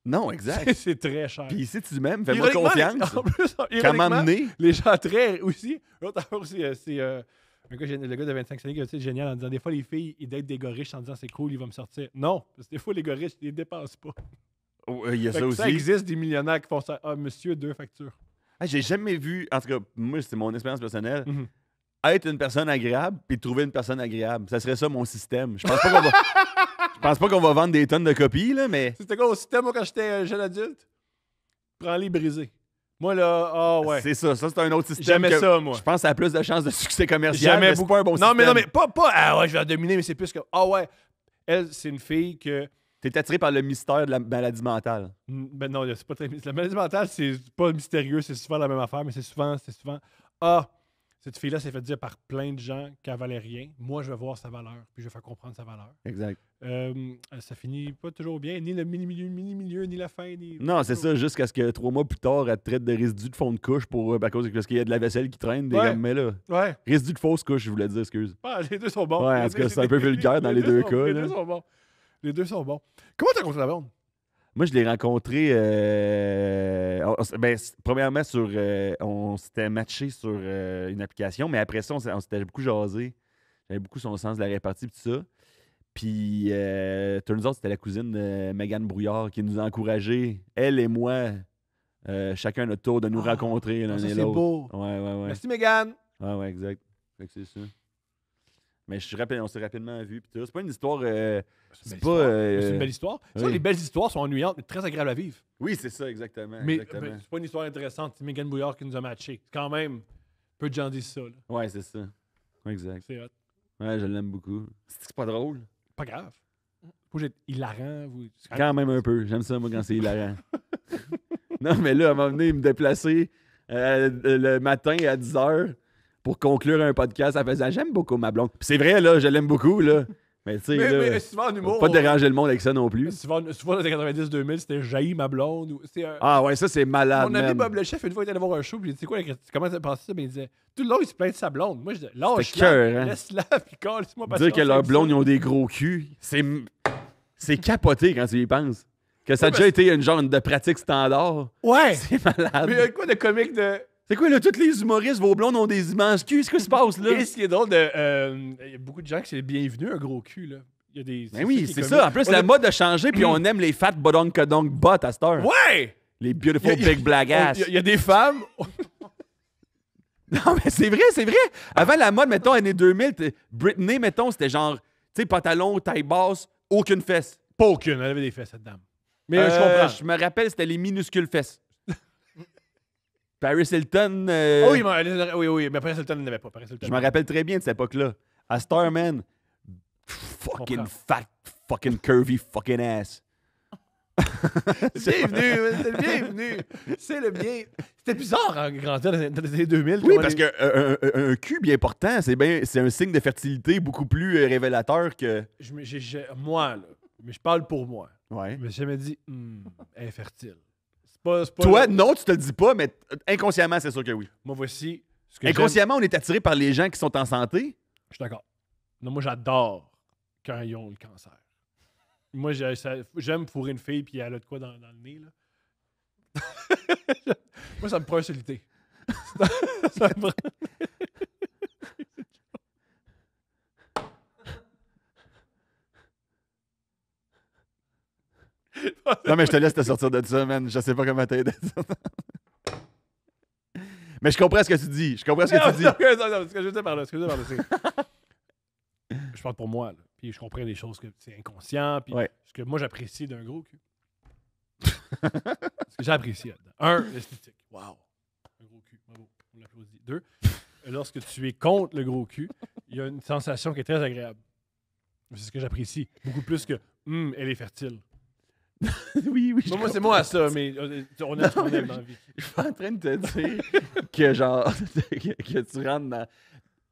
Speaker 3: Non, exact.
Speaker 2: C'est très cher.
Speaker 3: Puis si tu m'aimes, fais-moi
Speaker 2: Ironiquement,
Speaker 3: confiance.
Speaker 2: En plus,
Speaker 3: Comment
Speaker 2: ironiquement,
Speaker 3: m'amener?
Speaker 2: les gens très aussi. L'autre affaire aussi, c'est le gars de 25 années qui a dit génial en disant des fois les filles, ils datent des gars riches en disant c'est cool, il va me sortir. Non, parce que des fois les gars riches, ils les dépensent pas.
Speaker 3: Il y a
Speaker 2: Fait
Speaker 3: ça
Speaker 2: que
Speaker 3: aussi.
Speaker 2: ça existe des millionnaires qui font ça. Ah, monsieur, 2 factures.
Speaker 3: Ah, j'ai jamais vu, en tout cas, moi, c'est mon expérience personnelle,
Speaker 2: Mhm.
Speaker 3: être une personne agréable puis trouver une personne agréable. Ça serait ça mon système. Je pense pas qu'on va. Je pense pas qu'on va vendre des tonnes de copies, là, mais
Speaker 2: C'était quoi au système, moi, quand j'étais jeune adulte? Prends-les brisés. Moi, là, ouais.
Speaker 3: c'est ça. Ça, c'est un autre système.
Speaker 2: J'aimais
Speaker 3: que
Speaker 2: ça, moi.
Speaker 3: Je pense que ça a plus de chances de succès commercial.
Speaker 2: Jamais
Speaker 3: mais c'est pas un bon système.
Speaker 2: Non, mais pas, ah ouais, je vais la dominer, mais c'est plus que, ah ouais. Elle, c'est une fille que.
Speaker 3: T'es attiré par le mystère de la maladie mentale.
Speaker 2: Ben non, c'est pas très. La maladie mentale, c'est pas mystérieux, c'est souvent la même affaire, mais c'est souvent. Ah, cette fille-là s'est fait dire par plein de gens qu'elle valait rien. Moi, je vais voir sa valeur, puis je vais faire comprendre sa valeur.
Speaker 3: Exact.
Speaker 2: Ça finit pas toujours bien, ni le mini-milieu, ni la fin, ni.
Speaker 3: Non, c'est ça, jusqu'à ce que 3 mois plus tard, elle te traite de résidu de fond de couche parce qu'il y a de la vaisselle qui traîne. Mais là,
Speaker 2: Ouais.
Speaker 3: résidu de fausse couche, je voulais dire, excuse.
Speaker 2: Ah, les deux sont bons.
Speaker 3: Ouais, en tout cas, c'est un peu vulgaire dans les deux cas,
Speaker 2: Les
Speaker 3: là.
Speaker 2: deux sont bons. Les deux sont bons. Comment t'as rencontré la blonde?
Speaker 3: Moi, je l'ai rencontré. Premièrement, on s'était matché sur une application, mais après ça, on s'était beaucoup jasé. J'avais beaucoup son sens de la répartie et tout ça. Puis, turns out, c'était la cousine de Mégane Brouillard qui nous a encouragés, elle et moi, chacun notre tour, de nous rencontrer l'un
Speaker 2: Ça,
Speaker 3: et
Speaker 2: c'est
Speaker 3: l'autre.
Speaker 2: beau.
Speaker 3: Ouais.
Speaker 2: Merci, Mégane.
Speaker 3: Ouais, exact. Fait que c'est ça. Mais on s'est rapidement vus. C'est pas une histoire.
Speaker 2: C'est
Speaker 3: pas.
Speaker 2: une belle histoire. Ça,
Speaker 3: oui.
Speaker 2: les belles histoires sont ennuyantes, mais très agréables à vivre.
Speaker 3: Oui, c'est ça, exactement.
Speaker 2: Mais
Speaker 3: exactement.
Speaker 2: c'est pas une histoire intéressante. C'est Mégane Bouillard qui nous a matchés. C'est quand même. Peu de gens disent ça. Là.
Speaker 3: Ouais, c'est ça. Exact.
Speaker 2: C'est hot.
Speaker 3: Ouais, je l'aime beaucoup. C'est pas drôle.
Speaker 2: Pas grave. Faut être hilarant.
Speaker 3: Quand même un peu. J'aime ça, moi, quand c'est hilarant. Non, mais là, elle m'a venu me déplacer le matin à 10h pour conclure un podcast en faisant « J'aime beaucoup ma blonde ». Puis c'est vrai, là, je l'aime beaucoup, là. Mais tu sais,
Speaker 2: Mais
Speaker 3: là,
Speaker 2: souvent en humour.
Speaker 3: pas déranger le monde avec ça non plus.
Speaker 2: Souvent dans les 90-2000, c'était Jaillit ma blonde.
Speaker 3: Ah ouais, ça, c'est malade,
Speaker 2: Mon ami
Speaker 3: man.
Speaker 2: Bob le chef, une fois, il était allé voir un show, puis il dit, c'est quoi, comment ça passé ça? Ben, il disait, tout le long, il se plaint de sa blonde. Moi, je disais, lâche-la,
Speaker 3: cœur, hein.
Speaker 2: laisse-la, puis laisse-moi passer.
Speaker 3: Dire que leurs blondes, ils ont des gros culs, c'est capoté quand tu y penses. Que ça a déjà été une genre de pratique standard.
Speaker 2: Ouais!
Speaker 3: C'est malade.
Speaker 2: Mais il y a quoi de comique de.
Speaker 3: C'est quoi, là, tous les humoristes, vos blondes ont des immenses culs? Qu'est-ce qui se passe, là?
Speaker 2: Et ce qui est drôle, il y a beaucoup de gens qui c'est bienvenu, un gros cul, là. Il y a des.
Speaker 3: Ben oui,
Speaker 2: qui est
Speaker 3: c'est
Speaker 2: comique.
Speaker 3: ça. En plus, la mode a changé, puis on aime les fat bodonk butt à cette heure.
Speaker 2: Ouais!
Speaker 3: Les beautiful
Speaker 2: Il y a-
Speaker 3: big black ass.
Speaker 2: Il y a des femmes.
Speaker 3: Non, mais c'est vrai, c'est vrai. Avant la mode, mettons, années 2000, Britney, mettons, c'était genre, tu sais, pantalon, taille basse, aucune fesse.
Speaker 2: Pas aucune, elle avait des fesses, cette dame. Mais je comprends.
Speaker 3: Je me rappelle, c'était les minuscules fesses. Paris Hilton.
Speaker 2: Oh, oui, mais Paris Hilton n'avait pas. Paris Hilton.
Speaker 3: Je me rappelle très bien de cette époque-là. À Starman, fucking
Speaker 2: comprends.
Speaker 3: fat, fucking curvy, fucking ass.
Speaker 2: Bienvenue. C'est le bien. C'était bizarre en grandir dans les années 2000.
Speaker 3: Oui, parce qu'un cul bien portant, c'est un signe de fertilité beaucoup plus révélateur que.
Speaker 2: Moi, là, mais je parle pour moi.
Speaker 3: Ouais.
Speaker 2: Je me suis jamais dit, elle est fertile. C'est pas
Speaker 3: Toi, non, tu te le dis pas, mais inconsciemment, c'est sûr que oui.
Speaker 2: Moi, voici ce que j'aime.
Speaker 3: Inconsciemment, on est attiré par les gens qui sont en santé.
Speaker 2: Je suis d'accord. Non, moi, j'adore quand ils ont le cancer. Moi, j'aime fourrer une fille puis elle a de quoi dans le nez, là. Moi, ça me prend un solité. Ça me prend-
Speaker 3: Non, mais je te laisse te sortir de ça, man. Je sais pas comment t'aider. Mais je comprends ce que tu dis. Je comprends ce que tu dis.
Speaker 2: Non, ce que je veux dire par là, c'est. Je parle pour moi, là. Puis je comprends des choses que c'est inconscient. Puis
Speaker 3: Ouais.
Speaker 2: ce que moi, j'apprécie d'un gros cul. Ce que j'apprécie là-dedans. 1, l'esthétique. Wow. Un gros cul. Bravo. On l'applaudit. 2, lorsque tu es contre le gros cul, il y a une sensation qui est très agréable. C'est ce que j'apprécie. Beaucoup plus que elle est fertile.
Speaker 3: Oui.
Speaker 2: Moi, c'est moi ça, mais on aime ce qu'on aime dans la vie.
Speaker 3: Je suis pas en train de te dire que genre que tu rentres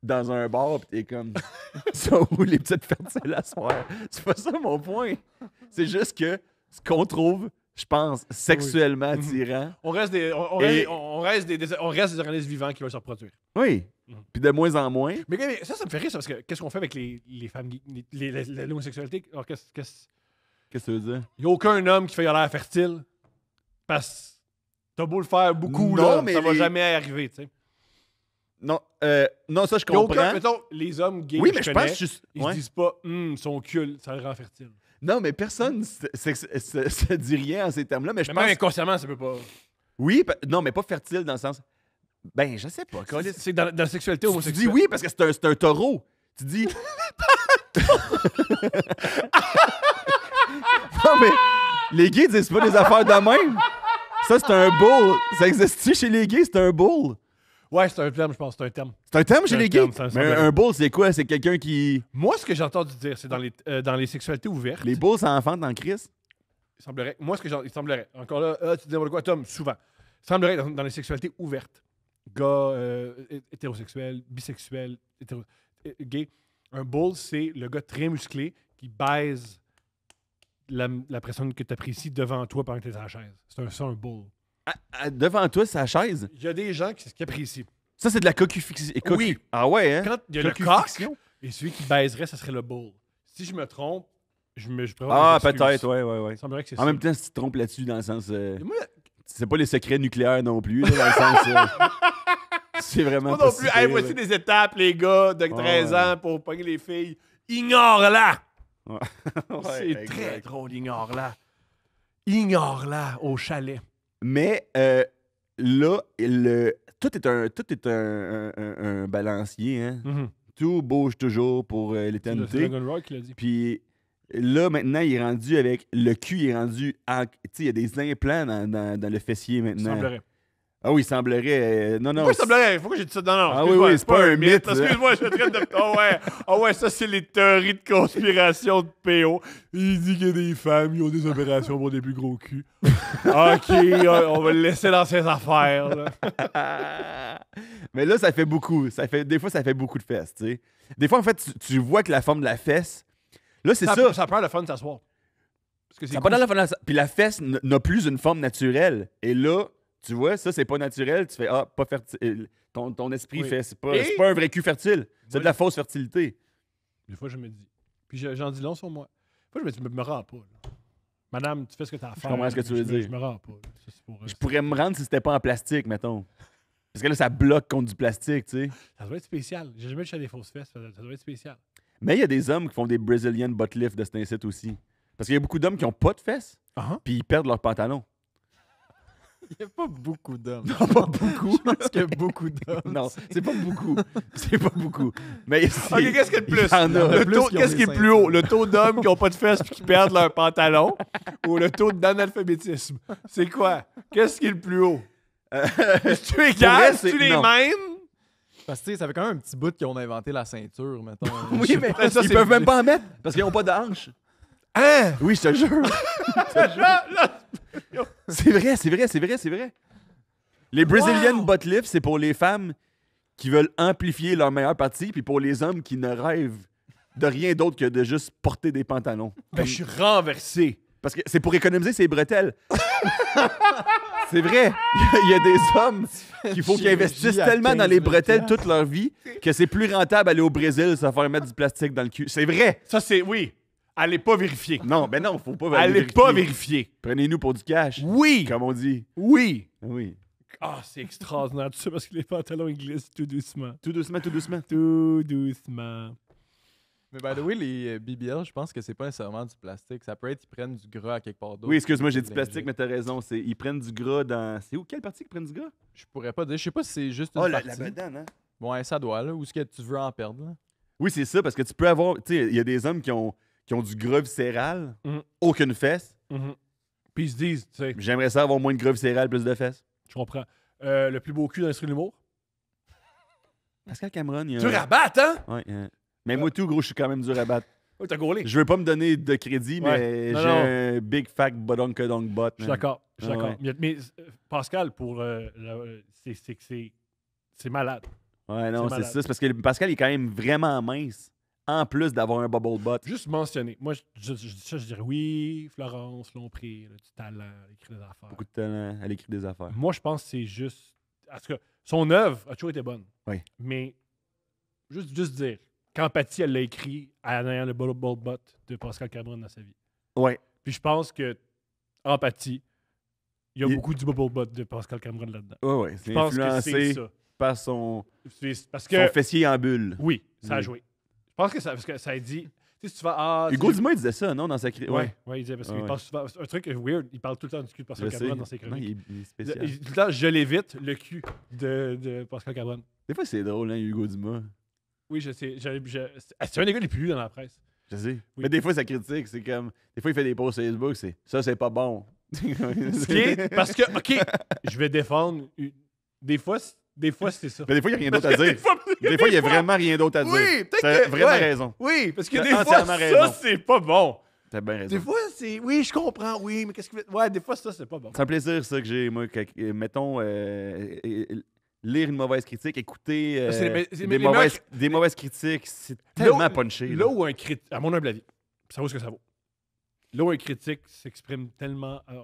Speaker 3: dans un bar pis t'es comme ça où les petites fertiles à soir. C'est pas ça mon point. C'est juste que ce qu'on trouve, je pense, sexuellement attirant.
Speaker 2: On reste des organismes vivants qui veulent se reproduire.
Speaker 3: Oui. Puis de moins en moins.
Speaker 2: Mais ça me fait rire, ça, parce que qu'est-ce qu'on fait avec les femmes, l'homosexualité? Alors,
Speaker 3: Qu'est-ce que tu veux dire?
Speaker 2: il n'y a aucun homme qui fait l'air fertile. Parce que t'as beau le faire beaucoup,
Speaker 3: Non,
Speaker 2: là,
Speaker 3: mais
Speaker 2: ça va jamais arriver, tu sais.
Speaker 3: Non, non, ça je
Speaker 2: Il y a
Speaker 3: comprends.
Speaker 2: aucun, mettons, les hommes gays
Speaker 3: Oui,
Speaker 2: que
Speaker 3: mais
Speaker 2: je
Speaker 3: je
Speaker 2: connais,
Speaker 3: pense juste.
Speaker 2: ils
Speaker 3: Ouais.
Speaker 2: se disent pas, son cul, ça le rend fertile.
Speaker 3: Non, mais personne se dit rien en ces termes-là. Mais je
Speaker 2: Mais
Speaker 3: pense.
Speaker 2: même inconsciemment, ça peut pas.
Speaker 3: Oui, non, mais pas fertile dans le sens. Ben, je sais pas.
Speaker 2: C'est que dans la sexualité
Speaker 3: Tu
Speaker 2: homosexuelle.
Speaker 3: dis oui parce que c'est un taureau. Tu dis. Non, mais les gays disent pas des affaires de même. Ça, c'est un bull. Ça existe-tu chez les gays? C'est un bull.
Speaker 2: Ouais, c'est un terme, je pense. C'est un terme.
Speaker 3: C'est un terme chez
Speaker 2: C'est un
Speaker 3: les gays?
Speaker 2: terme, ça me
Speaker 3: Mais
Speaker 2: semble.
Speaker 3: un bull, c'est quoi? C'est quelqu'un qui...
Speaker 2: Moi, ce que j'ai entendu dire, c'est dans les sexualités ouvertes.
Speaker 3: Les bulls s'enfantent en crise?
Speaker 2: Il semblerait. Moi, il semblerait. Encore là, tu dis quoi, Tom? Souvent. Il semblerait dans les sexualités ouvertes, gars, hétérosexuels, bisexuels, gays, un bull, c'est le gars très musclé qui baise la personne que tu apprécies devant toi pendant que tu es à la chaise. C'est ça, un bull.
Speaker 3: Devant toi, sa chaise?
Speaker 2: Il y a des gens qui apprécient.
Speaker 3: Ça, c'est de la cocufixion.
Speaker 2: Oui.
Speaker 3: Ah ouais, hein?
Speaker 2: Quand il y a le coq,
Speaker 3: Cocufixion?
Speaker 2: et celui qui baiserait, ça serait le bull. Si je me trompe, je prévois
Speaker 3: Ah,
Speaker 2: des excuses.
Speaker 3: peut-être, ouais.
Speaker 2: Il semblerait que c'est
Speaker 3: En
Speaker 2: ça.
Speaker 3: même temps, si tu te trompes là-dessus, dans le sens...
Speaker 2: Moi,
Speaker 3: c'est pas les secrets nucléaires non plus, là, dans le sens... c'est vraiment
Speaker 2: moi
Speaker 3: pas
Speaker 2: non
Speaker 3: si
Speaker 2: plus.
Speaker 3: pire,
Speaker 2: Hey, voici
Speaker 3: là.
Speaker 2: des étapes, les gars de 13
Speaker 3: ouais.
Speaker 2: ans pour pogner les filles. Ignore-la!
Speaker 3: Ouais,
Speaker 2: C'est
Speaker 3: exact.
Speaker 2: très drôle, ignore-la. Ignore-la au chalet.
Speaker 3: Mais là, tout est un balancier, hein? Tout bouge toujours pour
Speaker 2: C'est
Speaker 3: l'éternité.
Speaker 2: Dragon Rock qui l'a dit.
Speaker 3: Puis là, maintenant, il est rendu avec... Le cul, il est rendu... Tu sais, il y a des implants dans le fessier
Speaker 2: Il
Speaker 3: maintenant.
Speaker 2: semblerait.
Speaker 3: Ah oui, il semblerait... non, non.
Speaker 2: Pourquoi il semblerait? Pourquoi j'ai dit ça? Non, non.
Speaker 3: Ah
Speaker 2: excuse-moi,
Speaker 3: oui, c'est pas un mythe, là.
Speaker 2: Excuse-moi, je traite de. Oh ouais, ça, c'est les théories de conspiration de PO. Il dit qu'il y a des femmes qui ont des opérations pour des plus gros culs. OK, on va le laisser dans ses affaires, là.
Speaker 3: Mais là, ça fait beaucoup. Des fois, ça fait beaucoup de fesses, tu sais. Des fois, en fait, tu vois que la forme de la fesse... Là, c'est ça.
Speaker 2: Ça prend le fun de s'asseoir. Parce que c'est
Speaker 3: Ça pas dans la forme de la... Puis la fesse n'a plus une forme naturelle. Et là, tu vois, ça, c'est pas naturel. Tu fais, ah, pas fertile. Ton esprit
Speaker 2: Oui.
Speaker 3: fait, c'est pas
Speaker 2: Et-
Speaker 3: un vrai cul fertile. C'est
Speaker 2: Moi,
Speaker 3: de la fausse fertilité.
Speaker 2: Des fois, je me dis. Puis j'en dis long sur moi. Des fois, je me dis, me rends pas, là. Madame, tu fais ce que t'as à faire.
Speaker 3: comprends ce que tu veux dire.
Speaker 2: Je me rends pas. Là. Ça, c'est pour,
Speaker 3: Je pourrais me rendre si c'était pas en plastique, mettons. Parce que là, ça bloque contre du plastique, tu sais.
Speaker 2: Ça doit être spécial. J'ai jamais touché à des fausses fesses. Ça doit être spécial.
Speaker 3: Mais il y a des hommes qui font des Brazilian butt lift de cet incite aussi. Parce qu'il y a beaucoup d'hommes qui ont pas de fesses, puis ils perdent leur pantalon.
Speaker 4: Il n'y a pas beaucoup d'hommes.
Speaker 3: Non, pas beaucoup.
Speaker 4: Je pense qu'il y a beaucoup d'hommes.
Speaker 3: Non, c'est pas beaucoup. C'est pas beaucoup. Mais
Speaker 2: OK, qu'est-ce qu'il y a de plus?
Speaker 3: Il y en a.
Speaker 2: Le
Speaker 4: plus
Speaker 2: taux-
Speaker 4: qui ont
Speaker 2: Qu'est-ce qui est
Speaker 4: des
Speaker 2: plus haut? Le taux d'hommes qui n'ont pas de fesses et qui perdent leur pantalon ou le taux d'analphabétisme? C'est quoi? Qu'est-ce qui est le plus haut? Est-ce tu
Speaker 3: vrai,
Speaker 2: égal?
Speaker 3: c'est-
Speaker 2: tu les
Speaker 3: non.
Speaker 2: mêmes?
Speaker 4: Parce que tu sais, ça fait quand même un petit bout qu'ils ont inventé la ceinture, mettons.
Speaker 3: Oui, mais
Speaker 2: Ça,
Speaker 3: ils
Speaker 2: c'est-
Speaker 3: peuvent même pas en mettre parce qu'ils ont pas de hanches.
Speaker 2: Hein?
Speaker 3: Oui, je te jure.
Speaker 2: Là,
Speaker 3: C'est vrai. Les Brazilian butt lifts, c'est pour les femmes qui veulent amplifier leur meilleure partie, puis pour les hommes qui ne rêvent de rien d'autre que de juste porter des pantalons.
Speaker 2: ben, je suis renversé.
Speaker 3: Parce que c'est pour économiser ses bretelles. C'est vrai. Il y a des hommes qu'il faut qu'ils investissent
Speaker 4: Chirurgie à
Speaker 3: tellement dans
Speaker 4: 15
Speaker 3: les
Speaker 4: 000
Speaker 3: bretelles toute leur vie que c'est plus rentable d'aller au Brésil se faire mettre du plastique dans le cul. C'est vrai.
Speaker 2: Ça, c'est... Oui. Allez pas vérifier.
Speaker 3: Non, ben non, faut pas
Speaker 2: Allez
Speaker 3: vérifier.
Speaker 2: pas vérifier.
Speaker 3: Prenez-nous pour du cash,
Speaker 2: Oui.
Speaker 3: comme on dit.
Speaker 2: Oui.
Speaker 3: Oui.
Speaker 2: Ah, c'est extraordinaire. Tu sais, parce que les pantalons, ils glissent tout doucement.
Speaker 3: Tout doucement, tout doucement.
Speaker 2: Tout doucement.
Speaker 4: Mais by the way, les BBL, je pense que c'est pas nécessairement du plastique. Ça peut être qu'ils prennent du gras à quelque part d'autre.
Speaker 3: Oui, excuse-moi, j'ai dit
Speaker 4: Léger.
Speaker 3: plastique, mais t'as raison. Ils prennent du gras dans... C'est où? Quelle partie qu'ils prennent du gras?
Speaker 4: Je pourrais pas dire. Je sais pas si c'est juste une
Speaker 3: Oh, la
Speaker 4: partie.
Speaker 3: bedaine, hein?
Speaker 4: Ouais, ça doit, là. Ou est-ce que tu veux en perdre, là?
Speaker 3: Oui, c'est ça, parce que tu peux avoir... Tu sais, il y a des hommes qui ont du gras viscéral,
Speaker 2: Mhm.
Speaker 3: aucune fesse.
Speaker 2: Puis ils se disent, tu sais,
Speaker 3: J'aimerais ça avoir moins de gras viscéral, plus de fesses.
Speaker 2: je comprends. Le plus beau cul dans l'industrie de l'humour.
Speaker 3: Pascal Cameron, il y a...
Speaker 2: Tu rabattes, hein?
Speaker 3: Ouais, mais moi tout, gros, je suis quand même dur à battre.
Speaker 2: Oui, t'as gaulé.
Speaker 3: Je veux pas me donner de crédit,
Speaker 2: Ouais.
Speaker 3: mais
Speaker 2: Non,
Speaker 3: j'ai
Speaker 2: non.
Speaker 3: un big fat bodonk bot.
Speaker 2: Je suis d'accord. Je suis
Speaker 3: Ah
Speaker 2: d'accord.
Speaker 3: ouais.
Speaker 2: Mais Pascal, c'est malade.
Speaker 3: Ouais, non,
Speaker 2: C'est
Speaker 3: c'est
Speaker 2: malade.
Speaker 3: ça. C'est parce que Pascal il est quand même vraiment mince, en plus d'avoir un bubble butt.
Speaker 2: Juste mentionner. Moi, je dis ça, je dirais oui, Florence Lompré, là, du talent, elle écrit des affaires.
Speaker 3: Beaucoup de talent, elle écrit des affaires.
Speaker 2: Moi, je pense que c'est juste. En tout cas, son œuvre a toujours été bonne.
Speaker 3: Oui.
Speaker 2: Mais, juste dire qu'Empathie, elle l'a écrit en ayant le bubble butt de Pascal Cameron dans sa vie.
Speaker 3: Ouais.
Speaker 2: Puis je pense que Empathie, il y a
Speaker 3: Il-
Speaker 2: beaucoup du bubble butt de Pascal Cameron là-dedans.
Speaker 3: Ouais.
Speaker 2: Je
Speaker 3: C'est
Speaker 2: pense que c'est
Speaker 3: influencé
Speaker 2: ça.
Speaker 3: par son
Speaker 2: Parce que,
Speaker 3: fessier en bulle.
Speaker 2: oui, ça a
Speaker 3: Oui.
Speaker 2: joué. Je pense que parce que ça a dit. Tu sais, si tu vas. Ah,
Speaker 3: Hugo Dumas, il disait ça, non, dans sa critique.
Speaker 2: Ouais, il disait. Parce
Speaker 3: Ouais,
Speaker 2: qu'il
Speaker 3: ouais.
Speaker 2: parle souvent. Un truc weird, il parle tout le temps du cul de
Speaker 3: Je
Speaker 2: Pascal
Speaker 3: sais.
Speaker 2: Cameron dans ses
Speaker 3: Non,
Speaker 2: chroniques.
Speaker 3: il est spécial.
Speaker 2: Tout le temps, je l'évite, le cul de Pascal Cameron.
Speaker 3: Des fois, c'est drôle, hein, Hugo Dumas.
Speaker 2: Oui, je sais. C'est un des gars les plus lus dans la presse.
Speaker 3: Je sais. Mais des fois, ça critique. C'est comme. Des fois, il fait des posts Facebook. Ça, c'est pas bon.
Speaker 2: Ce qui est- parce que, OK, je vais défendre. Des fois, c'est ça.
Speaker 3: Mais des fois, il n'y a rien d'autre à dire. Des fois, il n'y a vraiment rien d'autre à dire.
Speaker 2: Oui, peut-être
Speaker 3: T'as
Speaker 2: que-
Speaker 3: vraiment
Speaker 2: ouais.
Speaker 3: raison.
Speaker 2: Oui, parce que
Speaker 3: T'as
Speaker 2: des fois,
Speaker 3: entièrement
Speaker 2: ça,
Speaker 3: raison.
Speaker 2: c'est pas bon.
Speaker 3: T'as bien raison.
Speaker 2: Des fois, c'est. Oui, je comprends, oui, mais qu'est-ce que. Ouais, des fois, ça, c'est pas bon.
Speaker 3: C'est un plaisir, ça, que j'ai, moi. Mettons, lire une mauvaise critique, écouter
Speaker 2: C'est
Speaker 3: des mauvaises critiques, c'est tellement punché.
Speaker 2: Là où un critique, à mon humble avis, ça vaut ce que ça vaut. Là où un critique s'exprime tellement à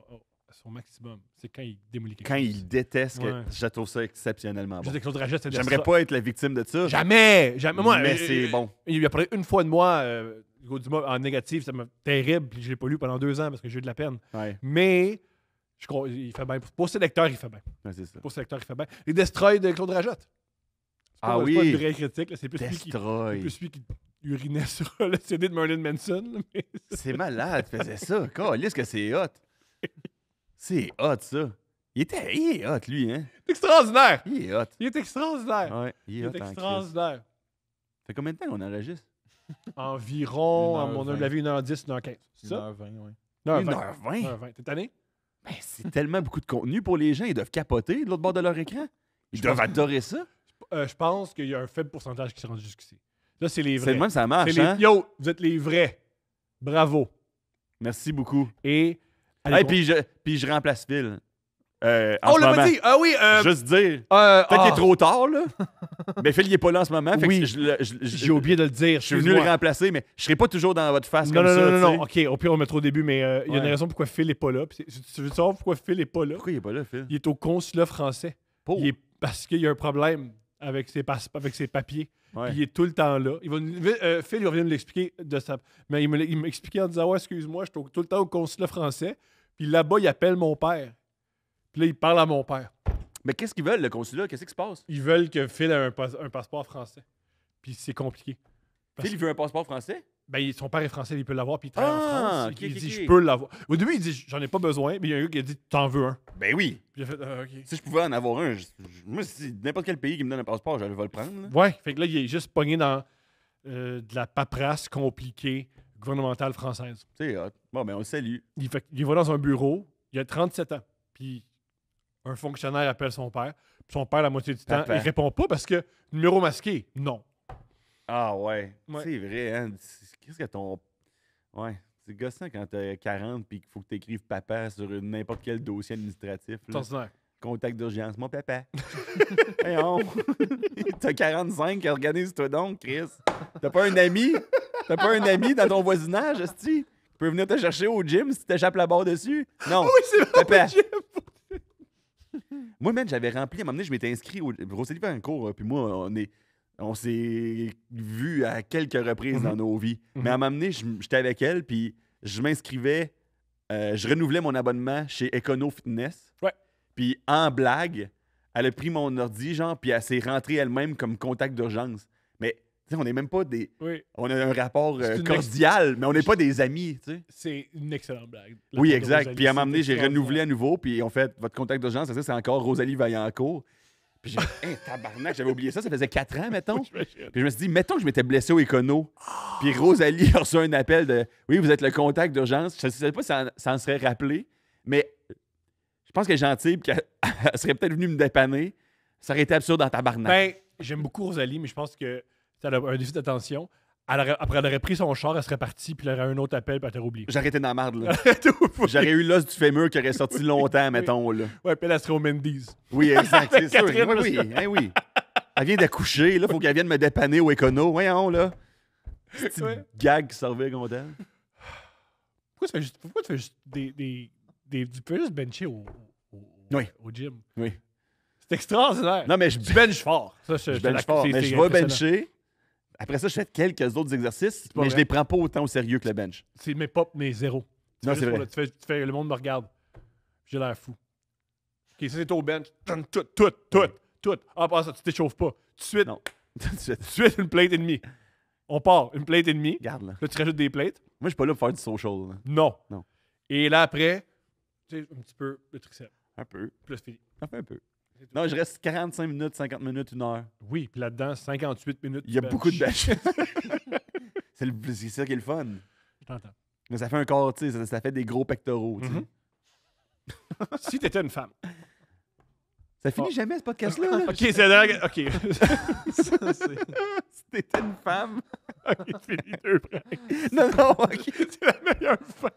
Speaker 2: son maximum, c'est quand il démolit quelque
Speaker 3: Quand
Speaker 2: chose.
Speaker 3: il déteste,
Speaker 2: Ouais.
Speaker 3: je trouve ça exceptionnellement
Speaker 2: Je
Speaker 3: bon.
Speaker 2: sais que Claude Rajette, c'est
Speaker 3: J'aimerais pas être la victime de ça.
Speaker 2: Jamais! Moi,
Speaker 3: mais c'est bon.
Speaker 2: Il a parlé une fois de moi, Hugo Dumas, en négatif, ça m'a terrible, puis je l'ai pas lu pendant 2 ans parce que j'ai eu de la peine.
Speaker 3: Ouais,
Speaker 2: Mais, il fait bien. Pour ses lecteurs, il fait bien.
Speaker 3: ouais, c'est ça.
Speaker 2: Pour ses lecteurs, il fait bien. Les Destroy de Claude Rajette. C'est
Speaker 3: Ah
Speaker 2: pas-
Speaker 3: oui.
Speaker 2: C'est pas une vraie critique, là, c'est plus lui qui.
Speaker 3: Destroy.
Speaker 2: Plus lui qui urinait sur le CD de Marilyn Manson. là, mais-
Speaker 3: C'est malade, faisait ça. Calisse que c'est hot. C'est hot, ça. Il est hot, lui, hein?
Speaker 2: C'est extraordinaire!
Speaker 3: Il est hot.
Speaker 2: Il est extraordinaire!
Speaker 3: Ouais, il
Speaker 2: Il
Speaker 3: est hot
Speaker 2: est
Speaker 3: en crise.
Speaker 2: extraordinaire.
Speaker 3: Ça fait combien de temps qu'on enregistre?
Speaker 2: Environ, à mon
Speaker 4: 1h20.
Speaker 2: humble avis, 1h10, 1h15. C'est ça?
Speaker 4: 1h20, oui.
Speaker 2: 1h20.
Speaker 3: 1h20?
Speaker 2: 1h20. T'es tanné?
Speaker 3: Ben, c'est tellement beaucoup de contenu pour les gens. Ils doivent capoter de l'autre bord de leur écran. Ils
Speaker 2: Je
Speaker 3: doivent
Speaker 2: pense-
Speaker 3: adorer ça.
Speaker 2: Je pense qu'il y a un faible pourcentage qui s'est rendu jusqu'ici. Là, c'est les
Speaker 3: C'est
Speaker 2: vrais.
Speaker 3: le même, ça
Speaker 2: C'est
Speaker 3: marche,
Speaker 2: les-
Speaker 3: hein?
Speaker 2: Yo, vous êtes les vrais. Bravo.
Speaker 3: Merci beaucoup.
Speaker 2: Et.
Speaker 3: Hey, puis je remplace Phil. En
Speaker 2: On
Speaker 3: ce
Speaker 2: l'a
Speaker 3: moment.
Speaker 2: pas dit! Ah oui!
Speaker 3: Juste dire. Peut-être qu'il
Speaker 2: ah,
Speaker 3: est trop tard, là. Mais Phil, il est pas là en ce moment. Fait
Speaker 2: Oui.
Speaker 3: que j'ai
Speaker 2: J'ai oublié de le dire.
Speaker 3: Je suis venu le remplacer, mais je serai pas toujours dans votre face
Speaker 2: Non,
Speaker 3: comme
Speaker 2: non,
Speaker 3: ça.
Speaker 2: non, non,
Speaker 3: tu
Speaker 2: non.
Speaker 3: sais.
Speaker 2: OK, au pire, on le mettra au début, mais il y a une
Speaker 3: Ouais.
Speaker 2: raison pourquoi Phil n'est pas là. Puis tu veux savoir pourquoi Phil n'est pas là?
Speaker 3: Pourquoi il est pas là, Phil?
Speaker 2: Il est au consulat français.
Speaker 3: Pour.
Speaker 2: Parce qu'il y a un problème avec ses papiers.
Speaker 3: Ouais.
Speaker 2: Puis il est tout le temps là. Phil, il va venir me l'expliquer de sa. Mais il m'a expliqué en disant: ouais, excuse-moi, je suis tout le temps au consulat français. Puis là-bas, il appelle mon père. Puis là, il parle à mon père.
Speaker 3: Mais qu'est-ce qu'ils veulent, le consulat? Qu'est-ce qui se passe?
Speaker 2: Ils veulent que Phil ait un passeport français. Puis c'est compliqué. Parce-
Speaker 3: Phil, il veut un passeport français?
Speaker 2: Ben, son père est français, il peut l'avoir, puis il travaille en France.
Speaker 3: ok,
Speaker 2: il
Speaker 3: ok,
Speaker 2: dit:
Speaker 3: ok.
Speaker 2: je peux l'avoir. Au début, il dit: j'en ai pas besoin. Mais il y a un gars qui a dit: t'en veux un.
Speaker 3: Ben oui.
Speaker 2: Puis il a fait: OK.
Speaker 3: Si je pouvais en avoir un, moi, si n'importe quel pays qui me donne un passeport, j'allais le prendre. là.
Speaker 2: Ouais, fait que là, il est juste pogné dans de la paperasse compliquée gouvernementale française.
Speaker 3: C'est hot. Bon, ben on le salue.
Speaker 2: Il va dans un bureau, il a 37 ans, puis un fonctionnaire appelle son père, puis son père, la moitié du temps,
Speaker 3: Papa.
Speaker 2: il répond pas parce que numéro masqué, non.
Speaker 3: Ah ouais.
Speaker 2: Ouais.
Speaker 3: C'est vrai, hein. Qu'est-ce que ton... Ouais. C'est gossant quand t'as 40 puis qu'il faut que tu écrives papa sur n'importe quel dossier administratif.
Speaker 2: C'est
Speaker 3: là.
Speaker 2: ordinaire.
Speaker 3: Contact d'urgence. Mon papa. Voyons. T'as 45, organise-toi donc, Chris. T'as pas un ami? T'as pas un ami dans ton voisinage, esti? Qui peut venir te chercher au gym si tu t'échappes la barre dessus? Non.
Speaker 2: Oui, c'est vrai,
Speaker 3: Papa.
Speaker 2: Jim.
Speaker 3: Moi, man, j'avais rempli. À un moment donné, je m'étais inscrit au. Rosalie Valancourt, puis moi, on s'est vus à quelques reprises dans nos vies. Mais à un moment donné, j'étais avec elle, puis je m'inscrivais. Je renouvelais mon abonnement chez Econo Fitness.
Speaker 2: Ouais.
Speaker 3: Puis en blague, elle a pris mon ordi, genre, puis elle s'est rentrée elle-même comme contact d'urgence. Mais, tu sais, on n'est même pas des.
Speaker 2: Oui,
Speaker 3: On a un rapport
Speaker 2: C'est une
Speaker 3: cordial, mais on n'est pas des amis, tu sais.
Speaker 2: c'est une excellente blague. La
Speaker 3: Oui,
Speaker 2: photo de
Speaker 3: exact.
Speaker 2: Rosalie,
Speaker 3: Puis à un moment
Speaker 2: c'est
Speaker 3: donné, j'ai
Speaker 2: extraordinaire.
Speaker 3: renouvelé à nouveau, puis on fait votre contact d'urgence, ça c'est encore Rosalie Vaillancourt. Puis j'ai dit, hey, tabarnak, j'avais oublié ça, ça faisait 4 ans, mettons. Puis je me suis dit, mettons que je m'étais blessé au Écono. Puis Rosalie a reçu un appel de, oui, vous êtes le contact d'urgence. Je ne sais pas si ça en serait rappelé, mais je pense qu'elle est gentille, puis qu'elle serait peut-être venue me dépanner. Ça aurait été absurde en tabarnak.
Speaker 2: Ben, j'aime beaucoup Rosalie, mais je pense que ça a un défi d'attention. Après, elle aurait pris son char, elle serait partie, puis elle aurait un autre appel, puis elle t'aurait oublié.
Speaker 3: J'aurais été dans la marde, là.
Speaker 2: Ouais,
Speaker 3: J'aurais eu l'os du fémur qui aurait sorti longtemps, mettons, là.
Speaker 2: puis elle serait au Mendy's.
Speaker 3: Oui, exact, c'est sûr.
Speaker 2: Catherine,
Speaker 3: Oui, oui, hein, oui. Elle vient d'accoucher, là, faut qu'elle vienne me dépanner au Écono. Voyons, là. Petit
Speaker 2: Ouais.
Speaker 3: gag qui servait content.
Speaker 2: Pourquoi tu fais juste tu peux juste bencher
Speaker 3: Oui.
Speaker 2: au gym?
Speaker 3: Oui.
Speaker 2: C'est extraordinaire.
Speaker 3: Non, mais je
Speaker 2: Tu benches fort. Ça,
Speaker 3: je bench fort, mais je vais bencher. Après ça, je fais quelques autres exercices,
Speaker 2: pas
Speaker 3: mais je
Speaker 2: vrai.
Speaker 3: les prends pas autant au sérieux que le bench.
Speaker 2: C'est mes pop, mais zéro. Tu
Speaker 3: Non,
Speaker 2: fais
Speaker 3: c'est
Speaker 2: juste
Speaker 3: vrai.
Speaker 2: pour tu fais le monde me regarde. J'ai l'air fou. OK, ça c'est au bench. Tout. Ah, pas ça, tu t'échauffes pas. Tout de suite,
Speaker 3: Non. Tout de suite.
Speaker 2: tout de suite, une plate et demie. On part, une plate et demie.
Speaker 3: Regarde, là.
Speaker 2: Là, tu rajoutes des plates.
Speaker 3: Moi, je suis pas là pour faire du social. Là.
Speaker 2: Non.
Speaker 3: Non.
Speaker 2: Et là, après, tu sais, un petit peu le triceps.
Speaker 3: Un peu.
Speaker 2: Plus fini.
Speaker 3: Un peu. Non, je reste 45 minutes, 50 minutes, 1 heure.
Speaker 2: Oui, puis là-dedans, 58 minutes.
Speaker 3: Il y a beaucoup de bench. C'est ça qui est le fun.
Speaker 2: Je t'entends.
Speaker 3: Mais ça fait un corps, tu sais, ça fait des gros pectoraux, tu sais.
Speaker 2: Mhm. Si t'étais une femme.
Speaker 3: Ça finit jamais, ce podcast-là. Là.
Speaker 2: Ok, c'est dingue. Ok.
Speaker 4: Ça, c'est-
Speaker 3: Si t'étais une femme.
Speaker 2: Ok, tu finis 2 près.
Speaker 3: Non, ok.
Speaker 2: C'est la meilleure fin.